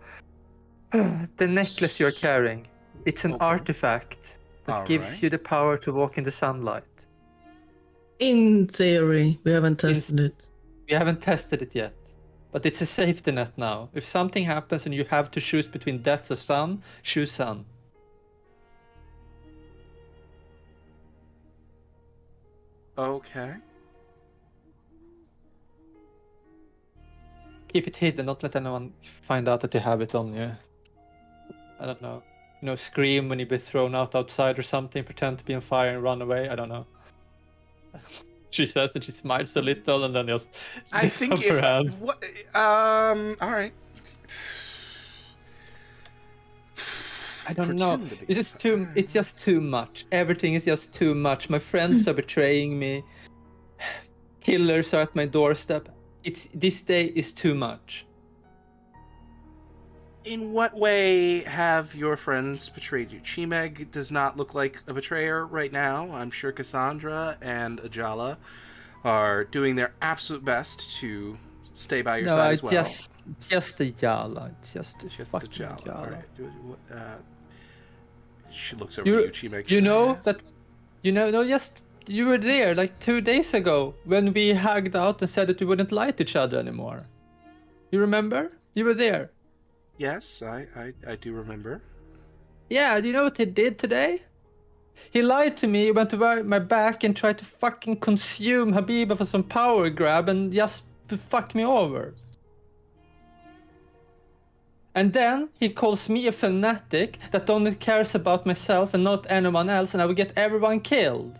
The necklace you're carrying, it's an Okay. artifact that gives Alright. you the power to walk in the sunlight. In theory, we haven't tested it. We haven't tested it yet, but it's a safety net now. If something happens and you have to choose between deaths of sun, choose sun. Okay. Keep it hidden, don't let anyone find out that you have it on you. I don't know. Scream when you be thrown outside or something, pretend to be on fire and run away. I don't know. She says and she smiles a little and then just I lifts think up her if hand. all right. I don't know. Pretend to be This is too. It's just too much. Everything is just too much. My friends are betraying me. Killers are at my doorstep. This day is too much. In what way have your friends betrayed you? Chimeg does not look like a betrayer right now. I'm sure Cassandra and Ajala are doing their absolute best to stay by your side as well. Just a Yala. Just fucking Ajala. Yala. All right. She looks over to you, Chimeg. You know that. You were there like 2 days ago when we hugged out and said that we wouldn't lie to each other anymore. You remember? You were there. Yes, I do remember. Yeah, do you know what he did today? He lied to me, went to my back and tried to fucking consume Habiba for some power grab and just to fuck me over. And then he calls me a fanatic that only cares about myself and not anyone else, and I will get everyone killed.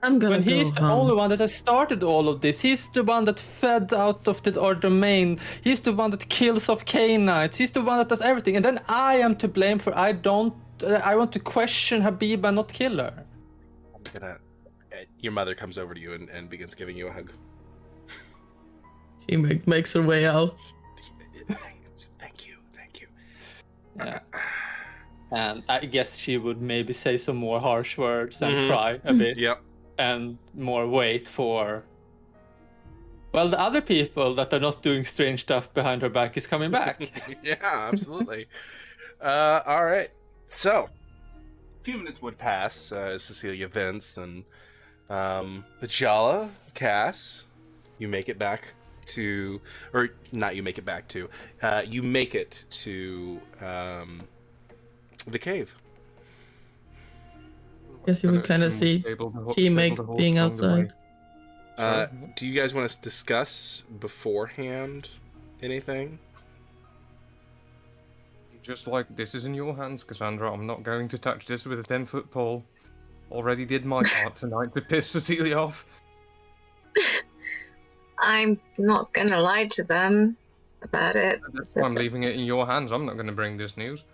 I'm gonna When go he's the home. only one that has started all of this. He's the one that fed out of our domain. He's the one that kills off Canaanites. He's the one that does everything. And then I am to blame for I want to question Habiba, not kill her. Your mother comes over to you and begins giving you a hug. She makes her way out. Thank you. Yeah. And I guess she would maybe say some more harsh words and cry a bit. Yep. And more wait for... Well, the other people that are not doing strange stuff behind her back is coming back. Yeah, absolutely. All right. So, a few minutes would pass as Cecilia vents and Ajala, Cass, you make it back to... Or, not you make it back to. You make it to the cave. Guess you would kind of see Chimeg being outside. Do you guys want to discuss beforehand anything? Just like, this is in your hands, Cassandra. I'm not going to touch this with a 10-foot pole. Already did my part tonight to piss Cecilia off. I'm not gonna lie to them about it. That's why I'm leaving it in your hands. I'm not going to bring this news.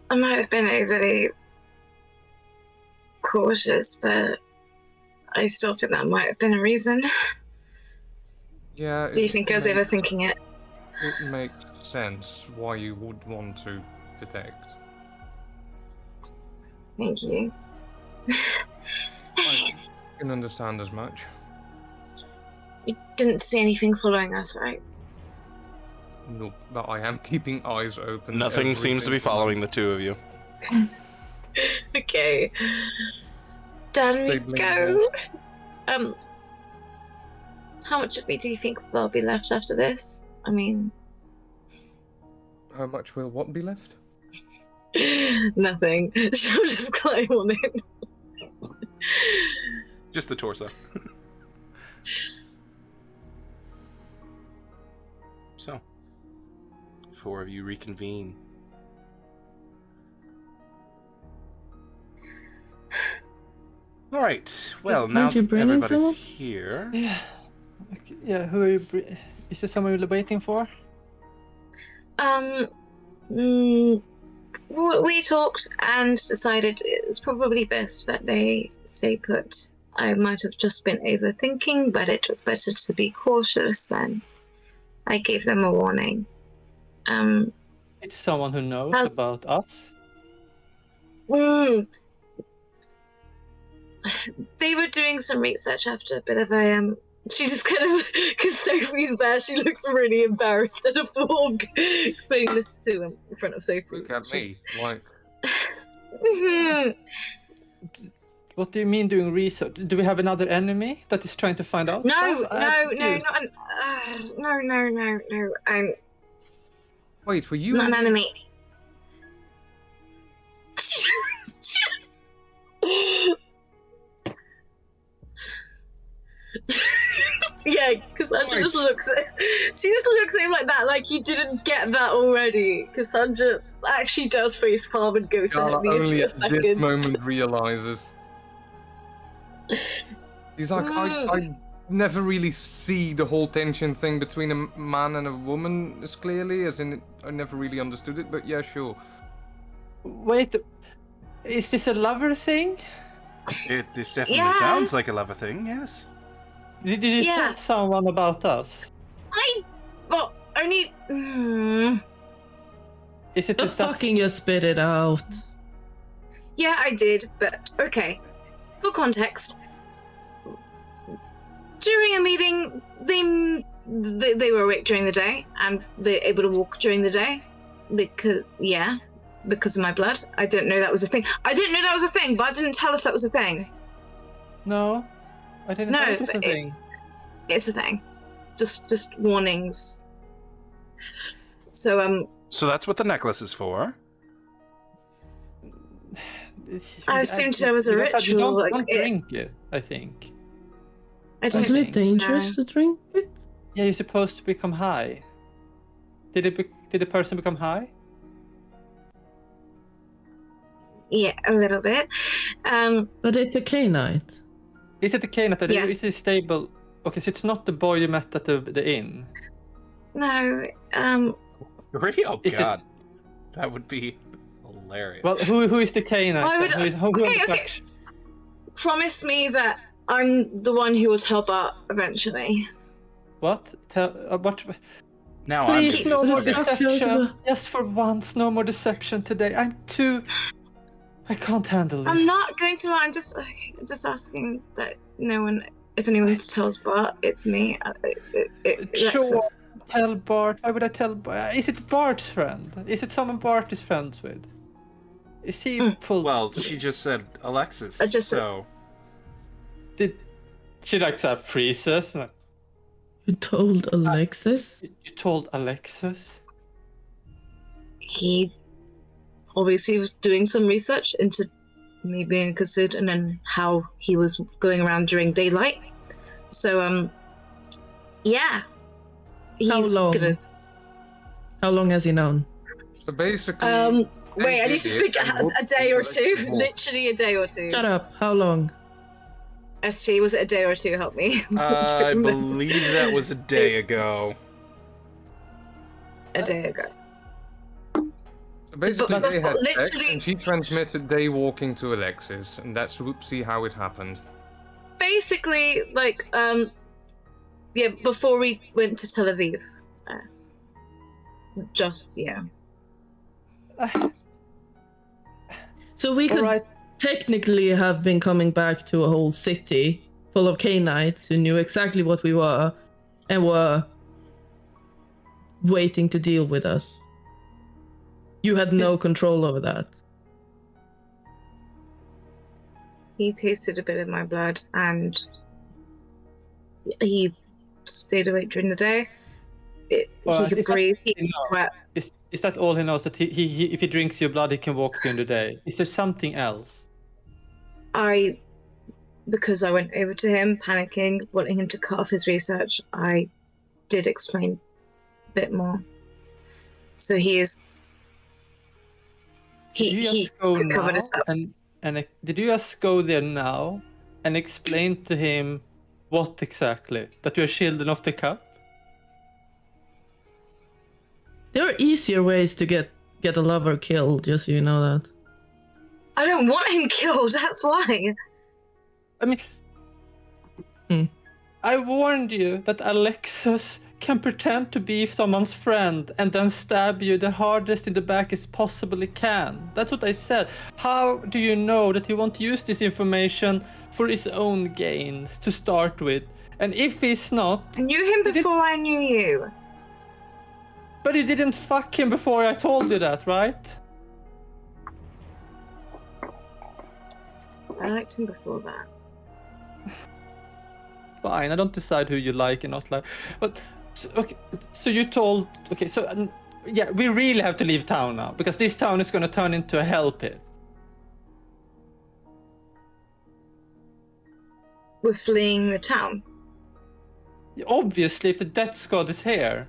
I might have been overly cautious, but I still think that might have been a reason. Yeah. Do you think I was overthinking it? It makes sense why you would want to protect. Thank you. I can understand as much. You didn't see anything following us, right? No, but I am keeping eyes open. Nothing seems to be following the two of you. Okay. Down we Stay go. blameless. How much of me do you think there'll be left after this? I mean... How much will what be left? Nothing. She'll just climb on it. Just the torso. So, four of you reconvene. All right. Well, Aren't now you that bringing everybody's someone? here. Yeah. Yeah, who are you... Is there someone you're waiting for? We talked and decided it's probably best that they stay put. I might have just been overthinking, but it was better to be cautious then. I gave them a warning. It's someone who knows about us. They were doing some research after a bit of a she just kind of, because Sophie's there, she looks really embarrassed at a fork explaining this to him in front of Sophie. Look at me, like... What do you mean doing research? Do we have another enemy that is trying to find out? No. I'm Wait, were you... not an enemy. Yeah, Cassandra just looks at him like that, like you didn't get that already. Cassandra actually does face palm and goes Gala at me only for a at second. this moment realizes. He's like, I never really see the whole tension thing between a man and a woman as clearly, as in, I never really understood it, but yeah, sure. Wait, is this a lover thing? This definitely Yeah. sounds like a lover thing, yes. Did you Yeah. tell someone about us? Well, only. Is it You that that's- fucking just spit it out. Yeah, I did, but okay. For context, during a meeting, they were awake during the day and they're able to walk during the day because of my blood. I didn't know that was a thing. But didn't tell us that was a thing. No, I didn't No, know it was a but thing. It's a thing. Just warnings. So So that's what the necklace is for. I assumed there was a You ritual, don't, like don't it- drink it, I think. I don't Isn't think- it dangerous to drink it? Yeah, you're supposed to become high. Did the person become high? Yeah, a little bit. But it's a K-Night. Is it the cane that Yes. is it stable? Okay, so it's not the boy you met at the inn. No, Really? Oh Is it- god, that would be hilarious. Well, who is the cane? Why would- Who okay, the okay. faction? promise me that I'm the one who will tell Bart eventually. What? Tell what? now Please, I'm no confused. more Okay. deception. Just for once, no more deception today. I can't handle this. I'm not going to lie. I'm just asking that no one, if anyone tells Bart, it's me. Sure. Alexis. Tell Bart. Why would I tell Bart? Is it Bart's friend? Is it someone Bart is friends with? Is he pulled? Well, she just said Alexis. I just- so Did she like that freezes? You told Alexis? You told Alexis? He obviously was doing some research into me being a Kasud and then how he was going around during daylight. So, yeah. He's long? gonna. How long has he known? So basically, Wait, I need to figure out a day or two. Literally a day or two. Shut up. How long? ST, was it a day or two? Help me. I believe that was a day ago. A day ago. so basically but they had sex, literally- and she transmitted day walking to Alexis, and that's whoopsie how it happened. Basically, like, yeah, before we went to Tel Aviv. Yeah. So we could Alright. technically have been coming back to a whole city full of K-Knights who knew exactly what we were and were waiting to deal with us. You had no control over that. He tasted a bit of my blood and he stayed awake during the day. Well, He could is that- breathe, he you could know, sweat. Is that all he knows? That he if he drinks your blood, he can walk during the day? Is there something else? Because I went over to him, panicking, wanting him to cut off his research, I did explain a bit more. So he is. Did you He just go covered now us up. and did you just go there now and explain to him what exactly? That you're children of the cup? There are easier ways to get a lover killed, just so you know that. I don't want him killed, that's why. I mean, I warned you that Alexis can pretend to be someone's friend and then stab you the hardest in the back as possibly can. That's what I said. How do you know that he won't use this information for his own gains to start with? And if he's not, I knew him Did it- before I knew you. but you didn't fuck him before I told you that, right? I liked him before that. Fine, I don't decide who you like and not like. But okay, so you told. Okay, so yeah, we really have to leave town now because this town is going to turn into a hell pit. We're fleeing the town. Obviously, if the death god is here.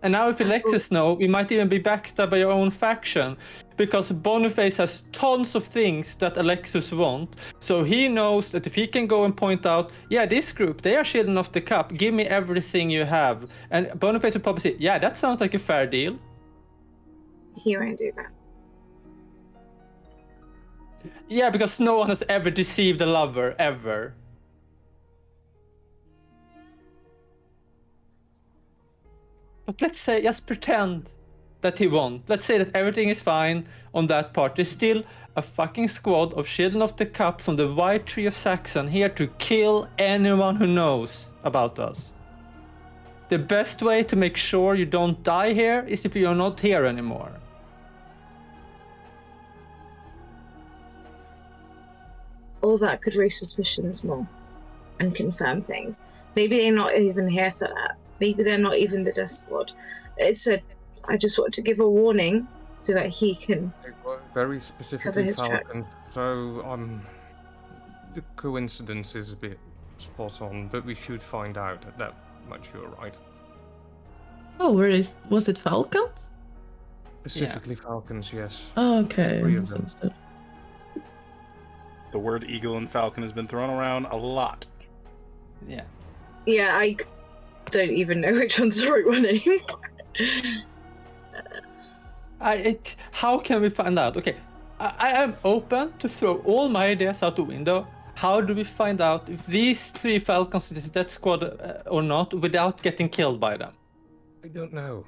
And now if Alexis know, we might even be backstabbed by your own faction. Because Boniface has tons of things that Alexis want. So he knows that if he can go and point out, yeah, this group, they are children of the cup, give me everything you have. And Boniface would probably say, yeah, that sounds like a fair deal. He won't do that. Yeah, because no one has ever deceived a lover, ever. But let's say, just pretend that he won't. Let's say that everything is fine on that part. There's still a fucking squad of Children of the Cup from the White Tree of Saxon here to kill anyone who knows about us. The best way to make sure you don't die here is if you're not here anymore. All that could raise suspicions more and confirm things. Maybe they're not even here for that. Maybe they're not even the Death Squad. I just want to give a warning so that he can. They were very Cover specifically his Falcon, tracks. so the coincidence is a bit spot on, but we should find out. That much you're right. Oh, was it Falcons? Specifically Falcons, yes. Oh, okay. 3 of them. Understood. The word eagle and falcon has been thrown around a lot. Yeah. Yeah, I don't even know which one's the right one anymore. How can we find out? Okay, I am open to throw all my ideas out the window. How do we find out if these 3 Falcons is Death Squad or not without getting killed by them? I don't know.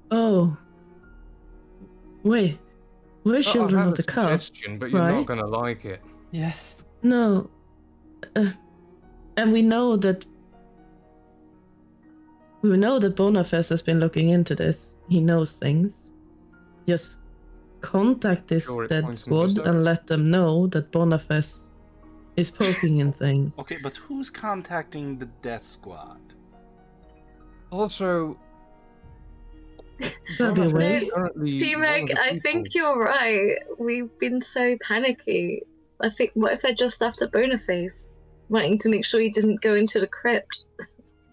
Oh. Wait. We're I Children have of a the Cup. suggestion, but you're not right? gonna like it. Yes. No. And we know that Bonafest has been looking into this. He knows things. Just contact this Sure, it Dead points in Squad this and let them know that Bonafest is poking in things. Okay, but who's contacting the Death Squad? Also, Gotta be a way. T-Meg, I think you're right. We've been so panicky. I think, what if they're just after Boniface? Wanting to make sure he didn't go into the crypt.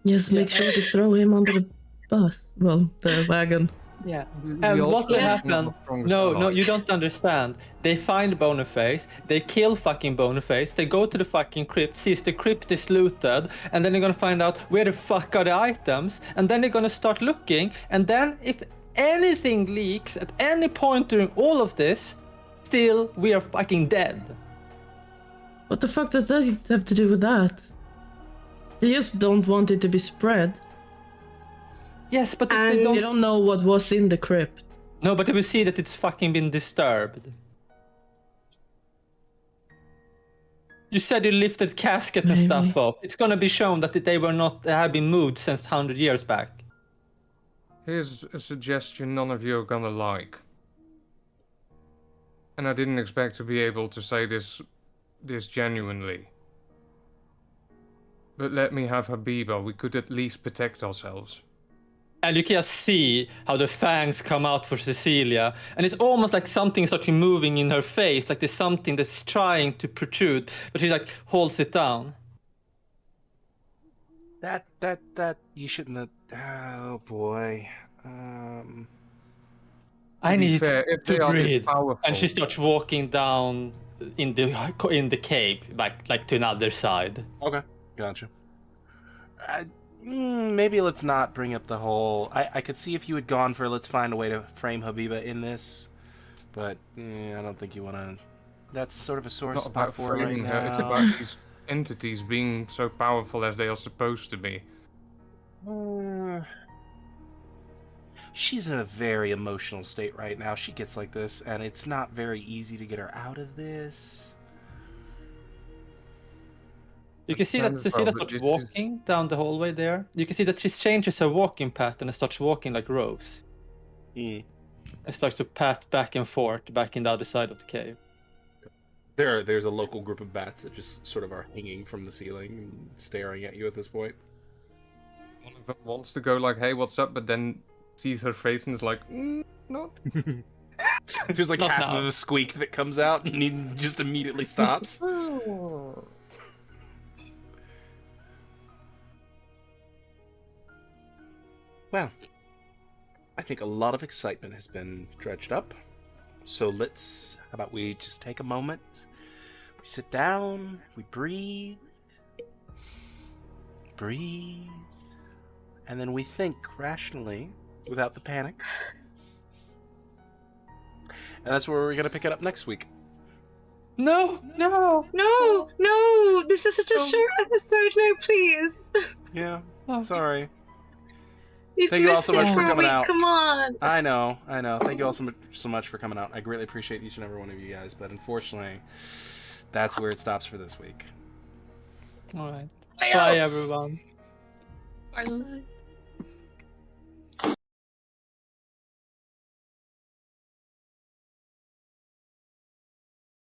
Just make sure to throw him under the bus. Well, the wagon. Yeah. We And also what will have happen? the strongest No, allies. you don't understand. They find Boniface, they kill fucking Boniface, they go to the fucking crypt, sees the crypt is looted, and then they're gonna find out where the fuck are the items, and then they're gonna start looking, and then if anything leaks at any point during all of this, still we are fucking dead. What the fuck does that have to do with that? They just don't want it to be spread. Yes, but if And they They don't... don't know what was in the crypt. No, but they will see that it's fucking been disturbed. You said you lifted casket and stuff Maybe. off. It's gonna be shown that they have been moved since 100 years back. Here's a suggestion none of you are gonna like. And I didn't expect to be able to say this genuinely. But let me have Habiba, we could at least protect ourselves. And you can just see how the fangs come out for Cecilia, and it's almost like something starts moving in her face, like there's something that's trying to protrude, but she like holds it down. That you shouldn't have. Oh boy. I To be need fair, if they to are this breathe. powerful, And she starts walking down in the cave, like to another side. Okay, gotcha. Maybe let's not bring up the whole. I could see if you had gone for let's find a way to frame Habiba in this, but I don't think you want to. That's sort of a sore not spot about for her right framing her, now. it's about these entities being so powerful as they are supposed to be. She's in a very emotional state right now. She gets like this, and it's not very easy to get her out of this. You can see that Sounds Cecilia probably starts walking down the hallway there. You can see that she changes her walking pattern and starts walking like Rose. And starts to pat back and forth back in the other side of the cave. There's a local group of bats that just sort of are hanging from the ceiling and staring at you at this point. One of them wants to go like, hey, what's up? But then sees her face and is like, not. There's like Not half now. of a squeak that comes out, and he just immediately stops. Well, I think a lot of excitement has been dredged up. So how about we just take a moment, we sit down, we breathe, and then we think rationally without the panic. And that's where we're going to pick it up next week. No. No, this is such a short episode. No, please. Yeah, sorry. You've Thank you all missed so much it for for a coming week. out. Come on. I know. Thank you all so much for coming out. I greatly appreciate each and every one of you guys, but unfortunately, that's where it stops for this week. All right. Adios! Bye, everyone. Bye.